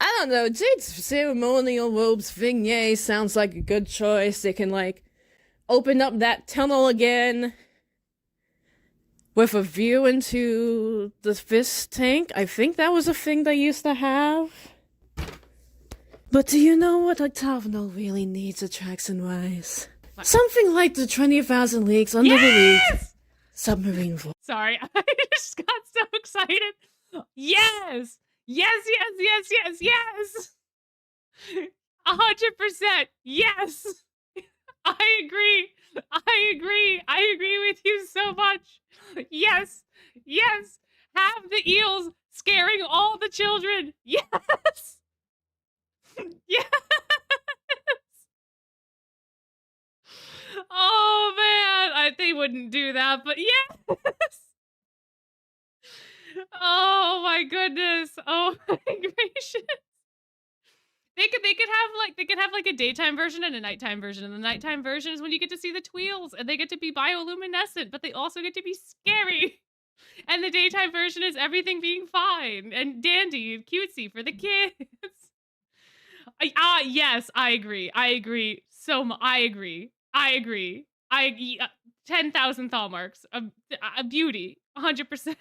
I don't know, Jade's ceremonial robes vignette sounds like a good choice. They can, open up that tunnel again with a view into the fish tank. I think that was a thing they used to have. But do you know what Octagonal really needs attraction-wise? Something like the 20,000 Leagues Under the Leagues submarine voyage. Sorry, I just got so excited. Yes! Yes, yes, yes, yes, yes! 100%, yes! I agree with you so much. Yes, yes, have the eels scaring all the children. Yes! Yes! Oh man, they wouldn't do that, but yes! Oh my goodness. Oh my gracious. They could have a daytime version and a nighttime version. And the nighttime version is when you get to see the tweels and they get to be bioluminescent, but they also get to be scary. And the daytime version is everything being fine and dandy and cutesy for the kids. Yes, I agree. I agree. 10,000 thaw marks. A beauty. 100%.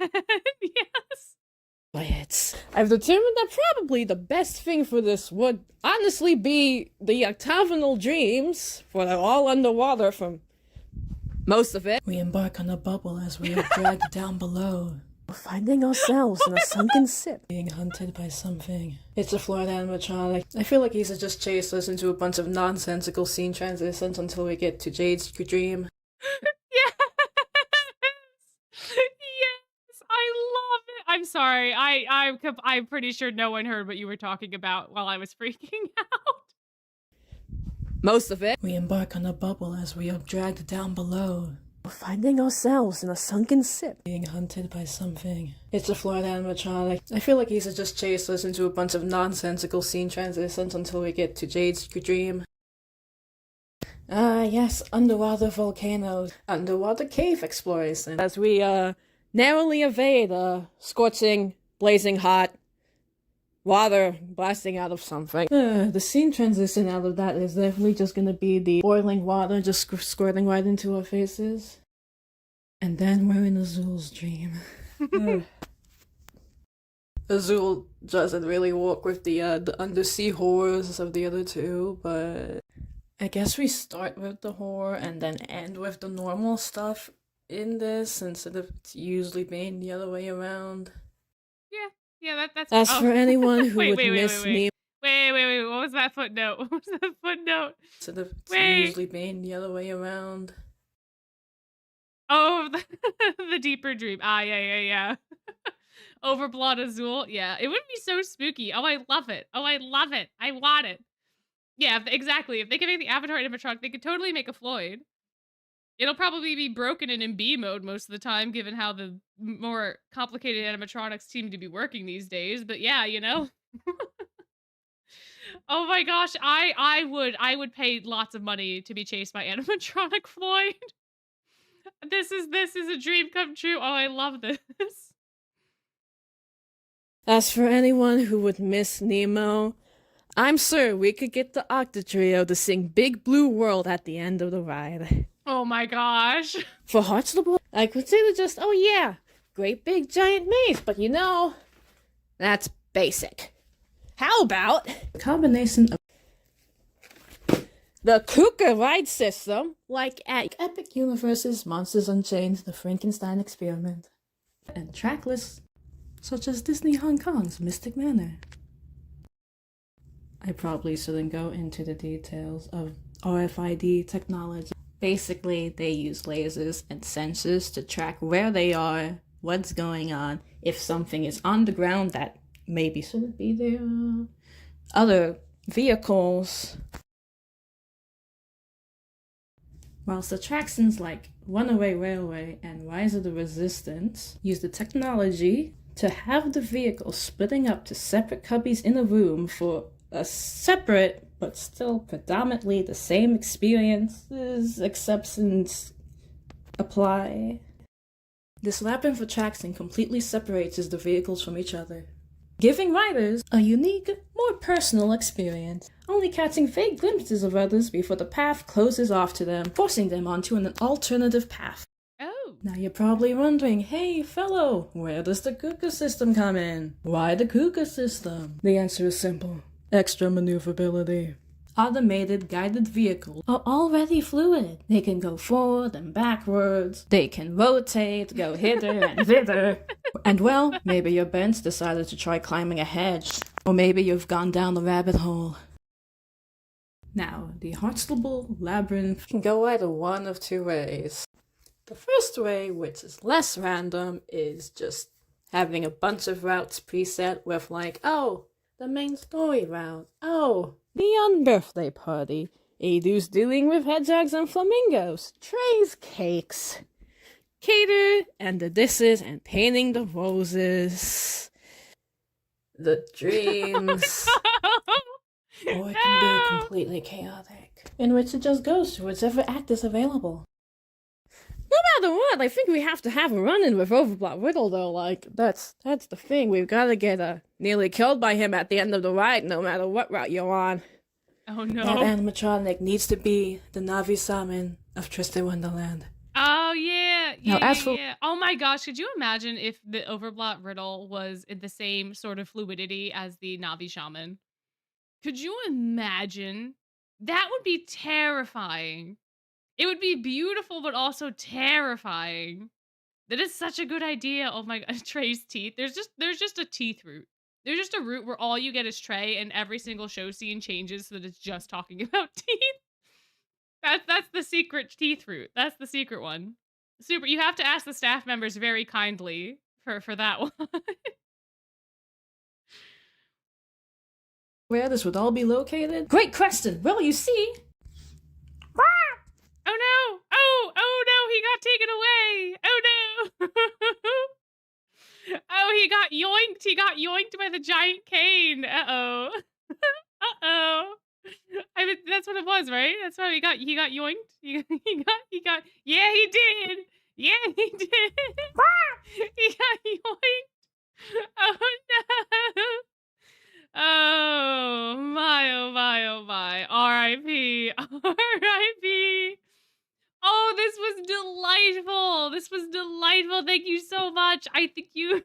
Yes. I've determined that probably the best thing for this would honestly be the Octagonal Dreams, for they're all underwater from most of it. We embark on a bubble as we are dragged down below, finding ourselves in a sunken ship, being hunted by something. It's a Florida animatronic. I feel like he should just chase us into a bunch of nonsensical scene transitions until we get to Jade's dream. Yes! Yes! I love it! I'm sorry. I'm pretty sure no one heard what you were talking about while I was freaking out. Most of it. We embark on a bubble as we are dragged down below, We're finding ourselves in a sunken ship, being hunted by something. It's a Florida animatronic. I feel like he should just chase us into a bunch of nonsensical scene transitions until we get to Jade's dream. Yes, underwater volcanoes, underwater cave exploration. As we, narrowly evade, scorching, blazing hot water blasting out of something. The scene transition out of that is definitely just gonna be the boiling water just squirting right into our faces. And then we're in Azul's dream. Azul doesn't really work with the undersea horrors of the other two, but I guess we start with the horror and then end with the normal stuff in this instead of usually being the other way around. Yeah, that's... As for anyone who would wait, miss me... Wait, what was that footnote? What was that footnote? Instead of usually being the other way around. Oh, the deeper dream. Yeah. Overblood Azul. Yeah, it would be so spooky. Oh, I love it. I want it. Yeah, exactly. If they could make the Avatar animatronic, they could totally make a Floyd. It'll probably be broken and in B mode most of the time, given how the more complicated animatronics seem to be working these days. But yeah, you know. Oh my gosh, I would pay lots of money to be chased by animatronic Floyd. This is a dream come true. Oh, I love this. As for anyone who would miss Nemo, I'm sure we could get the Octotrio to sing Big Blue World at the end of the ride. Oh my gosh. For Heartstable, I could say to just, oh yeah, great big giant maze, but you know, that's basic. How about a combination of the Kuka ride system, like at Epic Universe's Monsters Unchained, The Frankenstein Experiment, and track lists such as Disney Hong Kong's Mystic Manor. I probably shouldn't go into the details of RFID technology. Basically, they use lasers and sensors to track where they are, what's going on, if something is on the ground that maybe shouldn't be there, other vehicles. Whilst attractions like Runaway Railway and Rise of the Resistance use the technology to have the vehicles splitting up to separate cubbies in a room for a separate but still predominantly the same experiences, exceptions apply. This labyrinth of attraction completely separates the vehicles from each other, giving riders a unique, more personal experience, only catching vague glimpses of others before the path closes off to them, forcing them onto an alternative path. Oh. Now you're probably wondering, hey fellow, where does the Kuka system come in? Why the Kuka system? The answer is simple. Extra maneuverability. Automated guided vehicles are already fluid. They can go forward and backwards. They can rotate, go hither and thither. And well, maybe your bench decided to try climbing a hedge. Or maybe you've gone down the rabbit hole. Now, the Heartstable Labyrinth can go either one of two ways. The first way, which is less random, is just having a bunch of routes preset with like, oh, the main story route. Oh, the unbirthday party. Edu's dealing with hedgehogs and flamingos. Trey's cakes. Cater and the dishes and painting the roses. The dreams. Or it can be completely chaotic, in which it just goes to whichever act is available. No matter what, I think we have to have a run-in with Overblock Riddle, though. Like, that's the thing. We've got to get nearly killed by him at the end of the ride, no matter what route you're on. Oh no. That animatronic needs to be the Navi Salmon of Twisted Wonderland. Oh yeah. Now, as for... Oh my gosh, could you imagine if the Overblock Riddle was in the same sort of fluidity as the Navi Shaman? Could you imagine? That would be terrifying. It would be beautiful, but also terrifying. That is such a good idea. Oh my god, Trey's teeth. There's just a teeth route. There's just a route where all you get is Trey, and every single show scene changes so that it's just talking about teeth. That's the secret teeth route. That's the secret one. Super. You have to ask the staff members very kindly for that one. Where this would all be located? Great question. Well, you see. Oh no! Oh no! he got taken away. Oh no. Oh, he got yoinked. He got yoinked by the giant cane. Uh-oh. Uh-oh. I mean, that's what it was, right? That's why he got yoinked. He got, yeah, he did. Yeah, he did. He got yoinked. Oh no. Oh my, oh my, oh my. R.I.P. R.I.P. Oh, this was delightful. This was delightful. Thank you so much. I think you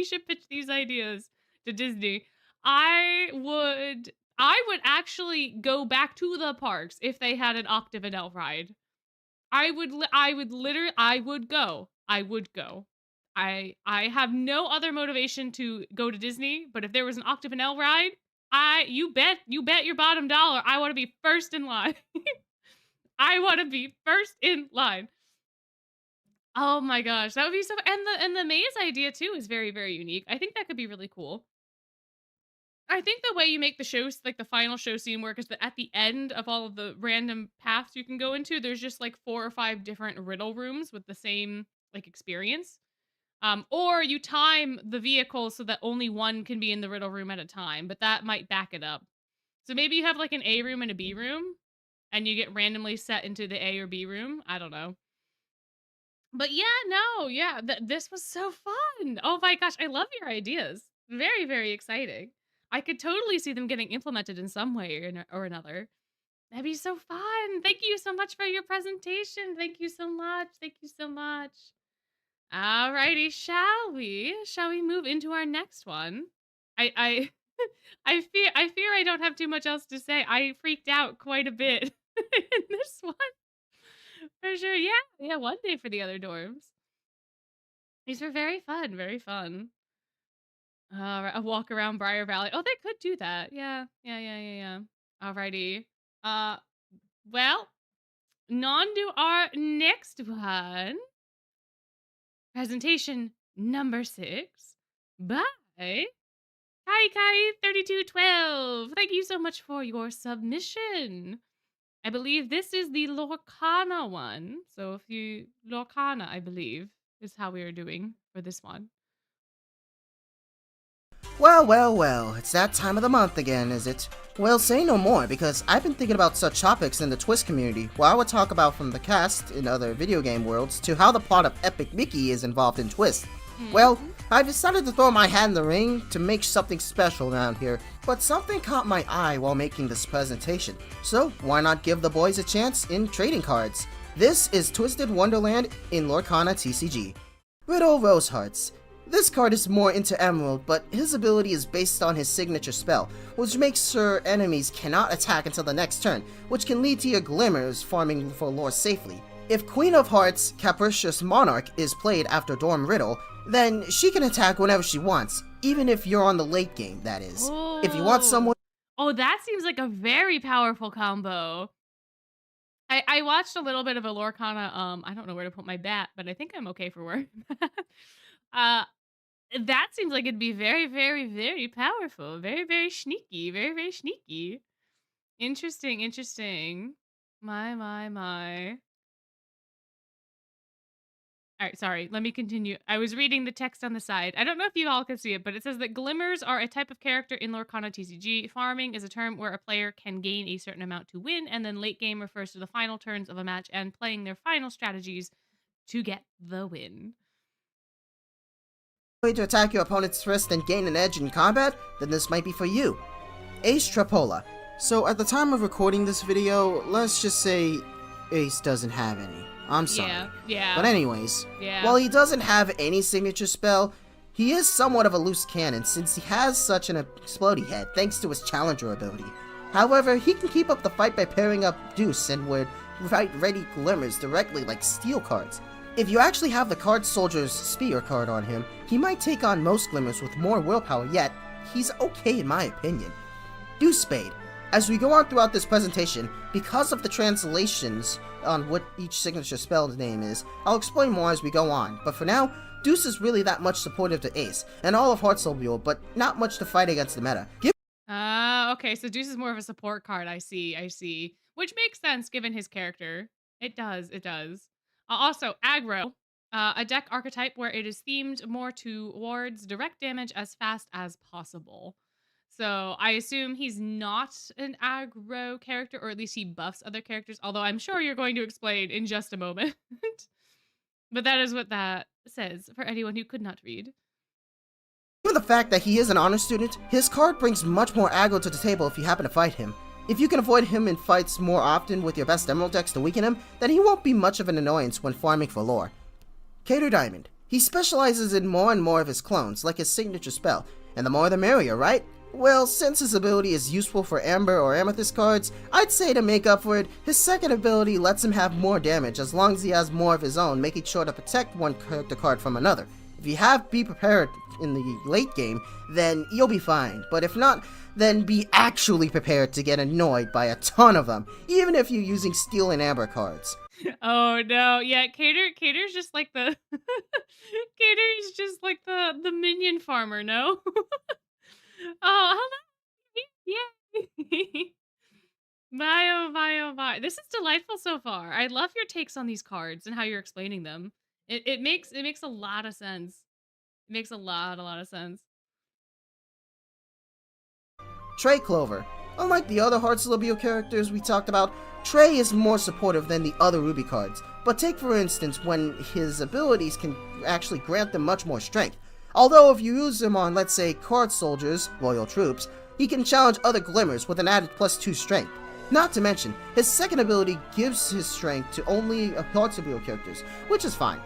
should pitch these ideas to Disney. I would actually go back to the parks if they had an Octavinelle ride. I would go. I would go. I have no other motivation to go to Disney, but if there was an Octavinelle ride, you bet your bottom dollar I want to be first in line. I want to be first in line. Oh my gosh, that would be so. And the maze idea too is very, very unique. I think that could be really cool. I think the way you make the shows, like the final show scene work, is that at the end of all of the random paths you can go into, there's just like 4 or 5 different riddle rooms with the same like experience. Or you time the vehicle so that only one can be in the riddle room at a time, but that might back it up. So maybe you have like an A room and a B room, and you get randomly set into the A or B room. I don't know. But yeah, no, yeah, this was so fun. Oh my gosh, I love your ideas. Very, very exciting. I could totally see them getting implemented in some way or another. That'd be so fun. Thank you so much for your presentation. Thank you so much. Thank you so much. Alrighty, shall we? Shall we move into our next one? I fear I don't have too much else to say. I freaked out quite a bit in this one. For sure, yeah, one day for the other dorms. These were very fun, very fun. A walk around Briar Valley. Oh, they could do that. Yeah. Alrighty. Well, on to our next one. Presentation number 6 by Kai3212. Thank you so much for your submission. I believe this is the Lorcana one. So Lorcana, I believe, is how we are doing for this one. Well, it's that time of the month again, is it? Well, say no more, because I've been thinking about such topics in the Twist community, where I would talk about from the cast in other video game worlds to how the plot of Epic Mickey is involved in Twist. Well, I decided to throw my hat in the ring to make something special around here, but something caught my eye while making this presentation, so why not give the boys a chance in trading cards? This is Twisted Wonderland in Lorcana TCG. Riddle Rose Hearts. This card is more into Emerald, but his ability is based on his signature spell, which makes sure enemies cannot attack until the next turn, which can lead to your Glimmers farming for lore safely. If Queen of Hearts Capricious Monarch is played after Dorm Riddle, then she can attack whenever she wants, even if you're on the late game, that is. Oh. If you want someone... Oh, that seems like a very powerful combo. I watched a little bit of a Lorcana, I don't know where to put my bat, but I think I'm okay for where that seems like it'd be very, very, very powerful. Very, very sneaky. Very, very sneaky. Interesting. My. All right, sorry. Let me continue. I was reading the text on the side. I don't know if you all can see it, but it says that Glimmers are a type of character in Lorcana TCG. Farming is a term where a player can gain a certain amount to win, and then late game refers to the final turns of a match and playing their final strategies to get the win. way to attack your opponent's wrist and gain an edge in combat, then this might be for you. Ace Trapola. So at the time of recording this video, let's just say Ace doesn't have any. I'm sorry. Yeah. But anyways, while he doesn't have any signature spell, he is somewhat of a loose cannon since he has such an explodey head thanks to his challenger ability. However, he can keep up the fight by pairing up Deuce and would write ready Glimmers directly like steel cards. If you actually have the Card Soldier's Spear card on him, he might take on most Glimmers with more willpower, yet he's okay in my opinion. Deuce Spade. As we go on throughout this presentation, because of the translations on what each signature spell's name is, I'll explain more as we go on, but for now, Deuce is really that much supportive to Ace, and all of Heartsoul, but not much to fight against the meta. Okay, so Deuce is more of a support card, I see. Which makes sense given his character. It does. Also, aggro, a deck archetype where it is themed more towards direct damage as fast as possible. So I assume he's not an aggro character, or at least he buffs other characters, although I'm sure you're going to explain in just a moment. But that is what that says for anyone who could not read. Given the fact that he is an honor student, his card brings much more aggro to the table if you happen to fight him. If you can avoid him in fights more often with your best emerald decks to weaken him, then he won't be much of an annoyance when farming for lore. Cater Diamond. He specializes in more and more of his clones, like his signature spell, and the more the merrier, right? Well, since his ability is useful for Amber or Amethyst cards, I'd say to make up for it, his second ability lets him have more damage as long as he has more of his own, making sure to protect one character card from another. If you have Be Prepared in the late game, then you'll be fine, but if not, then be actually prepared to get annoyed by a ton of them, even if you're using Steel and Amber cards. Oh no, yeah, Cater's just like the Cater's just like the minion farmer, no? Oh, hello! Yay! Bye, oh, bye, oh, bye. This is delightful so far. I love your takes on these cards and how you're explaining them. It makes a lot of sense. It makes a lot of sense. Trey Clover. Unlike the other Heart Celebio characters we talked about, Trey is more supportive than the other Ruby cards, but take for instance when his abilities can actually grant them much more strength. Although if you use him on, let's say, card soldiers, royal troops, he can challenge other glimmers with an added +2 strength. Not to mention, his second ability gives his strength to only Heart Celebio characters, which is fine.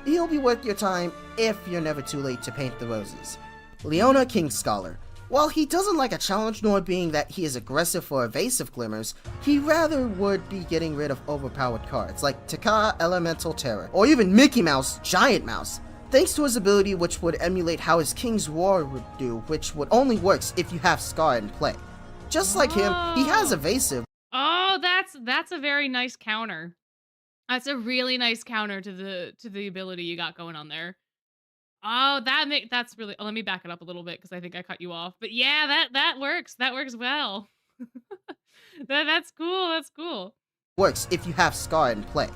He'll be worth your time if you're never too late to paint the roses. Leona King Scholar. While he doesn't like a challenge nor being that he is aggressive for evasive glimmers, he rather would be getting rid of overpowered cards like Taka Elemental Terror, or even Mickey Mouse Giant Mouse, thanks to his ability which would emulate how his King's Roar would do, which would only works if you have Scar in play. Just like him, he has evasive. Oh, that's a very nice counter. That's a really nice counter to the ability you got going on there. Oh, that's really. Oh, let me back it up a little bit because I think I cut you off. But yeah, that works. That works well. That's cool. That's cool. Works if you have Scar in play.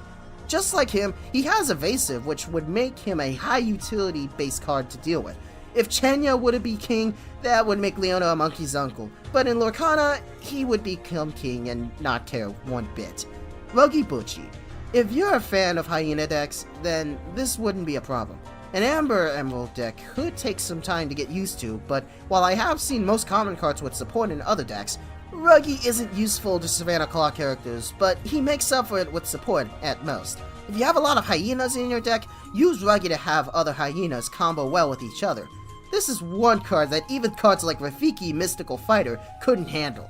Just like him, he has evasive, which would make him a high utility base card to deal with. If Chenya would be king, that would make Leona a monkey's uncle. But in Lorcana, he would become king and not care one bit. Ruggy Butchie. If you're a fan of hyena decks, then this wouldn't be a problem. An Amber Emerald deck could take some time to get used to, but while I have seen most common cards with support in other decks, Ruggy isn't useful to Savannah Claw characters, but he makes up for it with support at most. If you have a lot of hyenas in your deck, use Ruggy to have other hyenas combo well with each other. This is one card that even cards like Rafiki Mystical Fighter couldn't handle.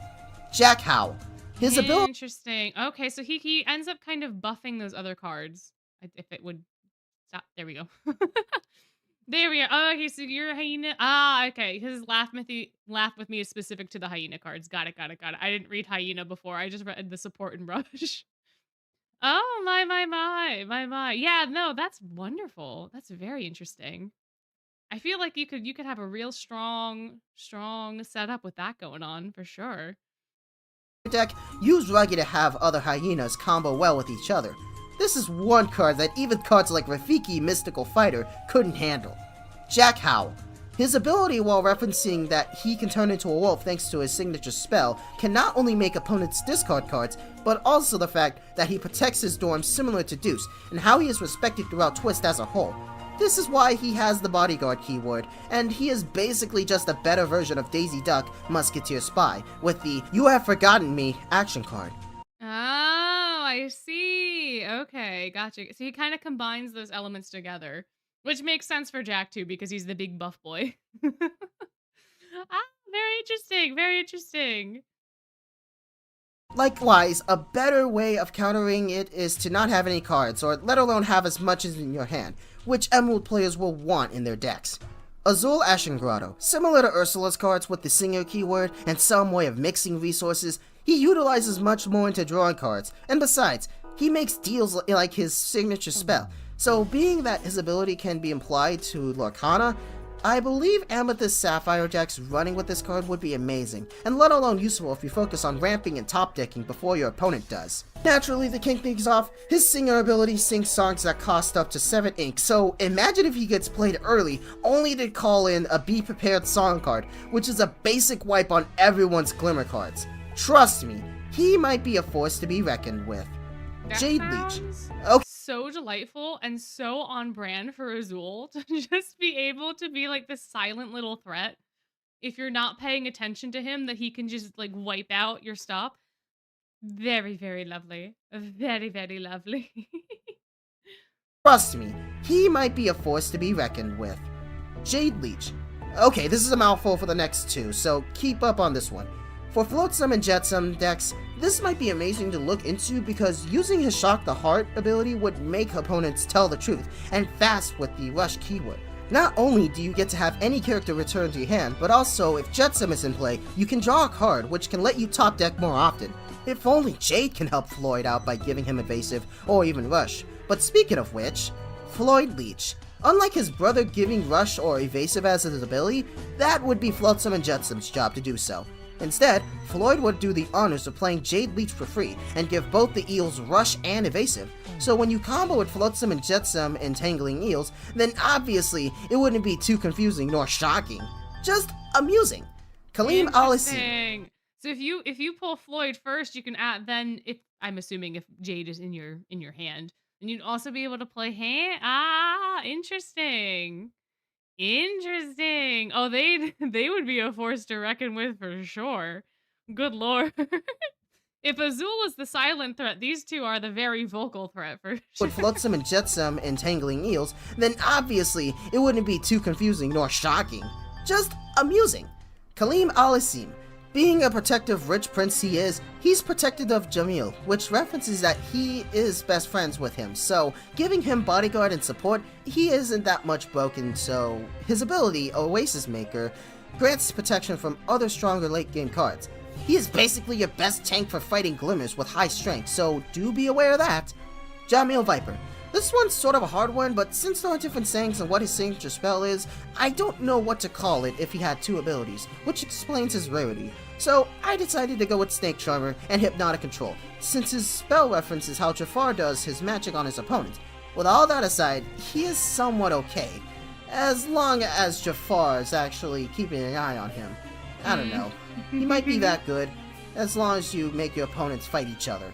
Jack Howl. His ability. Interesting. Okay, so he ends up kind of buffing those other cards. If it would stop. There we go. There we are. Oh, okay, so you're a hyena. Ah, okay. His laugh with me is specific to the hyena cards. Got it. I didn't read hyena before. I just read the support and rush. Oh, my. Yeah, no, that's wonderful. That's very interesting. I feel like you could have a real strong setup with that going on for sure. Deck, use Ruggy to have other hyenas combo well with each other. This is one card that even cards like Rafiki Mystical Fighter couldn't handle. Jack Howl. His ability, while referencing that he can turn into a wolf thanks to his signature spell, can not only make opponents discard cards, but also the fact that he protects his dorm similar to Deuce, and how he is respected throughout Twist as a whole. This is why he has the bodyguard keyword, and he is basically just a better version of Daisy Duck Musketeer Spy, with the You Have Forgotten Me action card. Oh, I see. Okay, gotcha. So he kind of combines those elements together, which makes sense for Jack too, because he's the big buff boy. Very interesting. Likewise, a better way of countering it is to not have any cards, or let alone have as much as in your hand, which Emerald players will want in their decks. Azul Ashen Grotto. Similar to Ursula's cards with the Singer keyword and some way of mixing resources, he utilizes much more into drawing cards, and besides, he makes deals like his signature spell, so being that his ability can be applied to Lorcana, I believe Amethyst Sapphire decks running with this card would be amazing, and let alone useful if you focus on ramping and top decking before your opponent does. Naturally, to kick things off, his singer ability sings songs that cost up to 7 ink, so imagine if he gets played early, only to call in a Be Prepared song card, which is a basic wipe on everyone's Glimmer cards. Trust me, he might be a force to be reckoned with. That Jade Leech. sounds Okay. so delightful and so on brand for Azul to just be able to be like this silent little threat. If you're not paying attention to him, that he can just like wipe out your stuff. Very, very lovely. Very, very lovely. Trust me, he might be a force to be reckoned with. Jade Leech. Okay, this is a mouthful for the next two, so keep up on this one. For Flotsam and Jetsam decks, this might be amazing to look into because using his Shock the Heart ability would make opponents tell the truth, and fast with the Rush keyword. Not only do you get to have any character return to your hand, but also if Jetsam is in play, you can draw a card which can let you top deck more often. If only Jade can help Floyd out by giving him Evasive, or even Rush. But speaking of which, Floyd Leech. Unlike his brother giving Rush or Evasive as his ability, that would be Flotsam and Jetsam's job to do so. Instead, Floyd would do the honors of playing Jade Leech for free, and give both the eels Rush and Evasive. So when you combo with Flotsam and Jetsam Entangling Eels, then obviously it wouldn't be too confusing nor shocking. Just amusing. Kaleem Alice. Interesting. So if you pull Floyd first, you can add then if I'm assuming if Jade is in your hand, then you'd also be able to play hand. Ah, interesting. Interesting. Oh, they would be a force to reckon with for sure. Good lord. If Azul is the silent threat, these two are the very vocal threat for sure. With Flotsam and Jetsam Entangling Eels, then obviously it wouldn't be too confusing nor shocking. Just amusing. Kaleem Alisim. Being a protective rich prince he is, he's protected of Jamil, which references that he is best friends with him, so giving him bodyguard and support, he isn't that much broken, so his ability, Oasis Maker, grants protection from other stronger late game cards. He is basically your best tank for fighting glimmers with high strength, so do be aware of that. Jamil Viper. This one's sort of a hard one, but since there are different sayings on what his signature spell is, I don't know what to call it if he had two abilities, which explains his rarity. So I decided to go with Snake Charmer and Hypnotic Control, since his spell references how Jafar does his magic on his opponent. With all that aside, he is somewhat okay, as long as Jafar is actually keeping an eye on him. I don't know, he might be that good, as long as you make your opponents fight each other.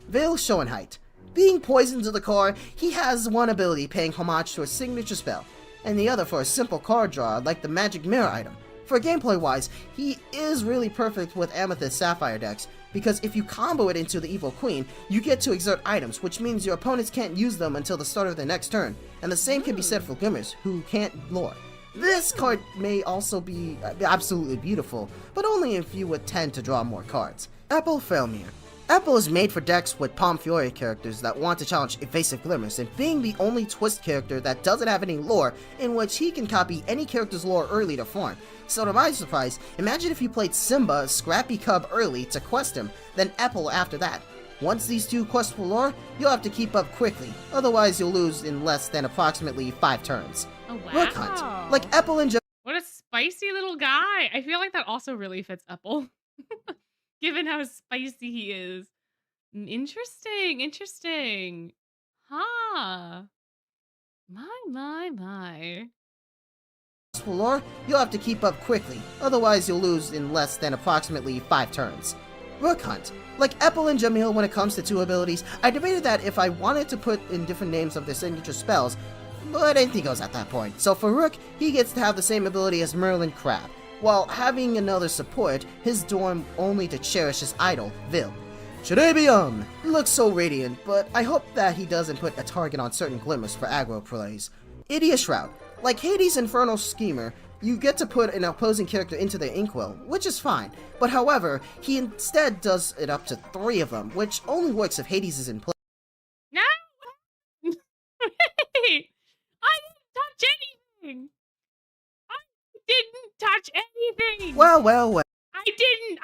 Veil Schoenheit. Being poisoned to the core, he has one ability paying homage to a signature spell, and the other for a simple card draw like the Magic Mirror item. For gameplay wise, he is really perfect with Amethyst Sapphire decks, because if you combo it into the Evil Queen, you get to exert items, which means your opponents can't use them until the start of their next turn, and the same can be said for Glimmers, who can't lore. This card may also be absolutely beautiful, but only if you would tend to draw more cards. Apple Felmir. Apple is made for decks with Palm Fury characters that want to challenge Evasive Glimmers, and being the only Twist character that doesn't have any lore in which he can copy any character's lore early to farm. So to my surprise, imagine if you played Simba, Scrappy Cub early to quest him, then Apple after that. Once these two quest for lore, you'll have to keep up quickly, otherwise you'll lose in less than approximately 5 turns. Oh wow. Rook Hunt. Like Apple and What a spicy little guy. I feel like that also really fits Apple. Given how spicy he is. Interesting, interesting. Huh. My. for lore, you'll have to keep up quickly, otherwise you'll lose in less than approximately 5 turns. Rook Hunt. Like Apple and Jamil when it comes to two abilities, I debated that if I wanted to put in different names of their signature spells, but anything goes at that point. So for Rook, he gets to have the same ability as Merlin Crab, while having another support, his dorm only to cherish his idol, Vil. Shadabium! He looks so radiant, but I hope that he doesn't put a target on certain glimmers for aggro plays. Idiot Shroud. Like Hades' Infernal Schemer, you get to put an opposing character into their inkwell, which is fine, but however, he instead does it up to 3 of them, which only works if Hades is in play. No! Wait! I didn't touch anything! I didn't touch anything! Well. I didn't!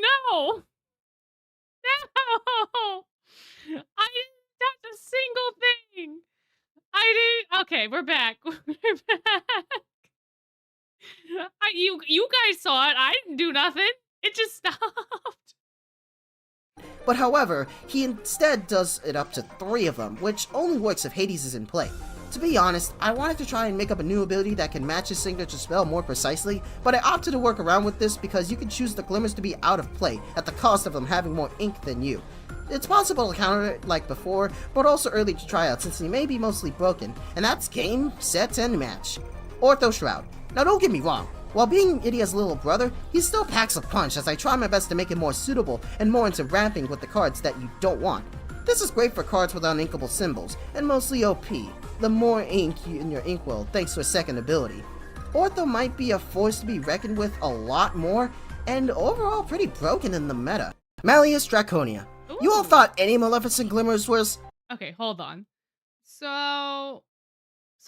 No! No! I didn't touch a single thing! I didn't. Okay, we're back. We're back. You guys saw it. I didn't do nothing. It just stopped. But however, he instead does it up to 3 of them, which only works if Hades is in play. To be honest, I wanted to try and make up a new ability that can match his signature spell more precisely, but I opted to work around with this because you can choose the glimmers to be out of play at the cost of them having more ink than you. It's possible to counter it like before, but also early to try out since he may be mostly broken, and that's game, set, and match. Ortho Shroud. Now don't get me wrong, while being Idia's little brother, he still packs a punch as I try my best to make him more suitable and more into ramping with the cards that you don't want. This is great for cards with uninkable symbols, and mostly OP, the more ink in your inkwell thanks to a second ability. Ortho might be a force to be reckoned with a lot more, and overall pretty broken in the meta. Malleus Draconia. You all thought any Maleficent Glimmers was... Okay, hold on. So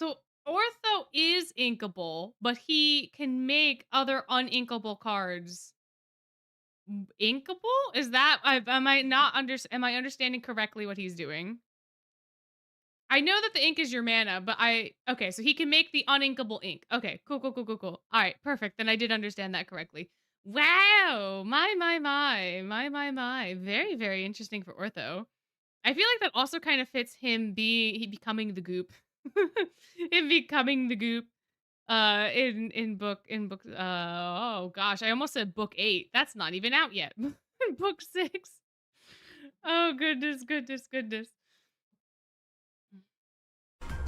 Ortho is inkable, but he can make other uninkable cards inkable? Is that am I understanding correctly what he's doing? I know that the ink is your mana, but okay, so he can make the uninkable ink. Okay, cool. All right, perfect. Then I did understand that correctly. Wow, my. Very, very interesting for Ortho. I feel like that also kind of fits him becoming the goop. Him becoming the goop in book oh gosh, I almost said book 8. That's not even out yet. Book 6. Oh goodness.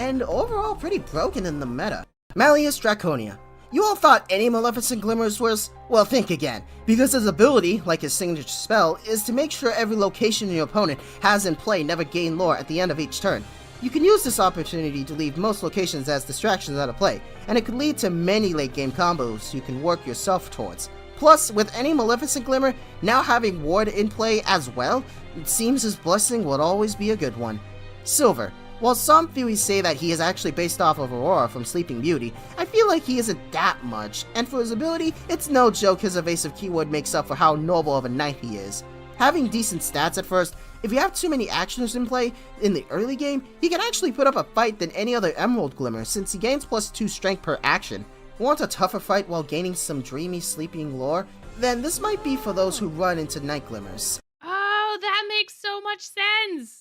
And overall pretty broken in the meta. Malleus Draconia. You all thought any Maleficent Glimmers was... Well, think again, because his ability, like his signature spell, is to make sure every location your opponent has in play never gain lore at the end of each turn. You can use this opportunity to leave most locations as distractions out of play, and it could lead to many late game combos you can work yourself towards. Plus, with any Maleficent Glimmer now having Ward in play as well, it seems his blessing would always be a good one. Sylv. While some theories say that he is actually based off of Aurora from Sleeping Beauty, I feel like he isn't that much, and for his ability, it's no joke his evasive keyword makes up for how noble of a knight he is. Having decent stats at first, if you have too many actioners in play in the early game, he can actually put up a fight than any other Emerald Glimmer since he gains +2 strength per action. Want a tougher fight while gaining some dreamy sleeping lore? Then this might be for those who run into Night Glimmers. Oh, that makes so much sense.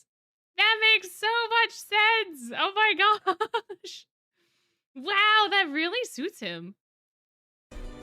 That makes so much sense. Oh my gosh. Wow, that really suits him.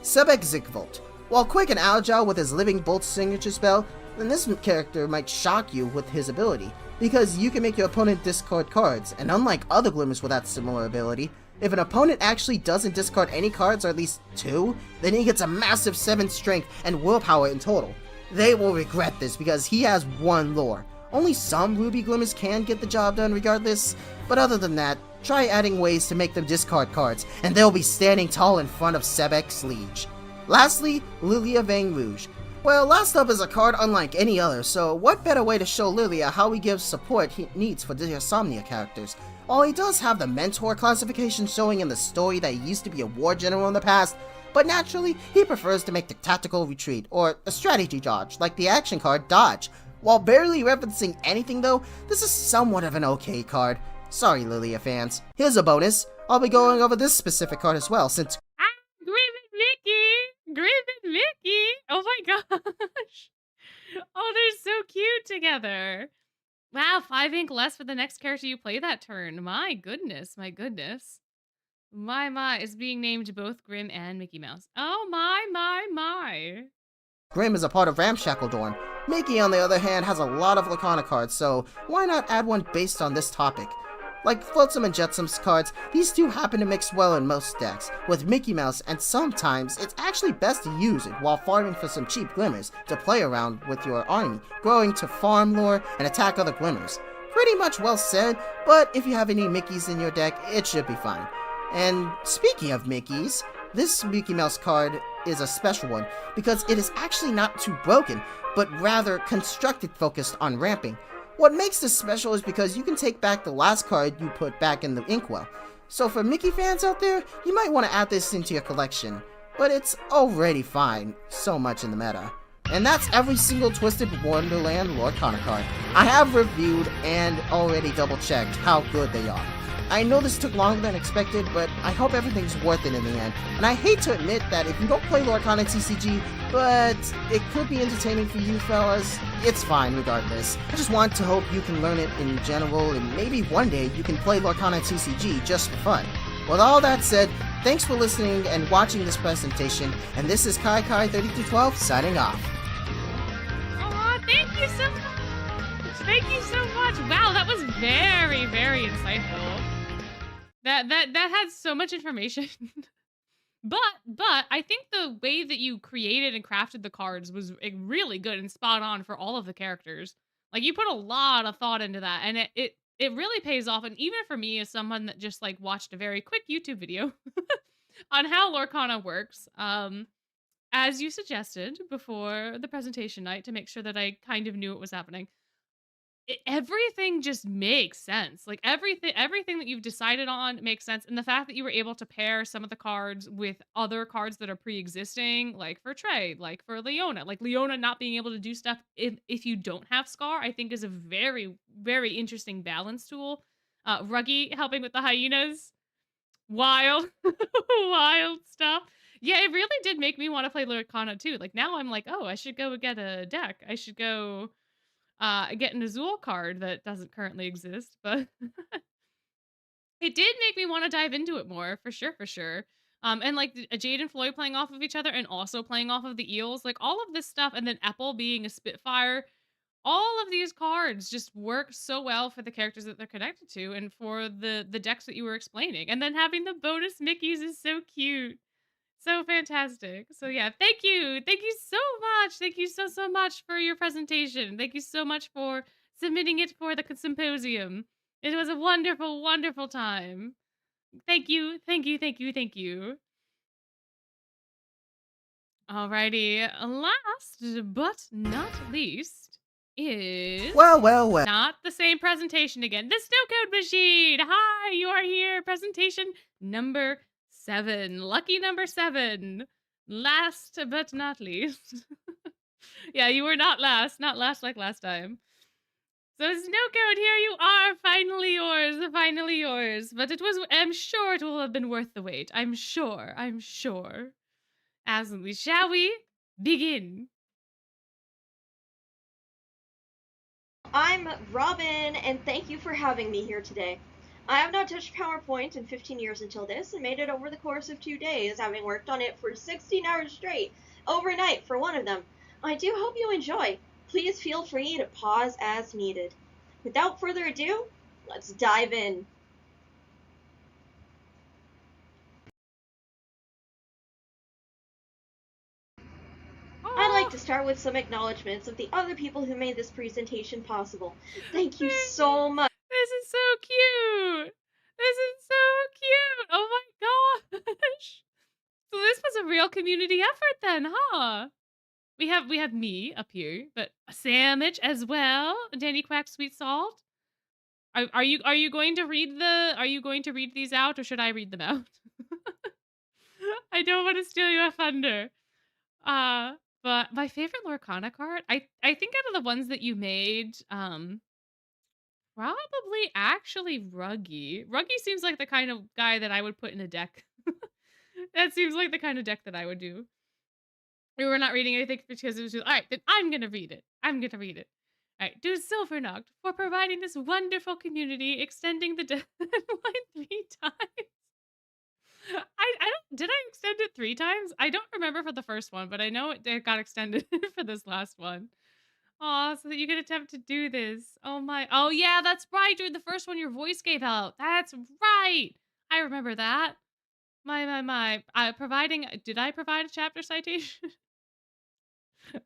Sebek Zigvolt. While quick and agile with his Living Bolt signature spell, then this character might shock you with his ability, because you can make your opponent discard cards, and unlike other Glimmers with that similar ability, if an opponent actually doesn't discard any cards, or at least 2, then he gets a massive 7 strength and willpower in total. They will regret this because he has 1 lore. Only some Ruby Glimmers can get the job done regardless, but other than that, try adding ways to make them discard cards, and they'll be standing tall in front of Sebek's Liege. Lastly, Lilia Vang Rouge. Well, last up is a card unlike any other, so what better way to show Lilia how he gives support he needs for the Insomnia characters. While he does have the Mentor classification showing in the story that he used to be a war general in the past, but naturally, he prefers to make the tactical retreat, or a strategy dodge, like the action card Dodge. While barely referencing anything though, this is somewhat of an okay card. Sorry Lilia fans. Here's a bonus. I'll be going over this specific card as well since... Grim and Mickey! Oh my gosh! Oh, they're so cute together. Wow, 5 ink less for the next character you play that turn. My goodness. My is being named both Grim and Mickey Mouse. Oh my. Grim is a part of Ramshackle Dorn. Mickey, on the other hand, has a lot of Lorcana cards, so why not add one based on this topic? Like Flotsam and Jetsam's cards, these two happen to mix well in most decks, with Mickey Mouse, and sometimes it's actually best to use it while farming for some cheap Glimmers to play around with your army, growing to farm lore and attack other Glimmers. Pretty much well said, but if you have any Mickeys in your deck, it should be fine. And speaking of Mickeys, this Mickey Mouse card is a special one because it is actually not too broken, but rather constructed focused on ramping. What makes this special is because you can take back the last card you put back in the inkwell. So for Mickey fans out there, you might want to add this into your collection, but it's already fine so much in the meta. And that's every single Twisted Wonderland Lorcana card. I have reviewed and already double checked how good they are. I know this took longer than expected, but I hope everything's worth it in the end. And I hate to admit that if you don't play Lorcana TCG, but it could be entertaining for you fellas, it's fine regardless. I just want to hope you can learn it in general, and maybe one day you can play Lorcana TCG just for fun. With all that said, thanks for listening and watching this presentation, and this is Kai3212 signing off. Aw, thank you so much. Thank you so much. Wow, that was very, very insightful. That had so much information. but I think the way that you created and crafted the cards was really good and spot on for all of the characters. Like, you put a lot of thought into that, and it really pays off. And even for me, as someone that just like watched a very quick YouTube video on how Lorcana works, as you suggested before the presentation night, to make sure that I kind of knew what was happening, everything just makes sense. Like, everything that you've decided on makes sense. And the fact that you were able to pair some of the cards with other cards that are pre-existing, like for Trey, like for Leona, like Leona not being able to do stuff if you don't have Scar, I think is a very, very interesting balance tool. Ruggy helping with the hyenas. Wild, wild stuff. Yeah, it really did make me want to play Lorcana too. Like, now I'm like, oh, I should go get a deck. I should go get an Azul card that doesn't currently exist, but it did make me want to dive into it more, for sure, for sure. And like Jade and Floyd playing off of each other and also playing off of the eels, like all of this stuff, and then Apple being a Spitfire, all of these cards just work so well for the characters that they're connected to and for the decks that you were explaining. And then having the bonus Mickeys is so cute. So fantastic. So yeah, thank you. Thank you so much. Thank you so much for your presentation. Thank you so much for submitting it for the symposium. It was a wonderful, wonderful time. Thank you. Thank you. Thank you. Thank you. Alrighty. Last but not least is Well. not the same presentation again. The Snow Code Machine. Hi, you are here. Presentation number 7. Lucky number 7. Last but not least. Yeah, you were not last. Not last like last time. So Snow Code, here you are. Finally yours. Finally yours. But I'm sure it will have been worth the wait. I'm sure. Absolutely. Shall we begin? I'm Robin, and thank you for having me here today. I have not touched PowerPoint in 15 years until this, and made it over the course of 2 days, having worked on it for 16 hours straight, overnight for one of them. I do hope you enjoy. Please feel free to pause as needed. Without further ado, let's dive in. I'd like to start with some acknowledgments of the other people who made this presentation possible. Thank you so much. This is so cute. This is so cute. Oh my gosh. So this was a real community effort then, huh? We have me up here, but Sandwich as well. Danny Quack Sweet Salt. Are you going to read these out, or should I read them out? I don't want to steal your thunder. But my favorite Lorcana card, I think out of the ones that you made, probably actually Ruggy. Ruggy seems like the kind of guy that I would put in a deck. That seems like the kind of deck that I would do. We were not reading anything because it was just, all right, then I'm going to read it. All right, to Silvernoct for providing this wonderful community, extending the deadline 3 times. Did I extend it 3 times? I don't remember for the first one, but I know it got extended for this last one. Aw, so that you could attempt to do this. Oh yeah, that's right. During the first one, your voice gave out. That's right. I remember that. My. Did I provide a chapter citation?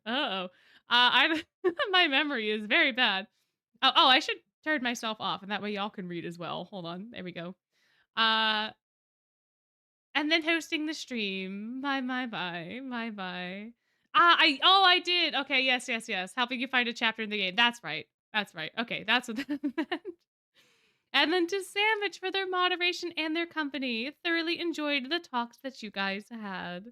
Uh-oh. My memory is very bad. Oh, I should turn myself off, and that way y'all can read as well. Hold on. There we go. And then hosting the stream. My. I did. Okay, yes. Helping you find a chapter in the game. That's right. Okay, that's what that meant. And then to Sandwich for their moderation and their company. Thoroughly enjoyed the talks that you guys had.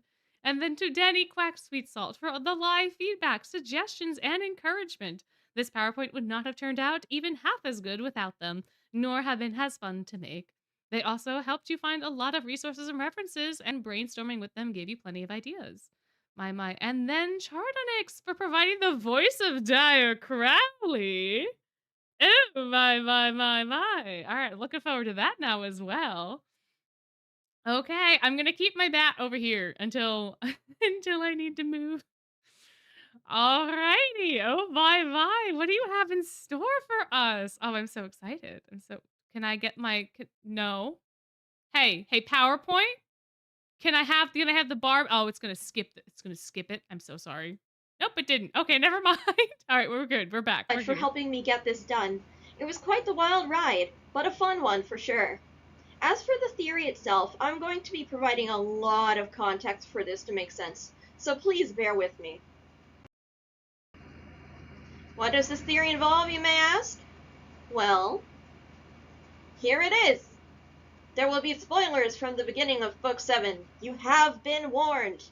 And then to Danny Quack Sweet Salt for the live feedback, suggestions, and encouragement. This PowerPoint would not have turned out even half as good without them, nor have been as fun to make. They also helped you find a lot of resources and references, and brainstorming with them gave you plenty of ideas. My. And then Chardonnix for providing the voice of Dire Crowley. Oh, my. All right, looking forward to that now as well. Okay, I'm gonna keep my bat over here until I need to move. Alrighty. Oh my. What do you have in store for us? Oh, I'm so excited. Can I get my no? Hey, PowerPoint? Can I have the bar? Oh, it's gonna skip it. I'm so sorry. Nope, it didn't. Okay, never mind. All right, we're good. We're back. We're Much for good. helping me get this done. It was quite the wild ride, but a fun one for sure. As for the theory itself, I'm going to be providing a lot of context for this to make sense, so please bear with me. What does this theory involve, you may ask? Well, here it is. There will be spoilers from the beginning of Book 7. You have been warned.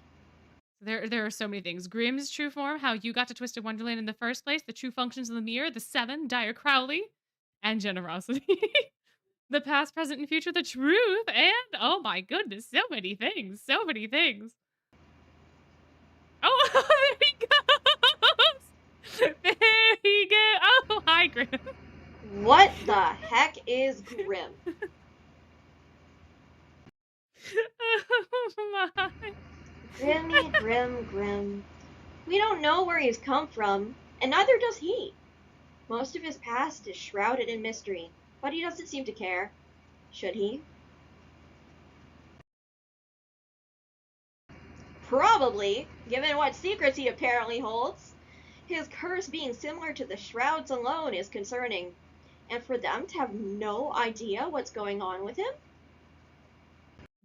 There are so many things. Grimm's true form, how you got to Twisted Wonderland in the first place, the true functions of the mirror, the 7, Dire Crowley, and generosity. The past, present, and future, the truth, and oh my goodness, so many things. Oh, there he goes. There he goes. Oh, hi, Grimm. What the heck is Grimm? Oh my. Grimmy, Grim. We don't know where he's come from, and neither does he. Most of his past is shrouded in mystery, but he doesn't seem to care. Should he? Probably, given what secrets he apparently holds. His curse being similar to the shrouds alone is concerning, and for them to have no idea what's going on with him?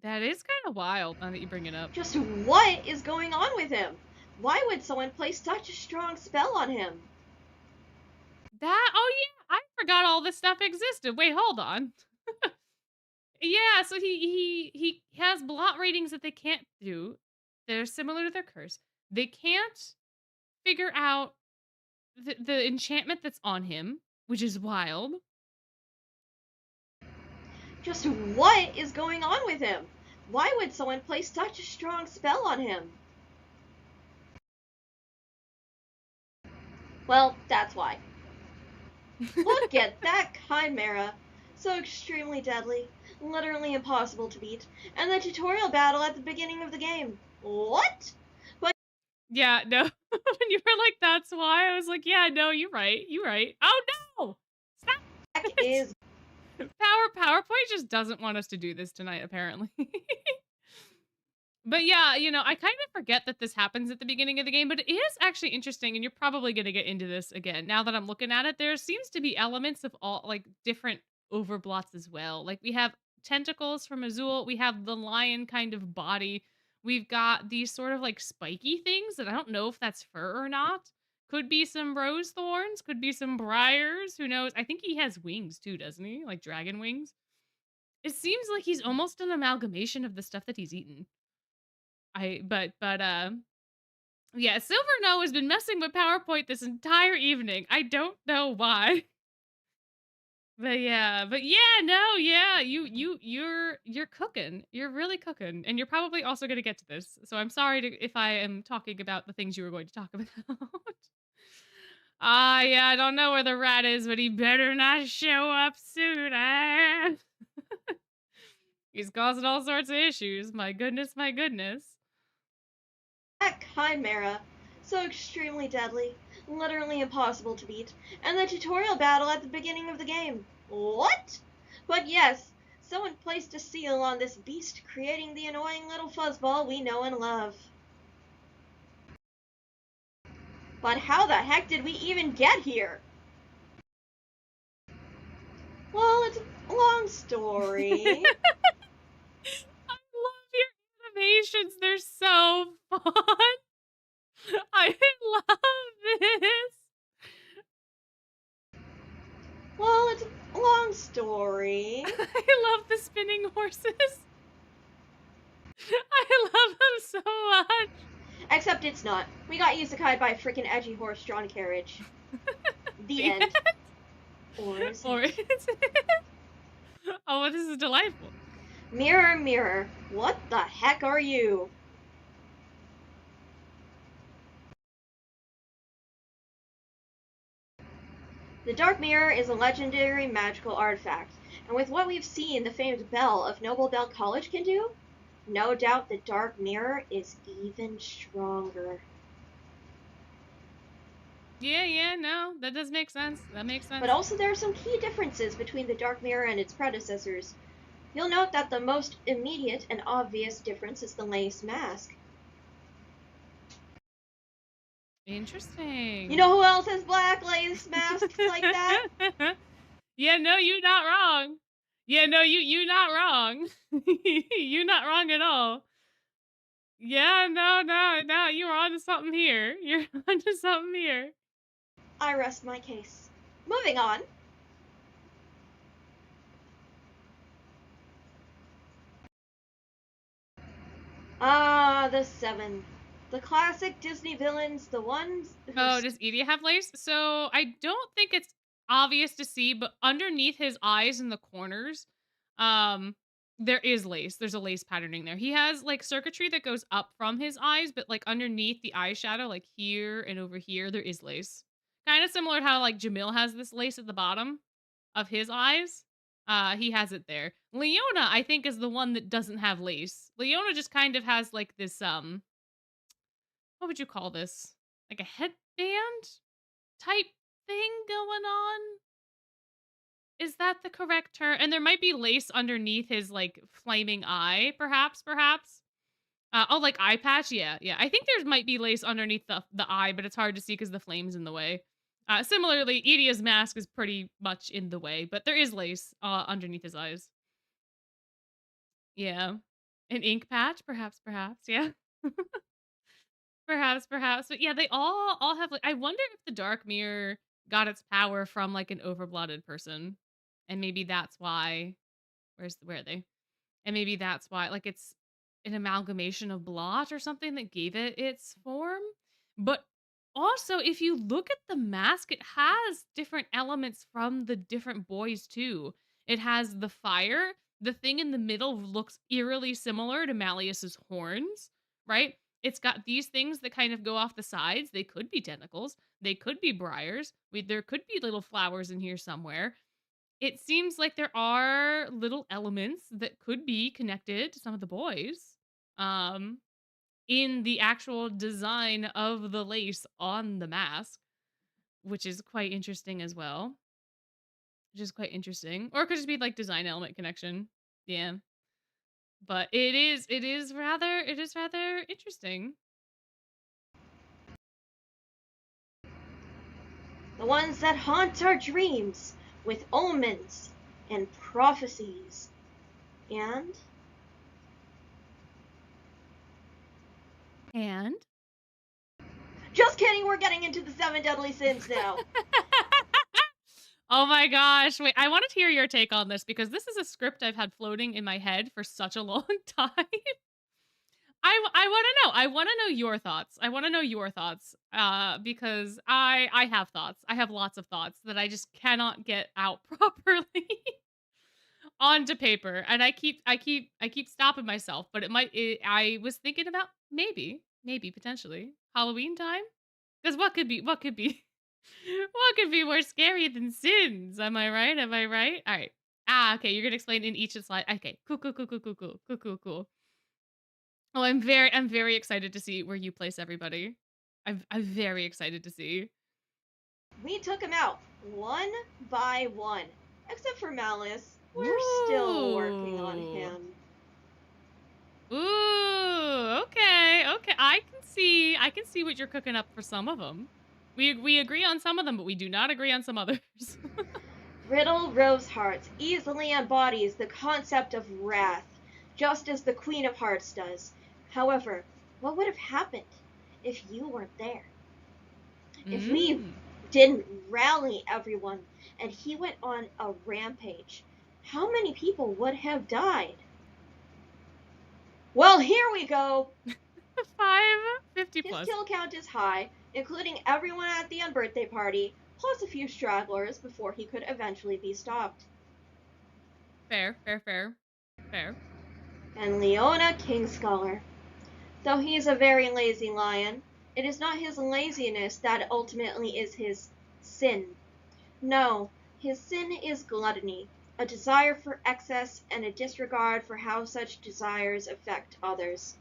That is kind of wild now that you bring it up. Just what is going on with him? Why would someone place such a strong spell on him? Oh yeah, I forgot all this stuff existed. Wait, hold on. Yeah, so he has blot ratings that they can't do. They're similar to their curse. They can't figure out the enchantment that's on him, which is wild. Just what is going on with him? Why would someone place such a strong spell on him? Well, that's why. Look at that chimera. So extremely deadly, literally impossible to beat, and the tutorial battle at the beginning of the game. What? But yeah, no. When you were like, that's why, I was like, yeah, no, you're right. Oh no! Stop! Heck is PowerPoint just doesn't want us to do this tonight, apparently. But yeah, I kind of forget that this happens at the beginning of the game, but it is actually interesting, and you're probably going to get into this again. Now that I'm looking at it, there seems to be elements of all, like, different overblots as well. Like, we have tentacles from Azul, we have the lion kind of body, we've got these sort of, like, spiky things that I don't know if that's fur or not. Could be some rose thorns, could be some briars, who knows? I think he has wings too, doesn't he? Like dragon wings. It seems like he's almost an amalgamation of the stuff that he's eaten. Yeah, Silver No has been messing with PowerPoint this entire evening. I don't know why. But yeah, you're cooking. You're really cooking, and you're probably also going to get to this. So I'm sorry if I am talking about the things you were going to talk about. Yeah, I don't know where the rat is, but he better not show up soon. He's causing all sorts of issues. My goodness. that chimera. So extremely deadly, literally impossible to beat, and the tutorial battle at the beginning of the game. What? But yes, someone placed a seal on this beast, creating the annoying little fuzzball we know and love. But how the heck did we even get here? Well, it's a long story. I love your animations. They're so fun. I love this. Well, it's a long story. I love the spinning horses. I love him so much. Except it's not. We got isekai'd by a freaking edgy horse-drawn carriage. The end. Or is Or it? is it? Oh, this is delightful. Mirror, mirror, what the heck are you? The Dark Mirror is a legendary magical artifact, and with what we've seen the famed Bell of Noble Bell College can do, no doubt the Dark Mirror is even stronger. Yeah, no, that does make sense. That makes sense. But also there are some key differences between the Dark Mirror and its predecessors. You'll note that the most immediate and obvious difference is the lace mask. Interesting. You know who else has black lace masks like that? Yeah, no, you not wrong. Yeah, no, you not wrong. You not wrong at all. Yeah, no, you're onto something here. You're onto something here. I rest my case. Moving on. Ah, the seven. The classic Disney villains, the ones who... Oh, does Edie have lace? So I don't think it's obvious to see, but underneath his eyes in the corners, there is lace. There's a lace patterning there. He has like circuitry that goes up from his eyes, but like underneath the eyeshadow, like here and over here, there is lace. Kind of similar to how like Jamil has this lace at the bottom of his eyes. He has it there. Leona, I think, is the one that doesn't have lace. Leona just kind of has like this, what would you call this? Like a headband type thing going on? Is that the correct term? And there might be lace underneath his like flaming eye, perhaps. Oh, like eye patch? Yeah. I think there might be lace underneath the eye, but it's hard to see because the flame's in the way. Similarly, Edia's mask is pretty much in the way, but there is lace underneath his eyes. Yeah. An ink patch? Perhaps, yeah. Perhaps. But yeah, they all have like, I wonder if the Dark Mirror got its power from like an overblooded person. And maybe that's why where are they? And maybe that's why like it's an amalgamation of blot or something that gave it its form. But also, if you look at the mask, it has different elements from the different boys too. It has the fire. The thing in the middle looks eerily similar to Malleus's horns, right? It's got these things that kind of go off the sides. They could be tentacles. They could be briars. There could be little flowers in here somewhere. It seems like there are little elements that could be connected to some of the boys. In the actual design of the lace on the mask, which is quite interesting as well. Or it could just be like design element connection. Yeah. But it is rather interesting. The ones that haunt our dreams with omens and prophecies. And just kidding, we're getting into the 7 deadly sins now. Oh my gosh. Wait, I wanted to hear your take on this because this is a script I've had floating in my head for such a long time. I want to know. I want to know your thoughts. Because I have thoughts. I have lots of thoughts that I just cannot get out properly onto paper, and I keep stopping myself. But I was thinking about maybe potentially Halloween time, because what could be what could be more scary than sins? Am I right? All right. Okay. You're gonna explain in each of the slides. Okay. Cool. Oh, I'm very excited to see where you place everybody. I'm very excited to see. We took him out one by one, except for Malleus. We're still working on him. Ooh, okay. I can see what you're cooking up for some of them. We agree on some of them, but we do not agree on some others. Riddle Rose Hearts easily embodies the concept of wrath, just as the Queen of Hearts does. However, what would have happened if you weren't there? If we didn't rally everyone and he went on a rampage, how many people would have died? Well, here we go. 550 His plus. kill count is high, including everyone at the unbirthday party, plus a few stragglers before he could eventually be stopped. Fair. And Leona Kingscaller. Though he is a very lazy lion, it is not his laziness that ultimately is his sin. No, his sin is gluttony, a desire for excess and a disregard for how such desires affect others.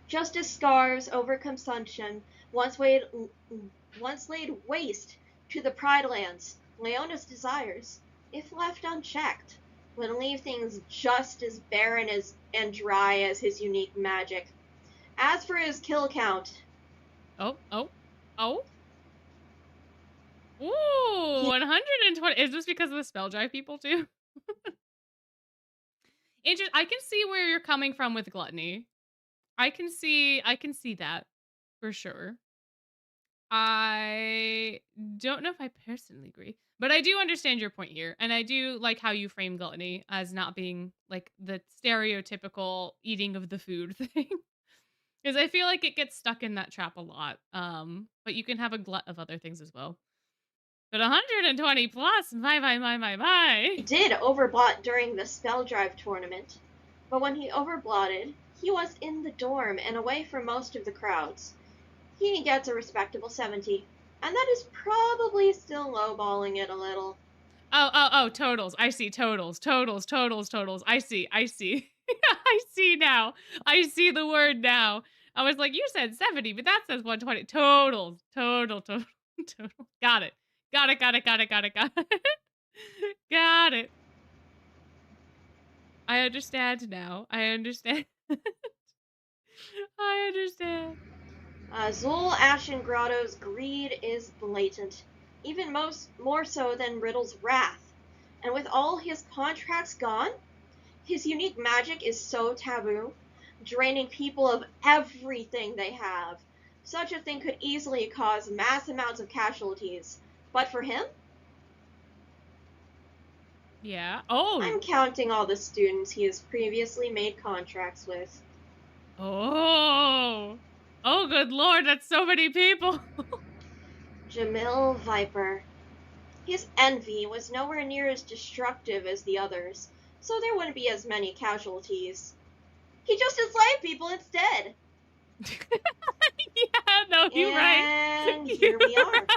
Just as Scar's overconsumption once laid waste to the Pride Lands, Leona's desires, if left unchecked, would leave things just as barren and dry as his unique magic. As for his kill count... Oh. Ooh, 120. Is this because of the spell drive people too? I can see where you're coming from with gluttony. I can see that for sure. I don't know if I personally agree, but I do understand your point here, and I do like how you frame gluttony as not being like the stereotypical eating of the food thing. Because I feel like it gets stuck in that trap a lot. But you can have a glut of other things as well. But 120 plus, my. He did overblot during the spell drive tournament, but when he overblotted, he was in the dorm and away from most of the crowds. He gets a respectable 70, and that is probably still lowballing it a little. Oh, totals. I see totals. I see. I see now. I see the word now. I was like, you said 70, but that says 120. Totals. Total. Got it. Got it. Got it. I understand now. I understand. Azul Ashen Grotto's greed is blatant, even more so than Riddle's wrath. And with all his contracts gone, his unique magic is so taboo, draining people of everything they have. Such a thing could easily cause mass amounts of casualties. But for him? Yeah. Oh. I'm counting all the students he has previously made contracts with. Oh, good lord, that's so many people. Jamil Viper. His envy was nowhere near as destructive as the others, so there wouldn't be as many casualties. He just enslaved people instead. Yeah, no, you're right. And here we are.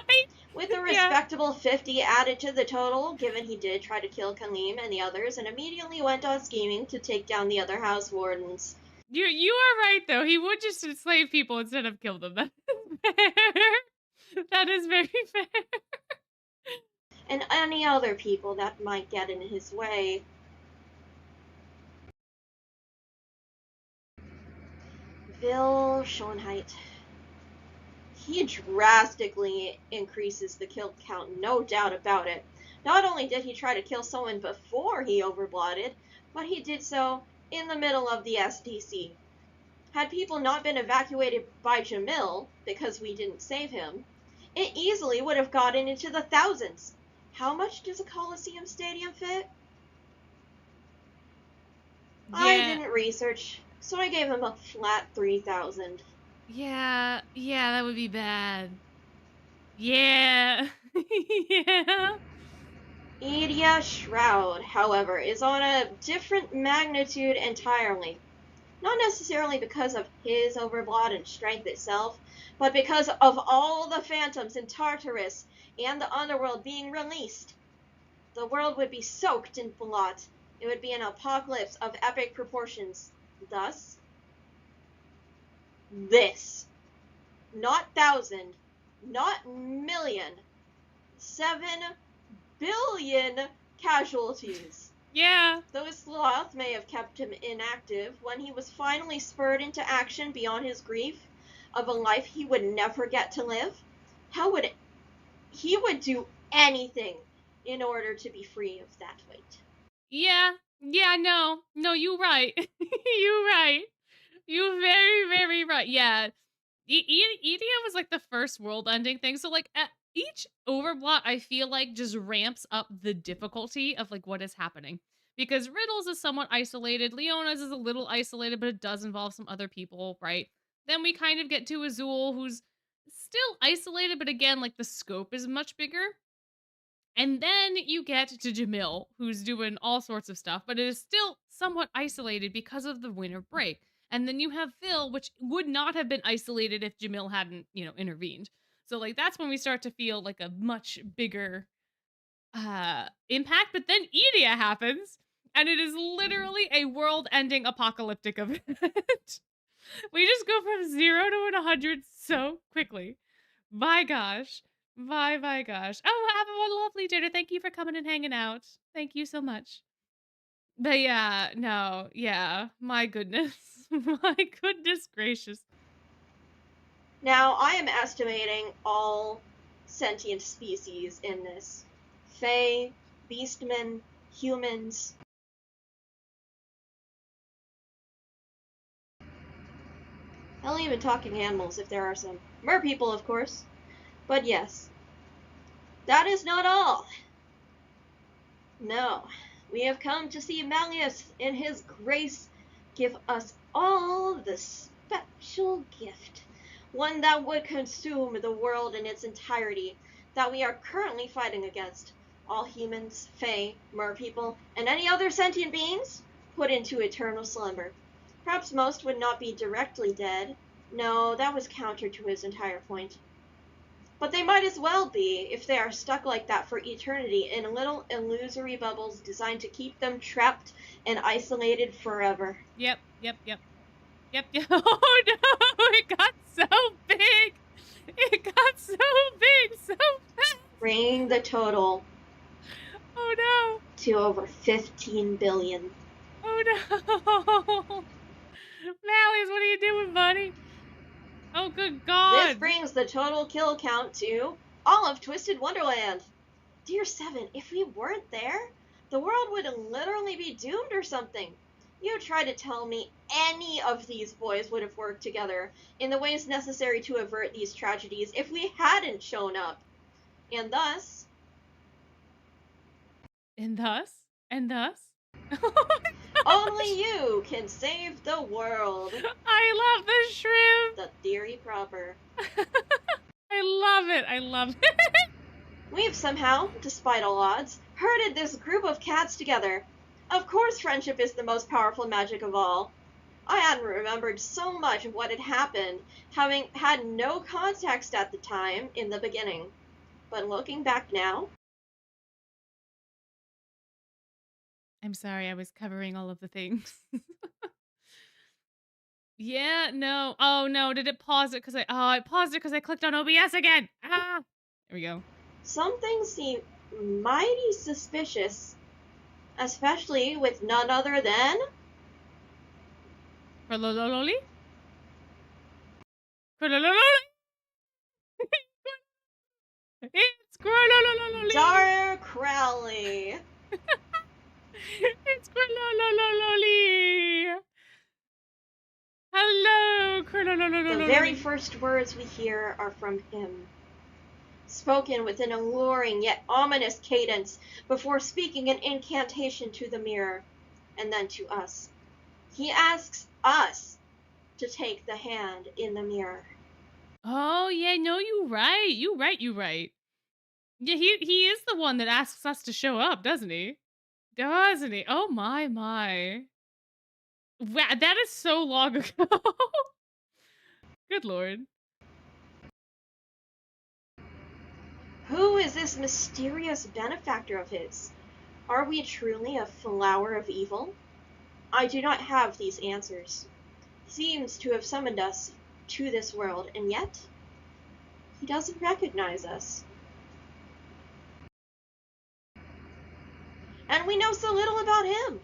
With a respectable 50 added to the total, given he did try to kill Kaleem and the others and immediately went on scheming to take down the other house wardens. You are right, though. He would just enslave people instead of kill them. That is fair. That is very fair. And any other people that might get in his way. Bill Schoenheit. He drastically increases the kill count, no doubt about it. Not only did he try to kill someone before he overblotted, but he did so in the middle of the SDC. Had people not been evacuated by Jamil, because we didn't save him, it easily would have gotten into the thousands. How much does a Coliseum stadium fit? Yeah. I didn't research, so I gave him a flat 3,000. Yeah, that would be bad. Yeah. Yeah. Edia Shroud, however, is on a different magnitude entirely. Not necessarily because of his overblot and strength itself, but because of all the phantoms in Tartarus and the underworld being released. The world would be soaked in blot. It would be an apocalypse of epic proportions. Thus, this. Not 1,000, not million, 7 billion casualties. Yeah. Though his sloth may have kept him inactive, when he was finally spurred into action beyond his grief of a life he would never get to live, he would do anything in order to be free of that weight. Yeah, no, you're right. You're right. You're very, very right. Yeah. Edia was like the first world-ending thing. So like each overblot, I feel like just ramps up the difficulty of like what is happening. Because Riddles is somewhat isolated. Leona's is a little isolated, but it does involve some other people, right? Then we kind of get to Azul, who's still isolated, but again, like the scope is much bigger. And then you get to Jamil, who's doing all sorts of stuff, but it is still somewhat isolated because of the winter break. And then you have Phil, which would not have been isolated if Jamil hadn't, intervened. So like that's when we start to feel like a much bigger impact. But then Edea happens, and it is literally a world-ending apocalyptic event. We just go from 0 to 100 so quickly. My gosh. My gosh. Oh, have a lovely dinner. Thank you for coming and hanging out. Thank you so much. But yeah, no, yeah. My goodness. My goodness gracious. Now, I am estimating all sentient species in this. Fae, beastmen, humans. Hell, even talking animals if there are some. Merpeople, of course. But yes, that is not all. No, we have come to see Malleus in his grace give us all the special gift, one that would consume the world in its entirety, that we are currently fighting against. All humans, fae, merpeople, and any other sentient beings put into eternal slumber. Perhaps most would not be directly dead. No, that was counter to his entire point. But they might as well be, if they are stuck like that for eternity in little illusory bubbles designed to keep them trapped and isolated forever. Yep. Oh no, it got so big. It got so big so fast. Bringing the total to over 15 billion. Oh no. Malleus, what are you doing, buddy? Oh, good God. This brings the total kill count to all of Twisted Wonderland. Dear Seven, if we weren't there, the world would literally be doomed or something. You try to tell me any of these boys would have worked together in the ways necessary to avert these tragedies if we hadn't shown up. And thus... only you can save the world. I love the shrimp. The theory proper. I love it. We've somehow, despite all odds, herded this group of cats together. Of course friendship is the most powerful magic of all. I hadn't remembered so much of what had happened, having had no context at the time in the beginning. But looking back now... I'm sorry, I was covering all of the things. Yeah, no. Oh, no. Did it pause it? I paused it because I clicked on OBS again. Ah! There we go. Some things seem mighty suspicious, especially with none other than... Crowley? It's Crowley! Dar Crowley! It's Crowley! Hello, Crowley! The very first words we hear are from him, spoken with an alluring yet ominous cadence before speaking an incantation to the mirror, and then to us. He asks us to take the hand in the mirror. Oh, yeah, no, you right. Yeah, he is the one that asks us to show up, doesn't he? Oh, my. Wow, that is so long ago. Good Lord. Who is this mysterious benefactor of his? Are we truly a flower of evil? I do not have these answers. He seems to have summoned us to this world, and yet he doesn't recognize us. And we know so little about him.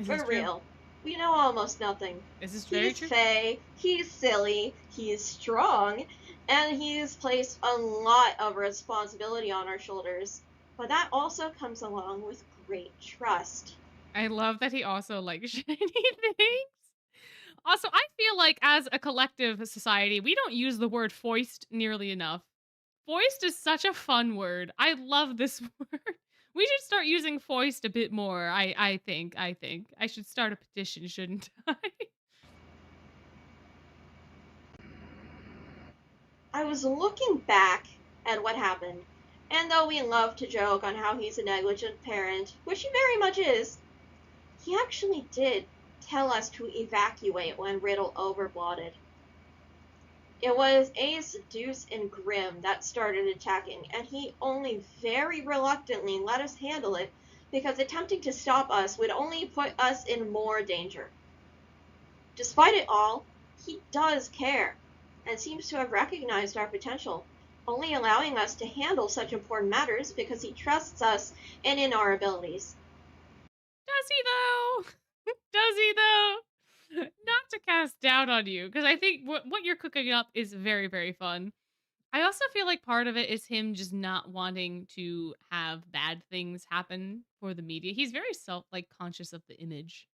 For real. We know almost nothing. Is this very true? He's fey, he's silly, he's strong, and he's placed a lot of responsibility on our shoulders. But that also comes along with great trust. I love that he also likes shiny things. Also, I feel like as a collective society, we don't use the word foist nearly enough. Foist is such a fun word. I love this word. We should start using foist a bit more. I think I should start a petition, shouldn't I? I was looking back at what happened, and though we love to joke on how he's a negligent parent, which he very much is, he actually did tell us to evacuate when Riddle overbloated. It was Ace, Deuce, and Grim that started attacking, and he only very reluctantly let us handle it because attempting to stop us would only put us in more danger. Despite it all, he does care, and seems to have recognized our potential, only allowing us to handle such important matters because he trusts us and in our abilities. Does he though? Does he though? Not to cast doubt on you, because I think what you're cooking up is very, very fun. I also feel like part of it is him just not wanting to have bad things happen for the media. He's very conscious of the image.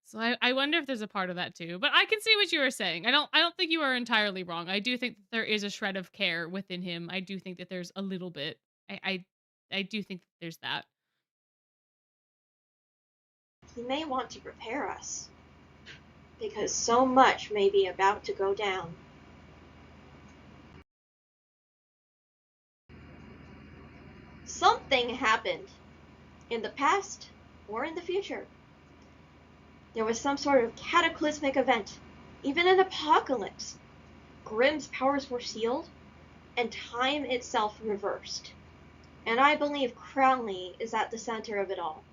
So I wonder if there's a part of that too. But I can see what you were saying. I don't think you are entirely wrong. I do think that there is a shred of care within him. I do think that there's a little bit. I do think that there's that. He may want to prepare us, because so much may be about to go down. Something happened, in the past or in the future. There was some sort of cataclysmic event, even an apocalypse. Grimm's powers were sealed, and time itself reversed. And I believe Crowley is at the center of it all.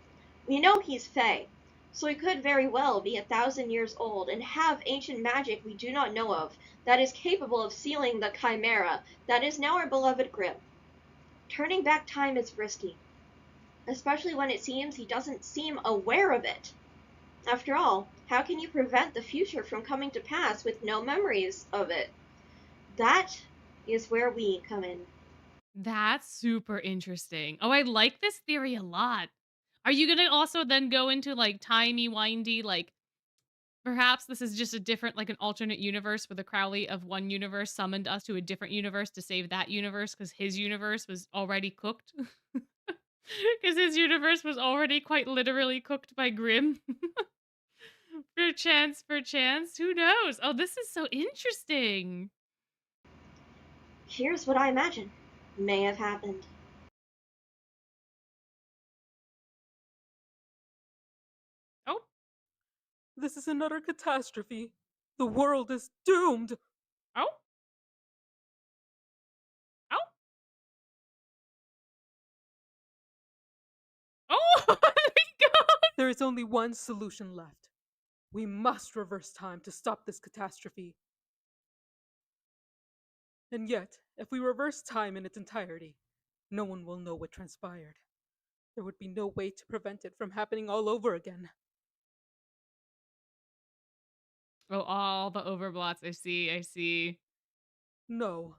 We know he's Fae, so he could very well be 1,000 years old and have ancient magic we do not know of that is capable of sealing the chimera that is now our beloved Grimm. Turning back time is risky, especially when it seems he doesn't seem aware of it. After all, how can you prevent the future from coming to pass with no memories of it? That is where we come in. That's super interesting. Oh, I like this theory a lot. Are you gonna also then go into timey-wimey, perhaps this is just a different, an alternate universe where the Crowley of one universe summoned us to a different universe to save that universe because his universe was already cooked? Because his universe was already quite literally cooked by Grimm. Perchance. Who knows? Oh, this is so interesting. Here's what I imagine may have happened. Oh, This is another catastrophe. The world is doomed. oh, oh. Oh my god! There is only one solution left. We must reverse time to stop this catastrophe. And yet, if we reverse time in its entirety, no one will know what transpired. There would be no way to prevent it from happening all over again. Oh, all the overblots. I see. No,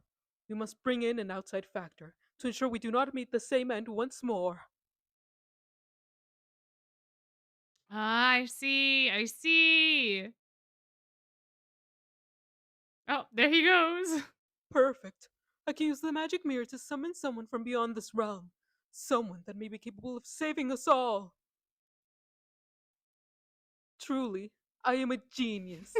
we must bring in an outside factor to ensure we do not meet the same end once more. I see. Oh, there he goes. Perfect. I can use the magic mirror to summon someone from beyond this realm. Someone that may be capable of saving us all. Truly, I am a genius.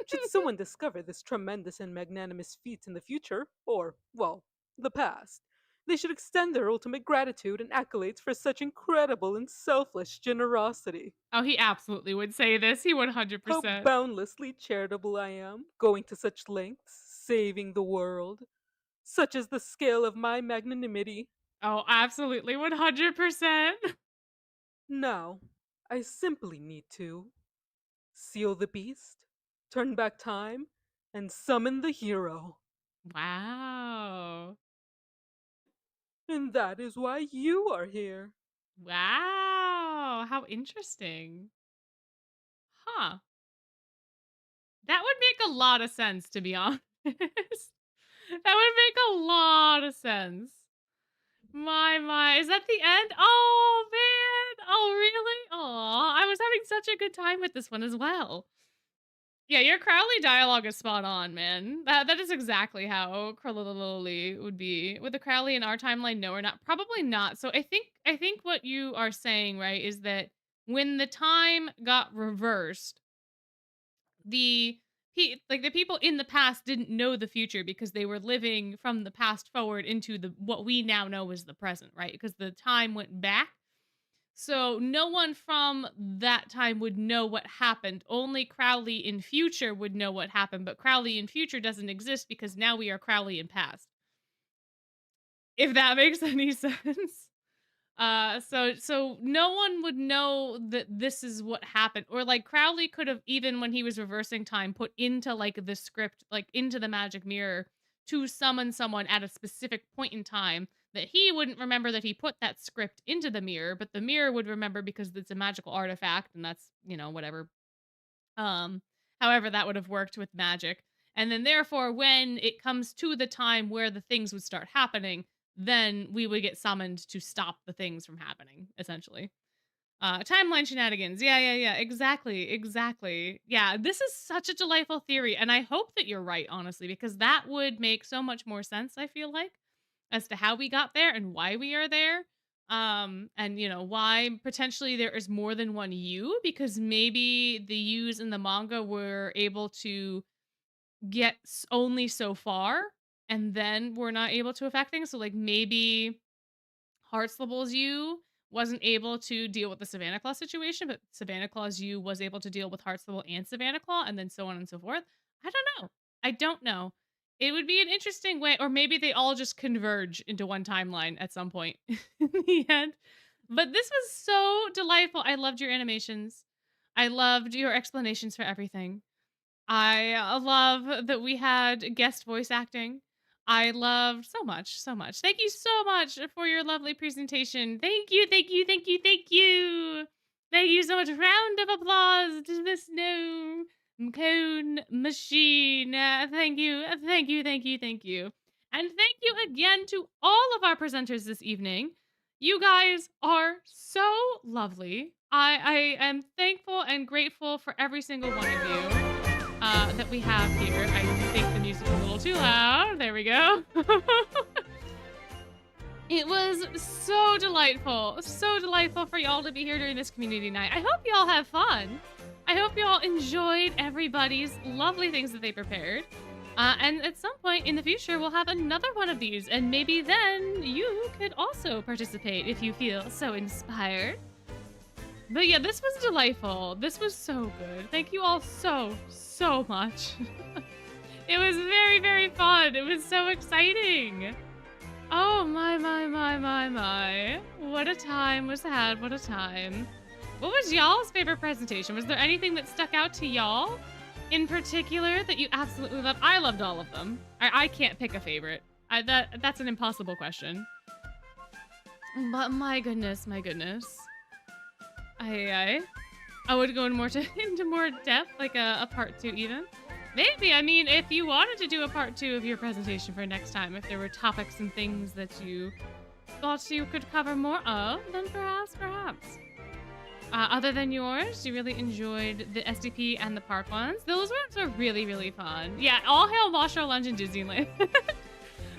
Should someone discover this tremendous and magnanimous feat in the future, or, well, the past, they should extend their ultimate gratitude and accolades for such incredible and selfless generosity. Oh, he absolutely would say this. He would 100%. How boundlessly charitable I am, going to such lengths, saving the world. Such is the scale of my magnanimity. Oh, absolutely 100%. Now, I simply need to seal the beast, turn back time, and summon the hero. Wow. And that is why you are here. Wow. How interesting. Huh. That would make a lot of sense, to be honest. That would make a lot of sense. My. Is that the end? Oh, man. Oh, really? Oh, I was having such a good time with this one as well. Yeah, your Crowley dialogue is spot on, man. That is exactly how Crowley would be. With the Crowley in our timeline, no, or not. Probably not. So I think what you are saying, right, is that when the time got reversed, the the people in the past didn't know the future because they were living from the past forward into the what we now know as the present, right? Because the time went back. So no one from that time would know what happened. Only Crowley in future would know what happened, but Crowley in future doesn't exist because now we are Crowley in past. If that makes any sense. So no one would know that this is what happened. Or like Crowley could have, even when he was reversing time, put into like the script, like into the magic mirror to summon someone at a specific point in time that he wouldn't remember that he put that script into the mirror, but the mirror would remember because it's a magical artifact and that's, whatever. Um, However that would have worked with magic. And then therefore when it comes to the time where the things would start happening, then we would get summoned to stop the things from happening, essentially. Timeline shenanigans. Yeah. Exactly. Yeah, this is such a delightful theory, and I hope that you're right, honestly, because that would make so much more sense, I feel like, as to how we got there and why we are there. And why potentially there is more than one you, because maybe the yous in the manga were able to get only so far and then we're not able to affect things. So like maybe Heartslable's you wasn't able to deal with the Savannah Claw situation, but Savannah Claw's you was able to deal with Heartslable and Savannah Claw, and then so on and so forth. I don't know. It would be an interesting way, or maybe they all just converge into one timeline at some point in the end. But this was so delightful. I loved your animations. I loved your explanations for everything. I love that we had guest voice acting. I loved so much. Thank you so much for your lovely presentation. Thank you. Thank you so much. Round of applause to the snow cone machine. Thank you. And thank you again to all of our presenters this evening. You guys are so lovely. I am thankful and grateful for every single one of you. That we have here. I think the music's a little too loud. There we go. It was so delightful for y'all to be here during this community night. I hope y'all have fun. I hope y'all enjoyed everybody's lovely things that they prepared. And at some point in the future, we'll have another one of these, and maybe then you could also participate if you feel so inspired. But yeah, this was delightful. This was so good. Thank you all so much. It was very, very fun. It was so exciting. Oh my. What a time was had. What a time. What was y'all's favorite presentation? Was there anything that stuck out to y'all in particular that you absolutely loved? I loved all of them. I can't pick a favorite. That's an impossible question. But my goodness. I would go into more depth, like a part 2 even. Maybe, I mean, if you wanted to do a part 2 of your presentation for next time, if there were topics and things that you thought you could cover more of, then perhaps. Other than yours, you really enjoyed the SDP and the park ones. Those ones are really, really fun. Yeah, all hail Marshall Lunch in Disneyland.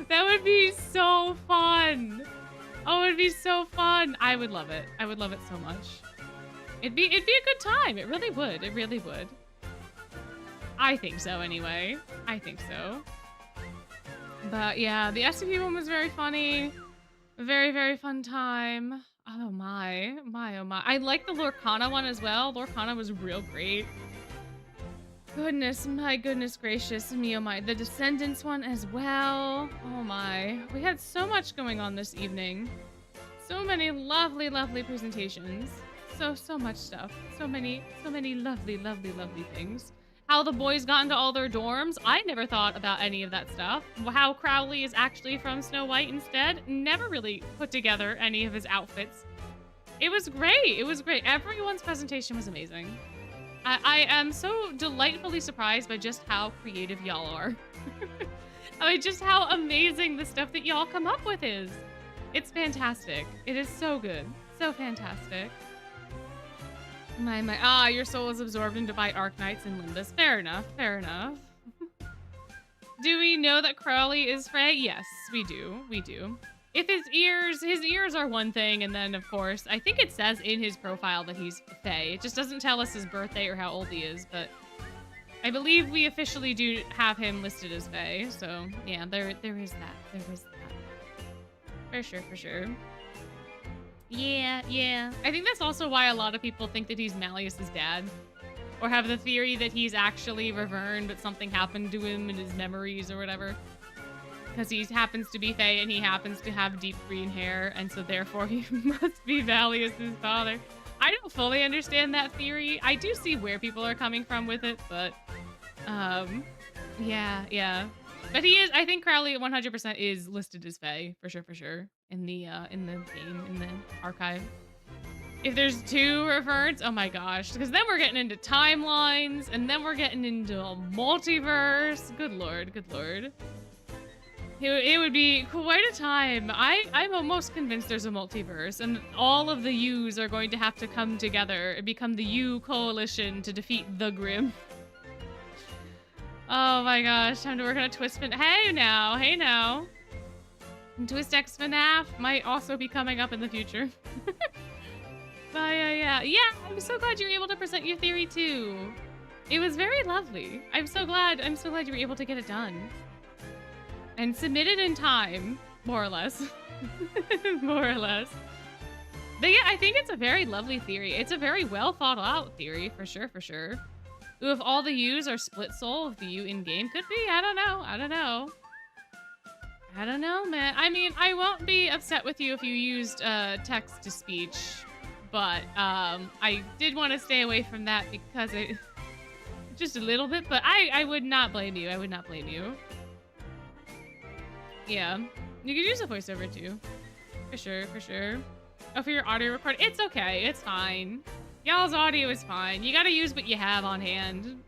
That would be so fun. Oh, it'd be so fun. I would love it. I would love it so much. It'd be a good time. It really would. I think so anyway. I think so. But yeah, the SCP one was very funny. Very, very fun time. Oh my. I like the Lorcana one as well. Lorcana was real great. Goodness gracious me, oh my. The Descendants one as well. Oh my. We had so much going on this evening. So many lovely presentations. So much stuff. So many lovely things. How the boys got into all their dorms. I never thought about any of that stuff. How Crowley is actually from Snow White instead. Never really put together any of his outfits. It was great. Everyone's presentation was amazing. I am so delightfully surprised by just how creative y'all are. I mean, just how amazing the stuff that y'all come up with is. It's fantastic. It is so good. So fantastic. My. Ah, your soul is absorbed into by Arknights and Lindas. Fair enough. Fair enough. Do we know that Crowley is Frey? Yes, we do. We do. If his ears are one thing, and then, of course, I think it says in his profile that he's Fey. It just doesn't tell us his birthday or how old he is, but I believe we officially do have him listed as Fey, so yeah, there is that. There is that. For sure, for sure. Yeah. I think that's also why a lot of people think that he's Malleus's dad. Or have the theory that he's actually Revern, but something happened to him in his memories or whatever. Because he happens to be Fey and he happens to have deep green hair, and so therefore he must be Malleus's father. I don't fully understand that theory. I do see where people are coming from with it, but yeah. But he is, I think Crowley 100% is listed as Fey, for sure, in the game, in the archive. If there's two Reverns, oh my gosh, because then we're getting into timelines, and then we're getting into a multiverse. Good lord. It would be quite a time. I'm almost convinced there's a multiverse, and all of the U's are going to have to come together and become the U coalition to defeat the Grimm. Oh my gosh, time to work on a twist fin- Hey now. And Twist X FNAF might also be coming up in the future. Yeah, I'm so glad you were able to present your theory too. It was very lovely. I'm so glad you were able to get it done. And submit it in time, more or less. More or less. But yeah, I think it's a very lovely theory. It's a very well thought out theory, for sure. Ooh, if all the U's are split soul, if the U in-game could be, I don't know, man. I mean, I won't be upset with you if you used text-to-speech, but I did want to stay away from that because it... just a little bit, but I would not blame you. Yeah, you could use a voiceover too. For sure. Oh, for your audio record, it's okay, it's fine. Y'all's audio is fine. You gotta use what you have on hand.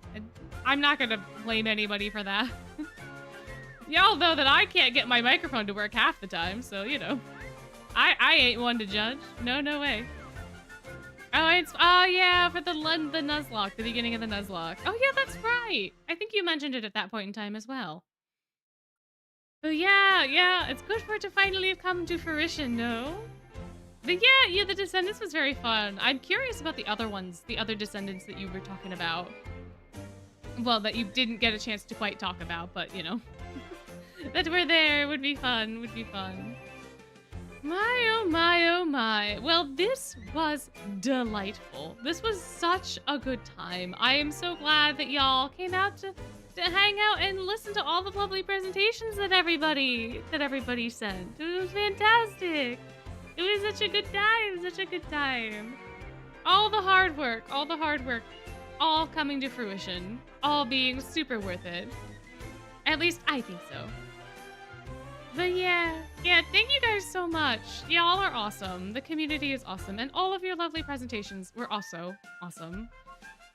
I'm not gonna blame anybody for that. Y'all know that I can't get my microphone to work half the time, so, you know. I ain't one to judge. No way. Oh yeah, for the Nuzlocke, the beginning of the Nuzlocke. Oh yeah, that's right. I think you mentioned it at that point in time as well. But yeah, it's good for it to finally have come to fruition, no? But yeah, the Descendants was very fun. I'm curious about the other ones, the other Descendants that you were talking about. Well, that you didn't get a chance to quite talk about, but, you know. That were there would be fun, My, oh my. Well, this was delightful. This was such a good time. I am so glad that y'all came out to hang out and listen to all the lovely presentations that everybody sent. It was fantastic. It was such a good time. All the hard work, all coming to fruition, all being super worth it. At least I think so. But yeah, thank you guys so much. Y'all are awesome. The community is awesome, and all of your lovely presentations were also awesome.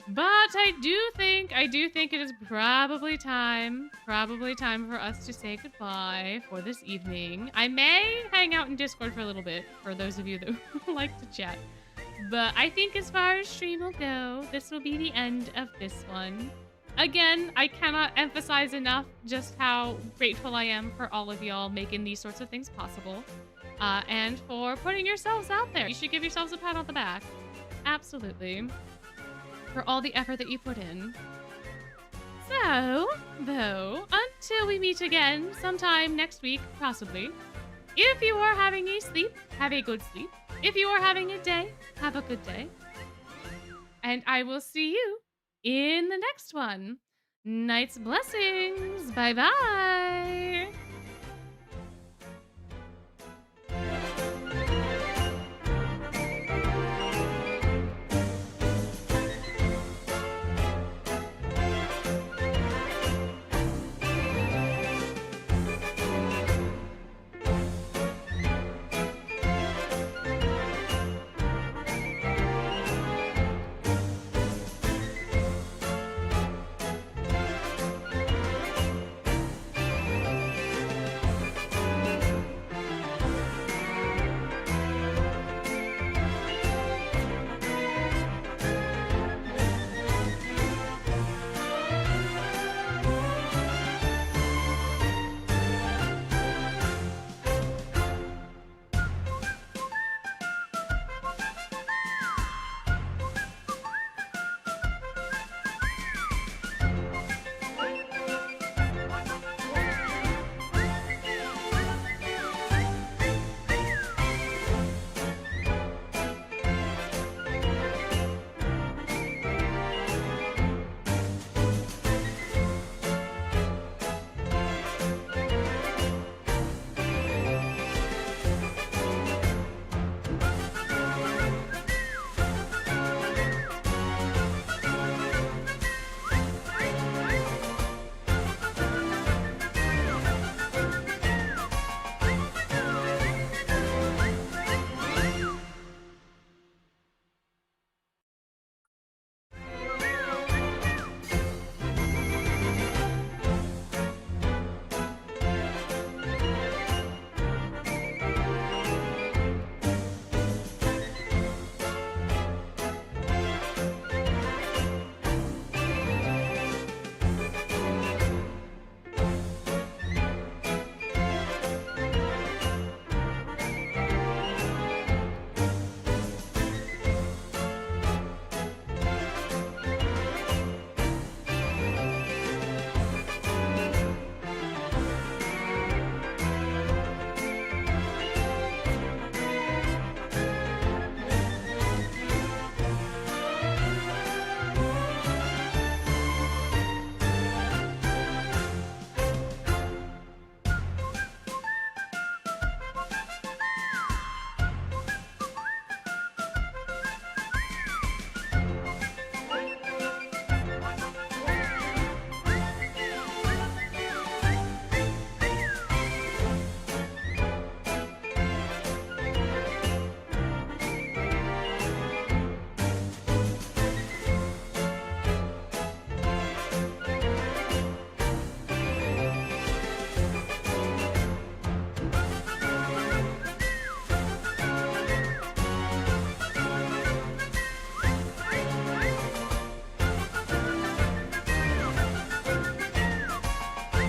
But I do think it is probably time for us to say goodbye for this evening. I may hang out in Discord for a little bit, for those of you that like to chat. But I think as far as stream will go, this will be the end of this one. Again, I cannot emphasize enough just how grateful I am for all of y'all making these sorts of things possible. And for putting yourselves out there. You should give yourselves a pat on the back. Absolutely. For all the effort that you put in. So, though, until we meet again sometime next week, possibly, if you are having a sleep, have a good sleep. If you are having a day, have a good day. And I will see you in the next one. Night's blessings. Bye-bye.